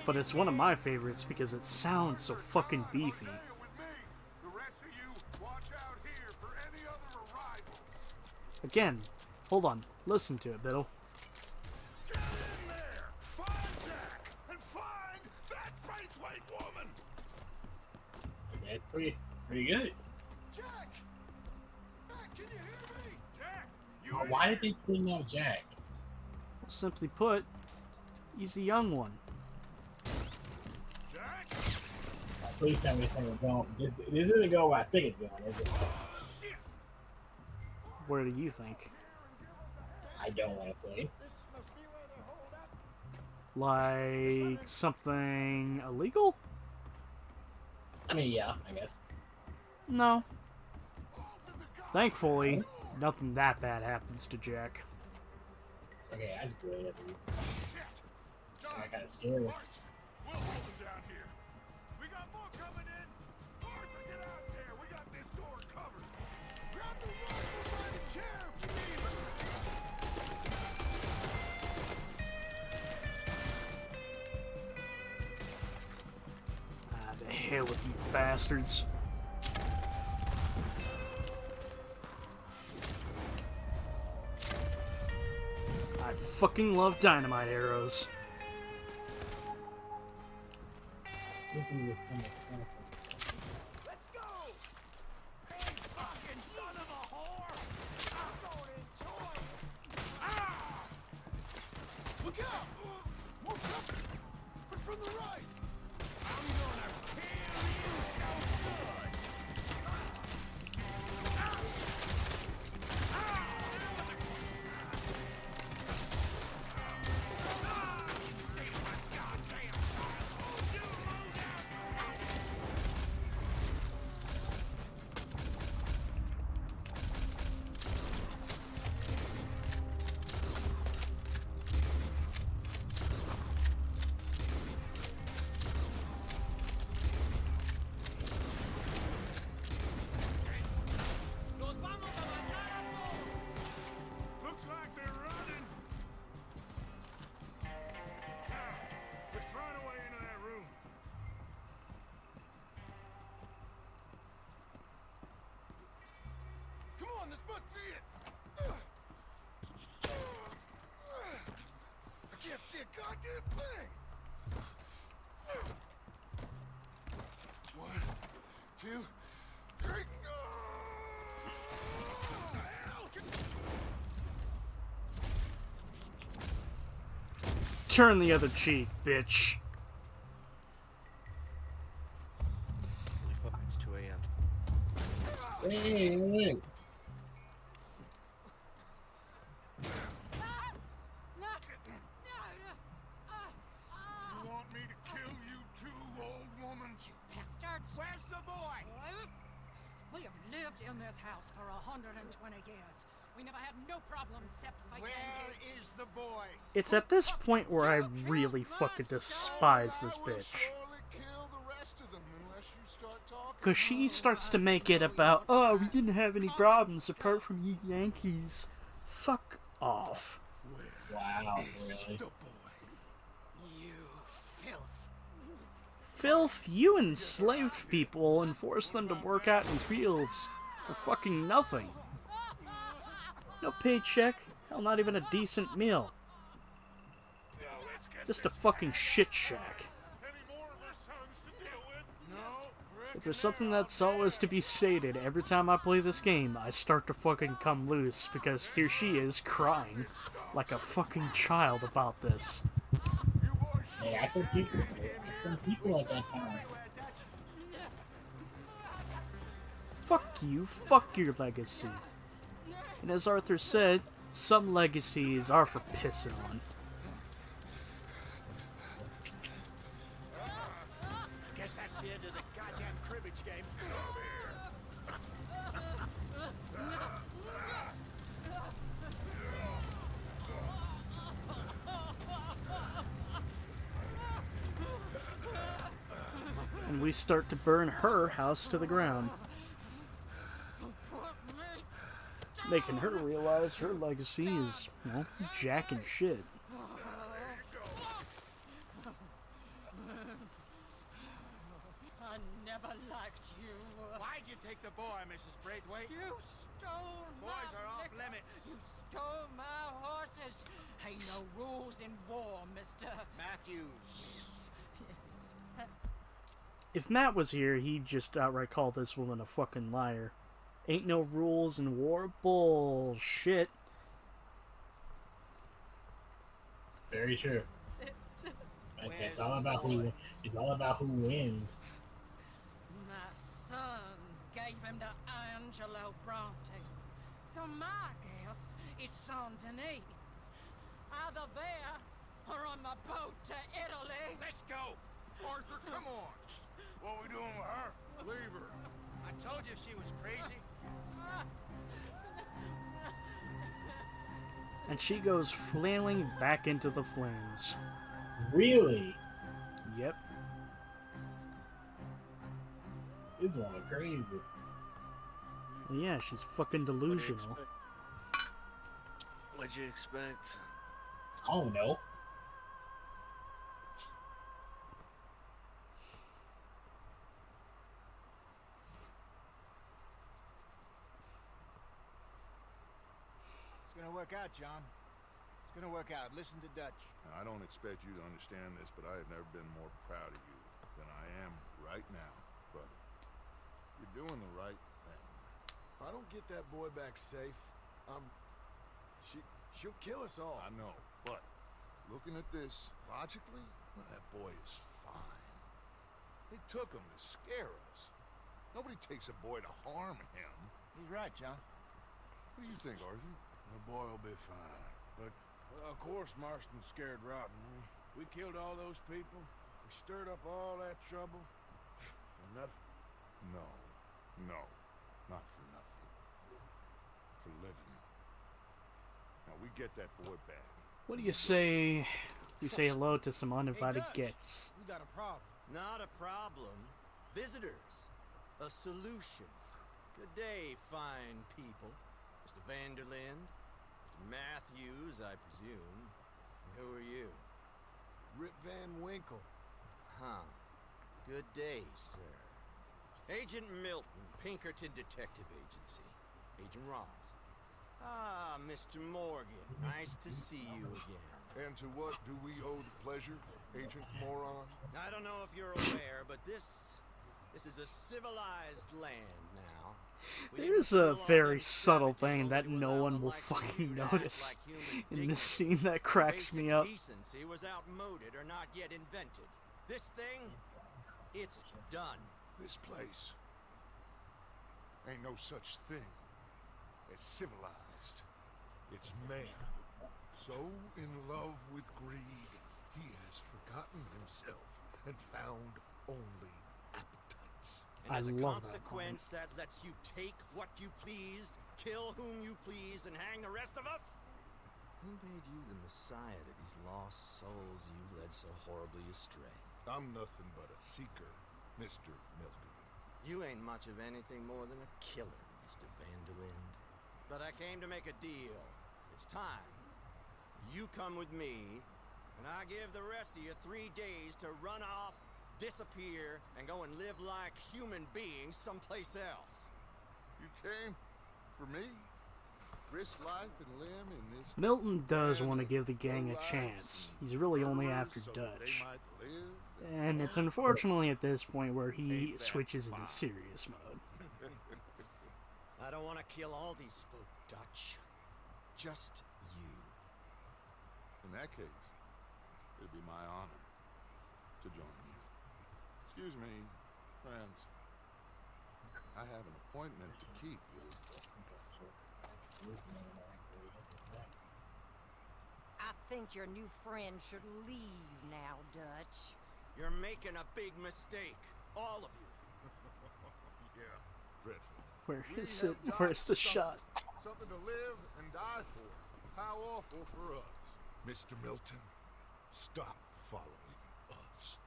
but it's one of my favorites because it sounds so fucking beefy. The rest of you, watch out here for any other arrivals. Again, hold on, listen to it, Biddle. Get in there! Find Jack! And find that Braithwaite woman! Is that pretty? Why did they kidnap Jack? Simply put, he's the young one. Please tell me this thing is going. This isn't going where I think it's going, is it? Where do you think? I don't want to say. Like something illegal? I mean, yeah, I guess. No. Thankfully, nothing that bad happens to Jack. Okay, that's great. That kind of scary. We'll hold them down here. We got more coming in. Arthur, get out there. We got this door covered. Grab the rifle by the chair, please. Ah, to hell with you bastards. I fucking love dynamite arrows. Let's go! Hey, fucking son of a whore! I'm gonna enjoy it! Ah! Look out! More coming! But from the right! I'm gonna kill you so good! Looks like they're running. Let's find a way into that room. Come on, this must be it. I can't see a goddamn thing. 1, 2, 3. Turn the other cheek, bitch. Holy fuck, it's 2 a.m. Hey. You want me to kill you too, old woman? You bastards! Where's the boy? We have lived in this house for 120 years. We never had no problems except for Where Yankees. is the boy? It's at this point where I really fucking despise this bitch. Kill the rest of them unless you start talking. Because she starts to make it about, oh, we didn't have any problems apart from you Yankees. Fuck off. Wow, really? You filth. Filth, you enslaved people and forced them to work out in fields for fucking nothing. No paycheck, hell, not even a decent meal. Just a fucking shit shack. If there's something that's always to be stated, every time I play this game, I start to fucking come loose, because here she is crying like a fucking child about this. Hey, I said people at that time. Fuck you, fuck your legacy. And as Arthur said, some legacies are for pissing on. Guess that's the end of the goddamn cribbage game. And we start to burn her house to the ground, making her realize her legacy is, well, jack and shit. I never liked you. Why'd you take the boy, Mrs. Braithwaite? You stole Boys my are off liquor. limits. You stole my horses. Ain't no rules in war, mister. Matthews. Yes, yes. If Matt was here, he'd just outright call this woman a fucking liar. Ain't no rules in war? Bullshit. Very true. Like, it's all about who. It's all about who wins. My sons gave him to Angelo Bronte. So my guess is Saint Denis. Either there or on the boat to Italy. Let's go. Arthur, come on. What are we doing with her? Leave her. I told you she was crazy. And she goes flailing back into the flames. Really? Yep. This one crazy. Yeah, she's fucking delusional. What'd you expect? I don't know. It's gonna work out, John. It's gonna work out. Listen to Dutch. Now, I don't expect you to understand this, but I have never been more proud of you than I am right now, brother. You're doing the right thing. If I don't get that boy back safe, she'll kill us all. I know, but looking at this logically, well, that boy is fine. They took him to scare us. Nobody takes a boy to harm him. He's right, John. What do you think, Arthur? The boy will be fine. But, well, of course, Marston's scared rotten. We killed all those people. We stirred up all that trouble. For nothing? No. No. Not for nothing. For living. Now, we get that boy back. What do you say we say hello to some uninvited Dutch, guests? We got a problem. Not a problem. Visitors. A solution. Good day, fine people. Mr. Vanderlind. Mr. Matthews, I presume. And who are you? Rip Van Winkle. Huh. Good day, sir. Agent Milton, Pinkerton Detective Agency. Agent Ross. Ah, Mr. Morgan. Nice to see you again. And to what do we owe the pleasure, Agent Moron? I don't know if you're aware, but this is a civilized land now. There's a very subtle thing that no one will fucking notice in this scene that cracks me up. Decency was outmoded or not yet invented. This thing, it's done. This place ain't no such thing as civilized. It's man. So in love with greed, he has forgotten himself and found only appetites. And as a love consequence, that lets you take what you please, kill whom you please, and hang the rest of us? Who made you the messiah to these lost souls you led so horribly astray? I'm nothing but a seeker, Mr. Milton. You ain't much of anything more than a killer, Mr. Vanderlind. But I came to make a deal. It's time. You come with me, and I give the rest of you 3 days to run off, disappear, and go and live like human beings someplace else. You came for me? Risk life and limb in this... Milton does want to give the gang a chance. He's really only after Dutch. And it's unfortunately at this point where he switches into serious mode. I don't want to kill all these folk, Dutch. Just you. In that case, it'd be my honor to join you. Excuse me, friends. I have an appointment to keep. I think your new friend should leave now, Dutch. You're making a big mistake. All of you. Yeah, dreadful. Where is it? Where's the shot? Something to live and die for. How awful for us. Mr. Milton, stop following us.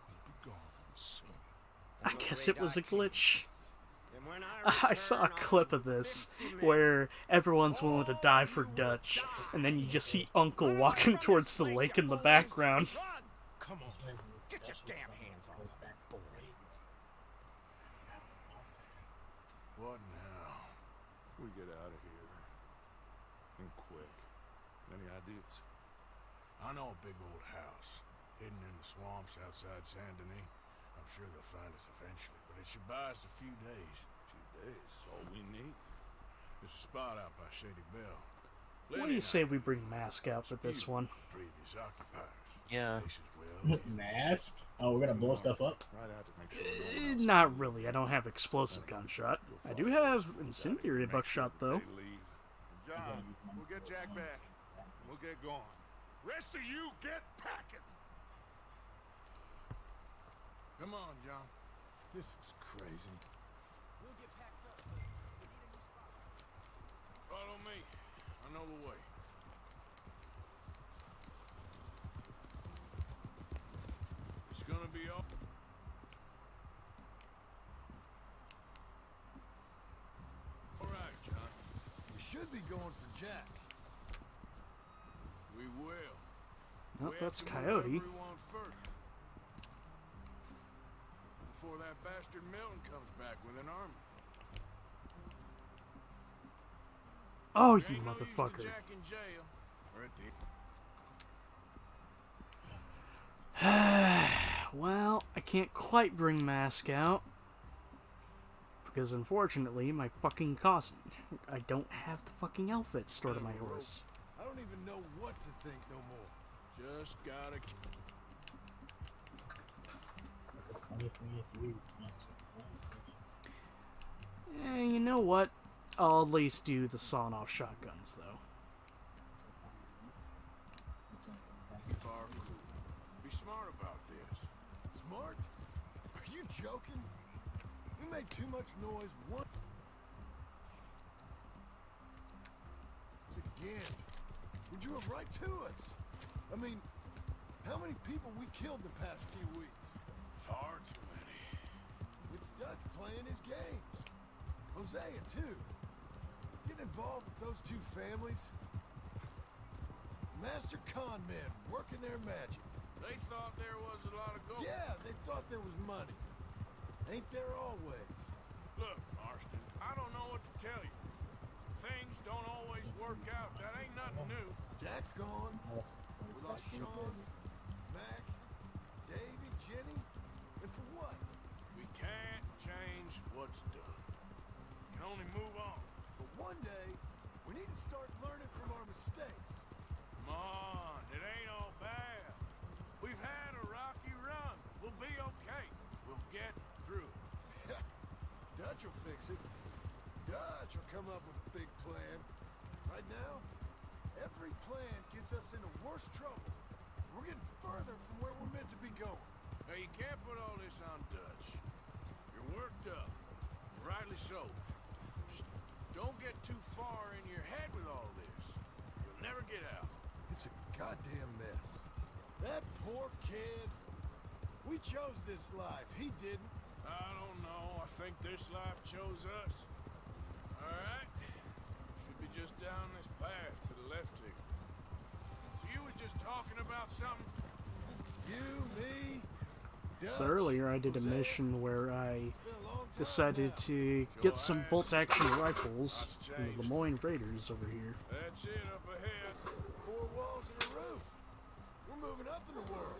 We'll be gone soon. I guess it was a glitch. And when I I saw a clip of this where everyone's willing to die for Dutch, and then you just see Uncle walking towards the lake in the background. Come on. Get your damn hands off of that boy. What now? We get out of here. And quick. Any ideas? I know a big old house hidden in the swamps outside Saint Denis. I'm sure they'll find us eventually, but it should buy us a few days. A few days, all we need. There's a spot out by Shady Bell. What do you say we bring Mask out for this one? Previous occupiers. Yeah. Mask? Oh, we're gonna blow stuff up? Not really. I don't have explosive gunshot. I do have incendiary buckshot though. John, we'll get Jack back. We'll get going. Rest of you, get packing. Come on, John. This is crazy. We'll get packed up. We need a new spot. Follow me. I know the way. It's gonna be all. All right, John. We should be going for Jack. We will. Nope, We that's have to move Coyote. everyone first. Before that bastard Milton comes back with an army. Oh, There you ain't no use to motherfucker. Jack in jail. Or at the Well, I can't quite bring Mask out. Because unfortunately, my fucking cost... I don't have the fucking outfit stored on my horse. I don't even know what to think no more. Just gotta keep. You know what? I'll at least do the sawn-off shotguns, though. Be smart about this. Smart? Are you joking? We made too much noise once again. We drew it right to us. I mean, how many people we killed the past few weeks? Far too many. It's Dutch playing his games. Hosea, too. Getting involved with those two families. Master con men working their magic. They thought there was a lot of gold. Yeah, they thought there was money. Ain't there always? Look, Marston, I don't know what to tell you. Things don't always work out. That ain't nothing new. Jack's gone. We lost Sean, Mac, Davy, Jenny. And for what? We can't change what's done. We can only move on. But one day, we need to start learning from our mistakes. Come on, it ain't all bad. We've had a rocky run. We'll be okay. We'll get through it. Dutch will fix it. Dutch will come up with a big plan. Right now, every plan gets us into worse trouble. We're getting further from where we're meant to be going. Now, you can't put all this on Dutch. You're worked up. Rightly so. Just don't get too far in your head with all this. You'll never get out. It's a goddamn mess. That poor kid. We chose this life. He didn't. I don't know. I think this life chose us. All right. Should be just down this path to the left here. So you was just talking about something? You, me, So earlier I did a mission where I decided to get some bolt-action rifles from the Lemoyne Raiders over here. That's it up ahead. 4 walls and a roof. We're moving up in the world.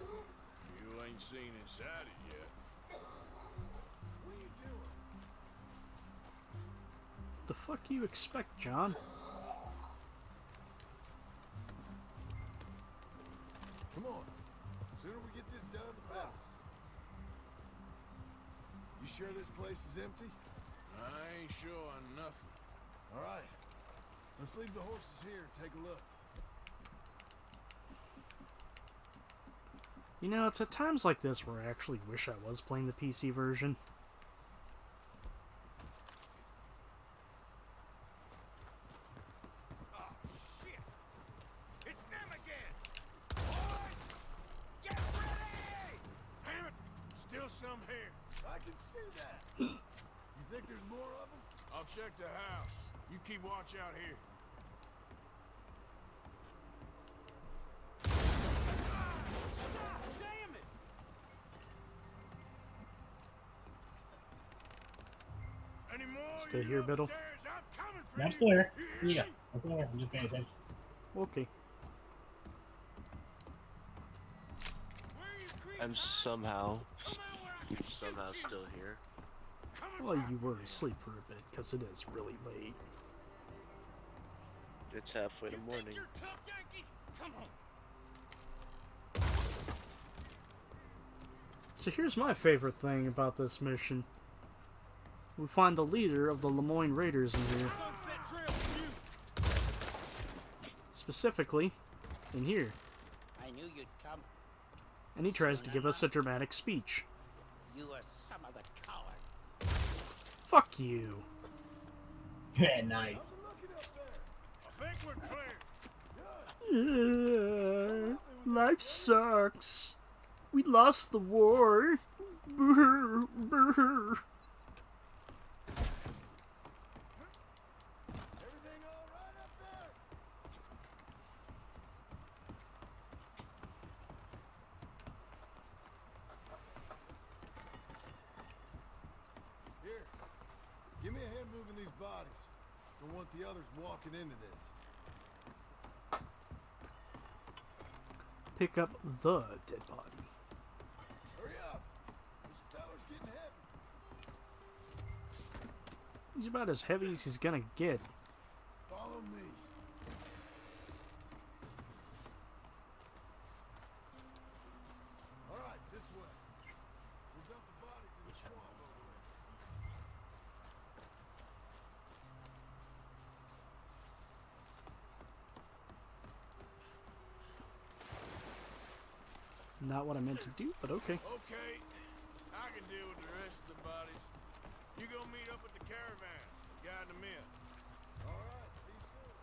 You ain't seen inside it yet. What are you doing? The fuck you expect, John? Come on. The sooner we get this done, the better. You sure this place is empty? I ain't sure on nothing. All right. Let's leave the horses here and take a look. You know, it's at times like this where I actually wish I was playing the PC version. Oh, shit! It's them again! Boys! Get ready! Damn it! Still some here. I can see that. You think there's more of them? I'll check the house. You keep watch out here. Damn it! Any more? Still here, Biddle? I'm coming for I'm you. still here. Yeah. I'm still here. I'm just paying attention. Okay. I'm somehow still here. Well, you were asleep for a bit, because it is really late. It's halfway to morning. You're tough, Yankee? Come on. So here's my favorite thing about this mission. We find the leader of the Lemoyne Raiders in here. Specifically, in here. I knew you'd come. And he tries to give us a dramatic speech. You are some of the coward. Fuck you. Yeah, nice. I think we're clear. Life sucks. We lost the war. Brr, brr. Everything all right up there? Here, give me a hand moving these bodies. Don't want the others walking into this. Pick up the dead body. Hurry up! This feller's getting heavy. He's about as heavy as he's gonna get. Follow me. All right, this way. We'll dump the bodies in the swamp over there. Not what I meant to do, but okay. Okay, I can deal with the rest of the bodies. You go meet up with the caravan, guide them in. All right, see you soon.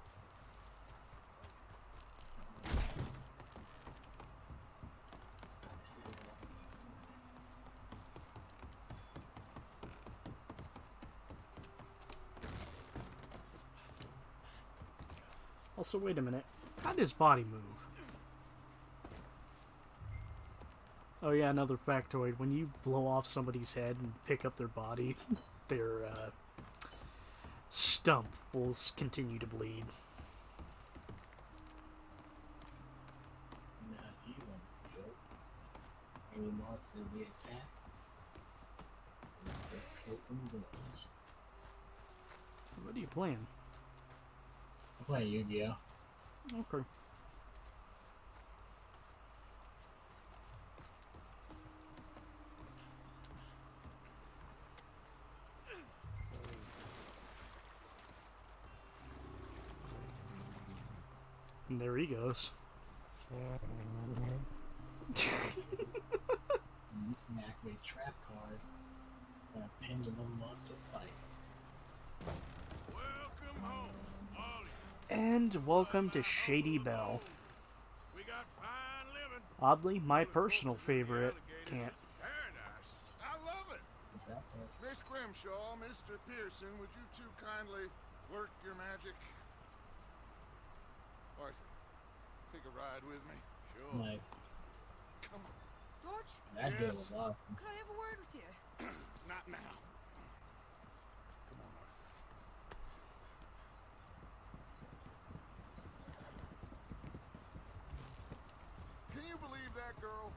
Also, wait a minute. How did his body move? Oh yeah, another factoid. When you blow off somebody's head and pick up their body, their stump will continue to bleed. Not using joke. Any marks that we attack. What are you playing? I'm playing Yu-Gi-Oh! Okay. And there he goes. You can activate trap cards and a pendulum monster fights. Welcome home, all of you. And welcome to Shady Belle. We got fine living. Oddly, my personal favorite. Can't. Paradise. I love it. Miss Grimshaw, Mr. Pearson, would you two kindly work your magic? Arthur, take a ride with me. Sure. Nice. Come on. George, That girl was awesome. could I have a word with you? Not now. Come on, Arthur. Can you believe that girl?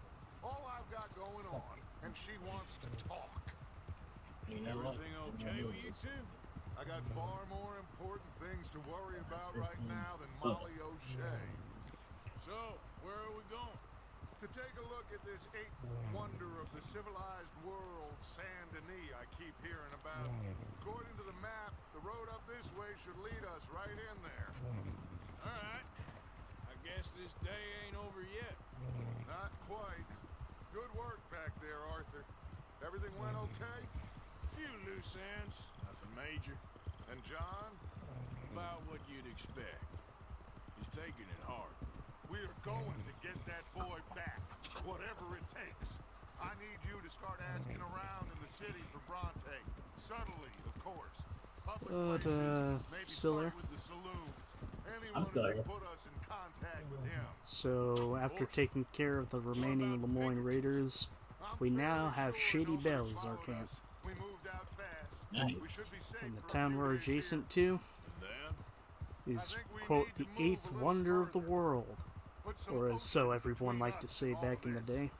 All I've got going on, and she wants to talk. You know what? Everything okay with you two? I got far more important things to worry about right now than Molly O'Shea. So, where are we going? To take a look at this eighth wonder of the civilized world, Saint Denis, I keep hearing about. According to the map, the road up this way should lead us right in there. All right. I guess this day ain't over yet. Not quite. Good work back there, Arthur. Everything went okay? Few loose ends, nothing major. And John? About what you'd expect. He's taking it hard. We are going to get that boy back, whatever it takes. I need you to start asking around in the city for Bronte. Subtly, of course. Public But, places, maybe still start there? with the saloons. Anyone I'm still who here. can put us in contact with him. So, after taking care of the remaining Lemoyne Raiders, we now have Shady Belle as our camp. We moved out fast. We Nice. should be safe And the for a town few we're days here. adjacent to is, quote, the eighth wonder of the world. Or as so everyone liked to say back in the day.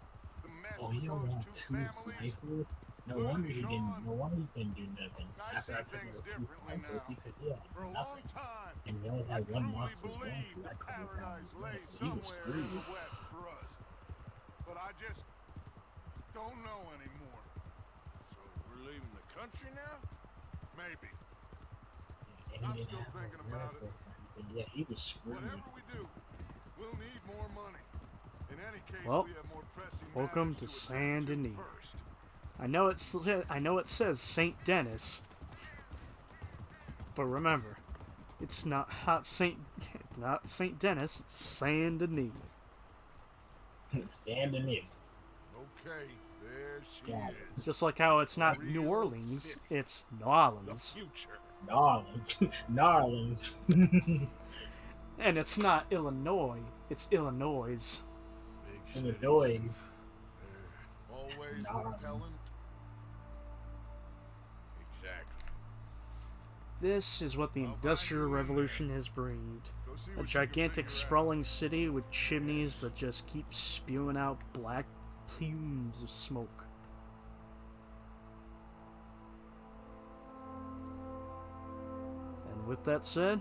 Oh, you don't want two snipers? No Look, wonder he didn't. Sean, No wonder he couldn't do nothing. I After see I took things out two differently snipers, now. he could do For a long nothing. time, And we only I had one truly monster going believed through. the I could have down paradise his lay way, so he was somewhere in screwed. the west for us. But I just don't know anymore. So we're leaving the country now? Maybe. And I'm he didn't still have thinking no about it. rifle or anything. Yeah, he was screwed. Whatever we do, we'll need more money. In any case, Well, we have more pressing welcome matters to attend Saint Denis. first. I know it says Saint Denis, but remember, it's not Saint Denis. It's Saint Denis. Saint Denis. Okay, there she Yeah. is. Just like how it's not New Real Orleans, city. it's New The Orleans, future. Narlands. Narlands. and it's not Illinois. It's Illinois. Big Illinois. cities. They're always Narlands. repellent. Exactly. This is what the Industrial Revolution has bringed. A gigantic sprawling city with chimneys that just keep spewing out black plumes of smoke. And with that said,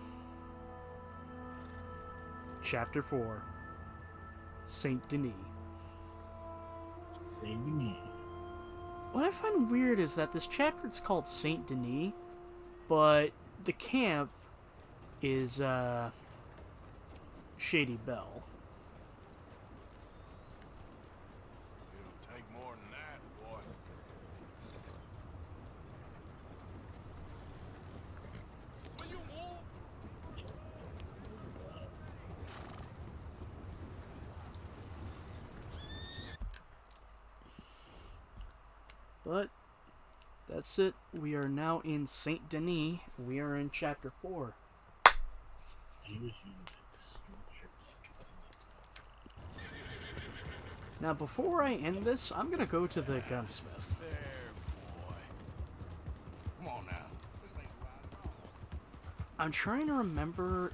Chapter 4, Saint Denis. Saint Denis. What I find weird is that this chapter is called Saint Denis, but the camp is Shady Belle. It'll take more than that, boy. Will you move? But that's it. We are now in Saint Denis. We are in chapter 4. Now, before I end this, I'm gonna go to the gunsmith. There, boy. Come on now. This ain't right at all. I'm trying to remember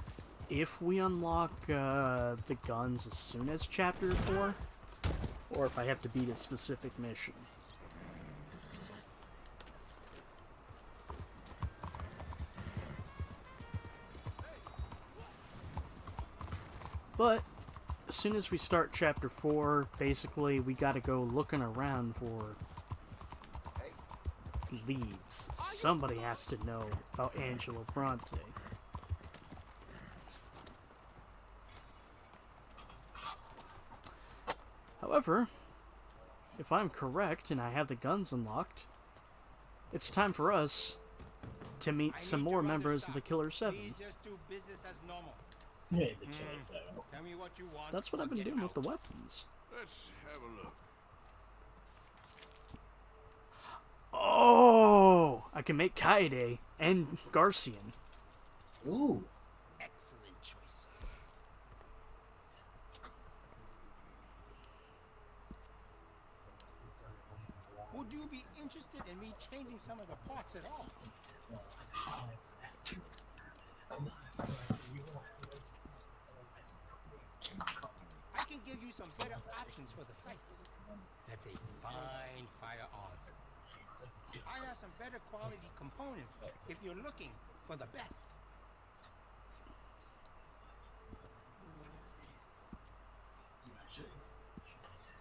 if we unlock the guns as soon as chapter 4, or if I have to beat a specific mission. But as soon as we start chapter 4, basically we gotta go looking around for leads. Somebody has to know about Angelo Bronte. However, if I'm correct and I have the guns unlocked, it's time for us to meet some more members of the Killer 7. Please just do business as normal. Yeah, the Killer 7. Tell me what you want. That's what I've been or get doing out. with the weapons. Let's have a look. Oh! I can make Kaede and Garcian. Ooh. Excellent choice. Would you be interested in me changing some of the parts at all? I can give you some better options for the sights. That's a fine firearm. I have some better quality components if you're looking for the best.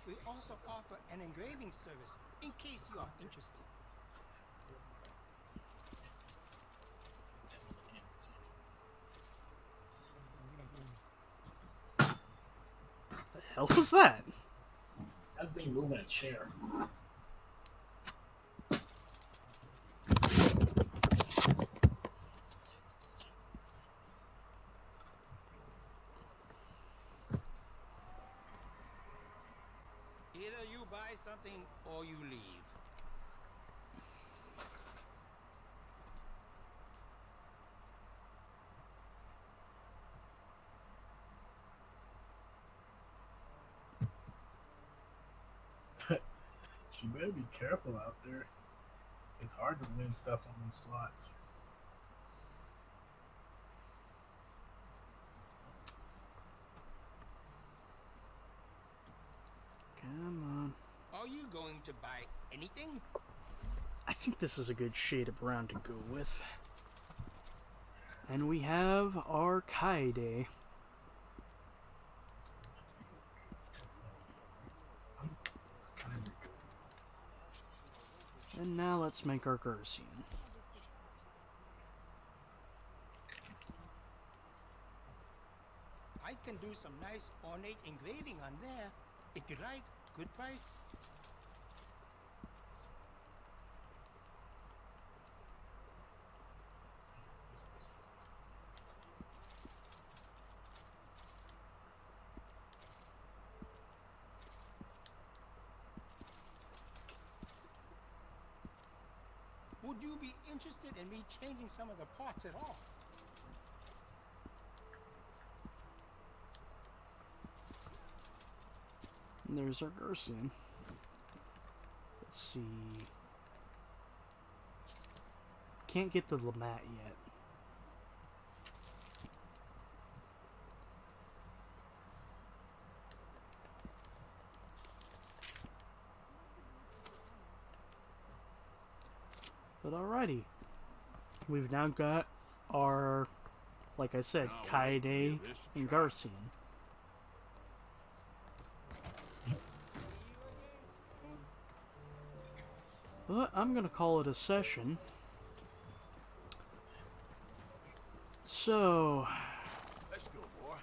We also offer an engraving service in case you are interested. The hell was that? That's me moving a chair. Either you buy something or you leave. You better be careful out there. It's hard to win stuff on them slots. Come on. Are you going to buy anything? I think this is a good shade of brown to go with. And we have our Kaede. And now let's make our Gersian. I can do some nice ornate engraving on there. If you like, good price. Would you be interested in me changing some of the parts at all? And there's our Gersian. Let's see. Can't get the Lamat yet. But alrighty. We've now got our, like I said, Kaede and Gersian. But I'm gonna call it a session. So, Let's go, boy.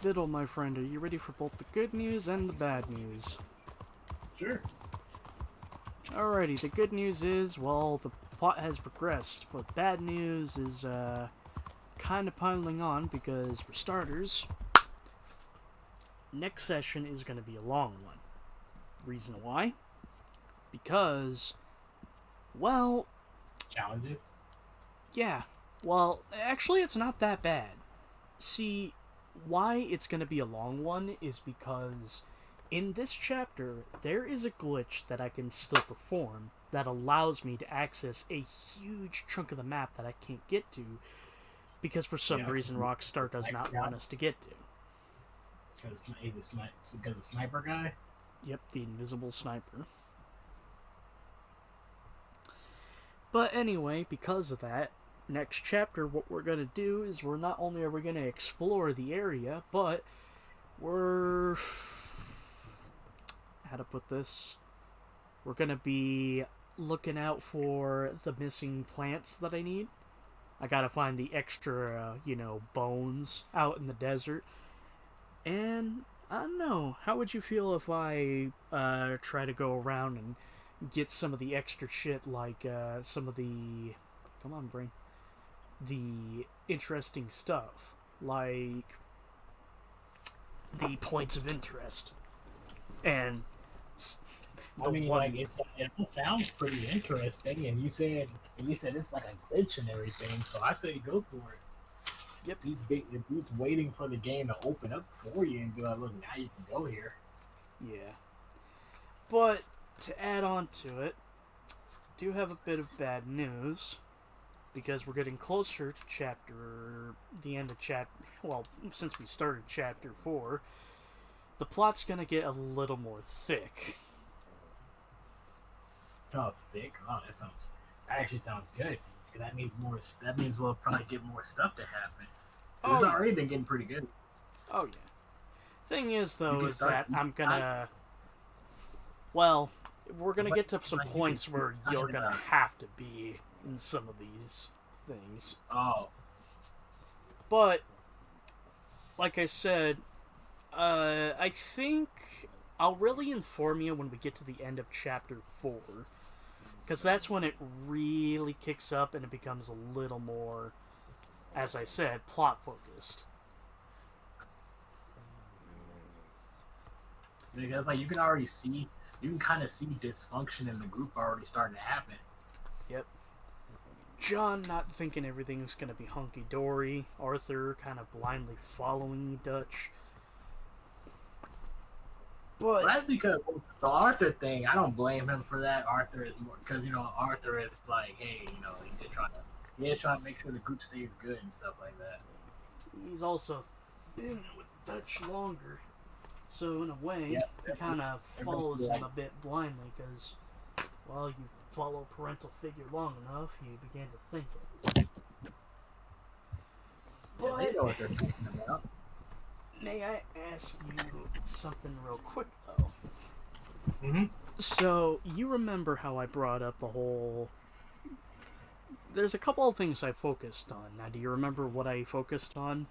Biddle, my friend, are you ready for both the good news and the bad news? Sure. Alrighty, the good news is, well, the plot has progressed, but bad news is, kind of piling on because, for starters, next session is going to be a long one. Reason why? Because, well... Challenges? Yeah. Well, actually, it's not that bad. See, why it's going to be a long one is because in this chapter, there is a glitch that I can still perform that allows me to access a huge chunk of the map that I can't get to because for some reason Rockstar does not want us to get to. Because the sniper guy? Yep, the invisible sniper. But anyway, because of that, next chapter, what we're going to do is we're not only are we going to explore the area, but we're... how to put this? We're going to be looking out for the missing plants that I need. I gotta find the extra, bones out in the desert. And, I don't know, how would you feel if I try to go around and get some of the extra shit, like some of the... come on, brain. The interesting stuff, like the points of interest. And... I mean, like it sounds pretty interesting, and you said it's like a glitch and everything. So I say go for it. Yep. It's waiting for the game to open up for you and be like, look, now you can go here. Yeah. But to add on to it, I do have a bit of bad news because we're getting closer to the end of chapter. Well, since we started chapter 4, the plot's gonna get a little more thick. Oh, thick. Oh, that actually sounds good. That means we'll probably get more stuff to happen. It's already been getting pretty good. Oh yeah. Thing is, though, is that I'm gonna. Well, we're gonna get to some points where you're gonna have to be in some of these things. Oh. But, like I said, I think I'll really inform you when we get to the end of chapter 4. Because that's when it really kicks up and it becomes a little more, as I said, plot-focused. Because, like, you can kind of see dysfunction in the group already starting to happen. Yep. John not thinking everything's going to be hunky-dory. Arthur kind of blindly following Dutch. But that's because the Arthur thing, I don't blame him for that. Arthur is more because Arthur is like, hey, he's trying to make sure the group stays good and stuff like that. He's also been with Dutch longer, so in a way, he kind of follows him a bit blindly because, Well, you follow a parental figure long enough, you begin to think it. Yeah, they But know what they're talking about. may I ask you something real quick, though? Mm-hmm. So, you remember how I brought up the whole... There's a couple of things I focused on. Now, do you remember what I focused on?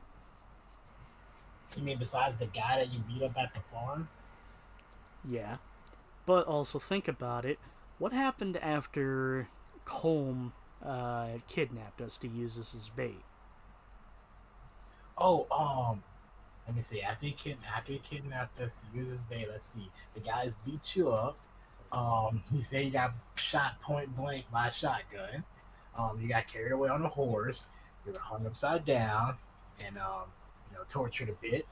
You mean besides the guy that you beat up at the farm? Yeah. But also think about it. What happened after Colm kidnapped us to use us as bait? Oh, let me see. After he kidnapped us to use his bait, let's see. The guys beat you up. He said you got shot point blank by a shotgun. You got carried away on a horse. You were hung upside down and tortured a bit.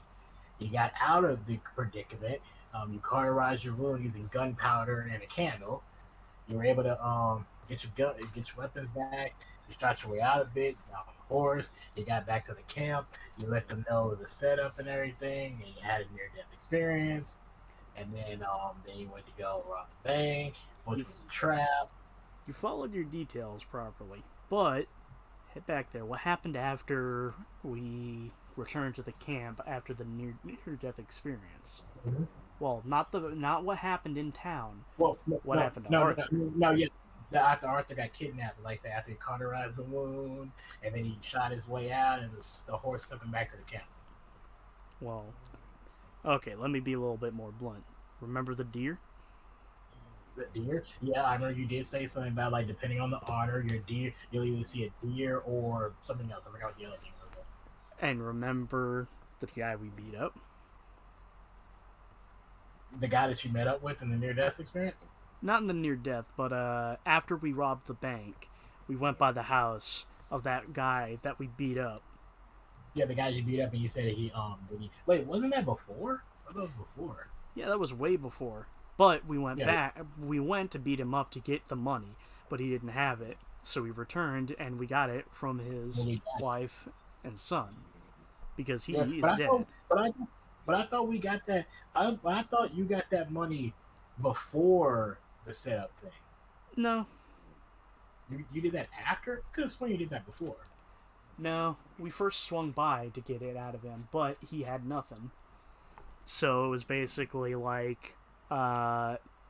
You got out of the predicament. You cauterized your wound using gunpowder and a candle. You were able to get your weapons back. You shot your way out a bit, got on the horse. You got back to the camp. You let them know the setup and everything, and you had a near-death experience. And then you went to go rob the bank, which was a trap. You followed your details properly, but head back there. What happened after we returned to the camp after the near-death experience? Mm-hmm. Well, not what happened in town. Well, what happened to Arthur? Yeah. After Arthur got kidnapped, like I say, after he cauterized the wound, and then he shot his way out, and the horse took him back to the camp. Well, okay, let me be a little bit more blunt. Remember the deer? The deer? Yeah, I remember you did say something about, like, depending on the honor, your deer, you'll either see a deer or something else. I forgot what the other thing was. And remember the guy we beat up? The guy that you met up with in the near-death experience? Not in the near-death, but after we robbed the bank, we went by the house of that guy that we beat up. Yeah, the guy you beat up, and you said wait, wasn't that before? I thought that was before. Yeah, that was way before. But we went back. We went to beat him up to get the money, but he didn't have it, so we returned and we got it from his wife and son because he is dead. But I thought we got that. I thought you got that money before the setup thing. No. You did that after? Could have sworn you did that before. No, we first swung by to get it out of him, but he had nothing. So it was basically like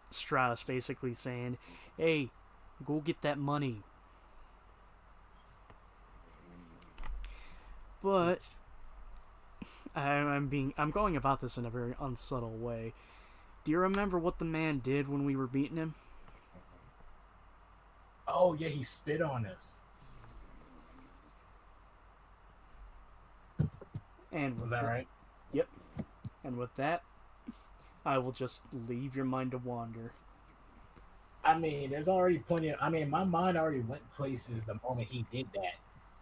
Strauss basically saying, "Hey, go get that money." But I'm going about this in a very unsubtle way. Do you remember what the man did when we were beating him? Oh yeah, he spit on us. And was that right? Yep. And with that, I will just leave your mind to wander. I mean, there's already plenty of... I mean, my mind already went places the moment he did that.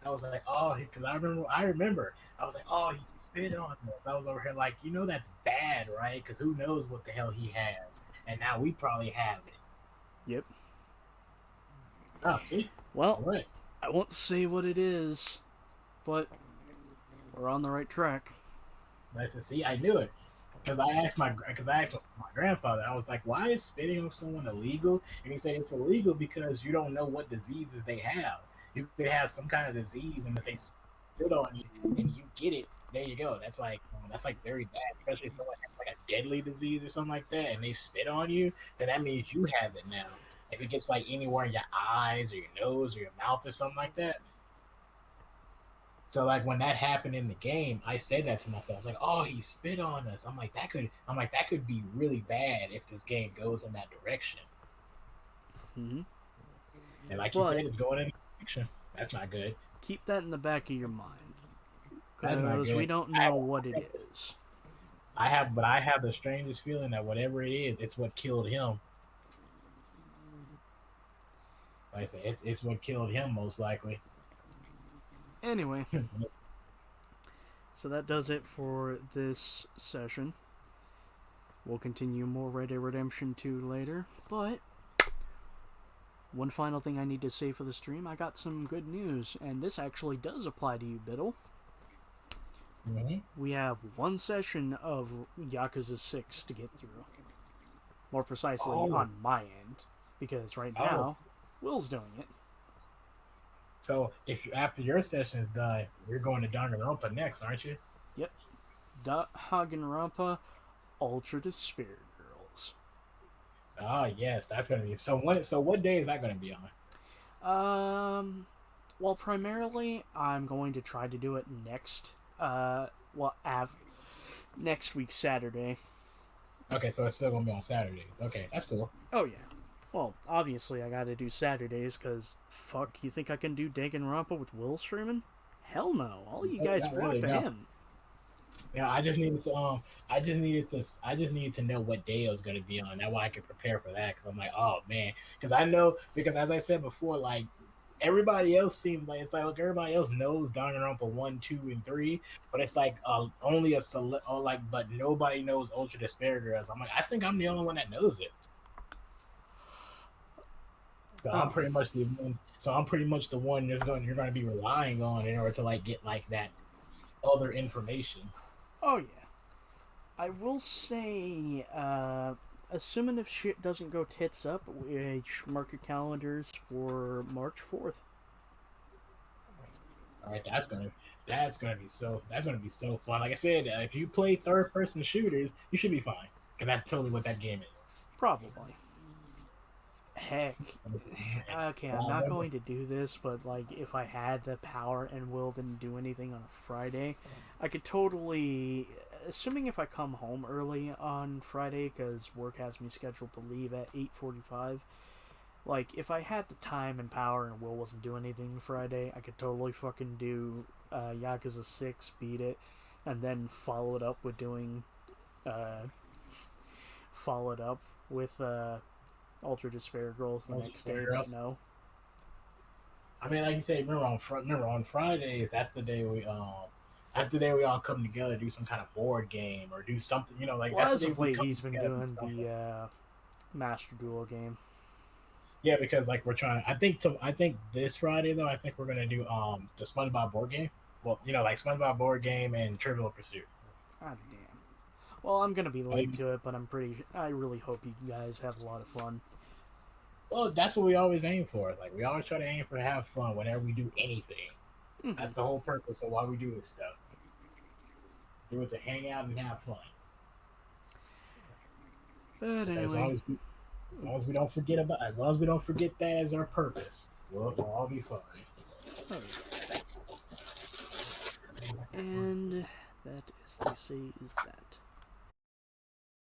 I was like, oh, because I remember. I was like, oh, he spit on us. I was over here like, that's bad, right? Because who knows what the hell he has. And now we probably have it. Yep. Oh, see? Well, right. I won't say what it is, but we're on the right track. Nice to see. I knew it. Because I asked my grandfather, I was like, why is spitting on someone illegal? And he said it's illegal because you don't know what diseases they have. You could have some kind of disease, and if they spit on you and you get it, there you go. That's like very bad, especially if someone has like a deadly disease or something like that, and they spit on you, then that means you have it now. If it gets like anywhere in your eyes or your nose or your mouth or something like that. So like when that happened in the game, I said that to myself. I was like, "Oh, he spit on us." I'm like, that could be really bad if this game goes in that direction. Mm-hmm. And like you said, it's going in that direction. That's not good. Keep that in the back of your mind, That's not because good. we don't know what it is. I have the strangest feeling that whatever it is, it's what killed him. Like I said, it's what killed him most likely. Anyway, so that does it for this session. We'll continue more Red Dead Redemption 2 later, but one final thing I need to say for the stream, I got some good news, and this actually does apply to you, Biddle. Mm-hmm. We have one session of Yakuza 6 to get through. More precisely, on my end. because right Oh. now Will's doing it. So if you, after your session is done, you're going to Danganronpa next, aren't you? Yep. Hagenrampa Ultra Despair Girls. Ah, yes, that's gonna be. So what day is that gonna be on? Well, primarily I'm going to try to do it next. Next week Saturday. Okay, so it's still gonna be on Saturdays. Okay, that's cool. Oh yeah. Well, obviously I gotta do Saturdays, because fuck, you think I can do Danganronpa with Will streaming? Hell no. All you guys flock really, to no. him. Yeah, I just needed to know what day it was gonna be on. That way I could prepare for that. Because I'm like, oh man, because I know, because as I said before, like everybody else seems like it's like everybody else knows Danganronpa 1, 2, and 3, but it's like only a select, or like, but nobody knows Ultra Despair Girls. I'm like, I think I'm the only one that knows it. So I'm pretty much the one. So I'm pretty much the one you're going to be relying on in order to like get like that other information. Oh yeah. I will say, assuming if shit doesn't go tits up, we mark your calendars for March 4th. All right, that's gonna be so fun. Like I said, if you play third person shooters, you should be fine, because that's totally what that game is. Probably. Heck. Okay, I'm not going to do this, but like if I had the power and Will didn't do anything on a Friday, I could totally, assuming if I come home early on Friday, because work has me scheduled to leave at 8:45, like if I had the time and power and Will wasn't doing anything Friday, I could totally fucking do Yakuza 6, beat it, and then follow it up with doing Ultra Despair Girls the next day, but no. I mean, like you said, remember on Fridays, that's the day we all come together, do some kind of board game or do something, like well, that's as the day of late he's been doing something. the Master Duel game. Yeah, because like we're trying. I think this Friday though, I think we're gonna do the SpongeBob board game. Well, like SpongeBob board game and Trivial Pursuit. God damn. Well, I'm gonna be late to it, but I really hope you guys have a lot of fun. Well, that's what we always aim for. Like we always try to aim for have fun whenever we do anything. Mm-hmm. That's the whole purpose of why we do this stuff. Do it to hang out and have fun. But anyway, as long as we don't forget that as our purpose, we'll all be fine. Oh, yeah. And that, as they say, is that.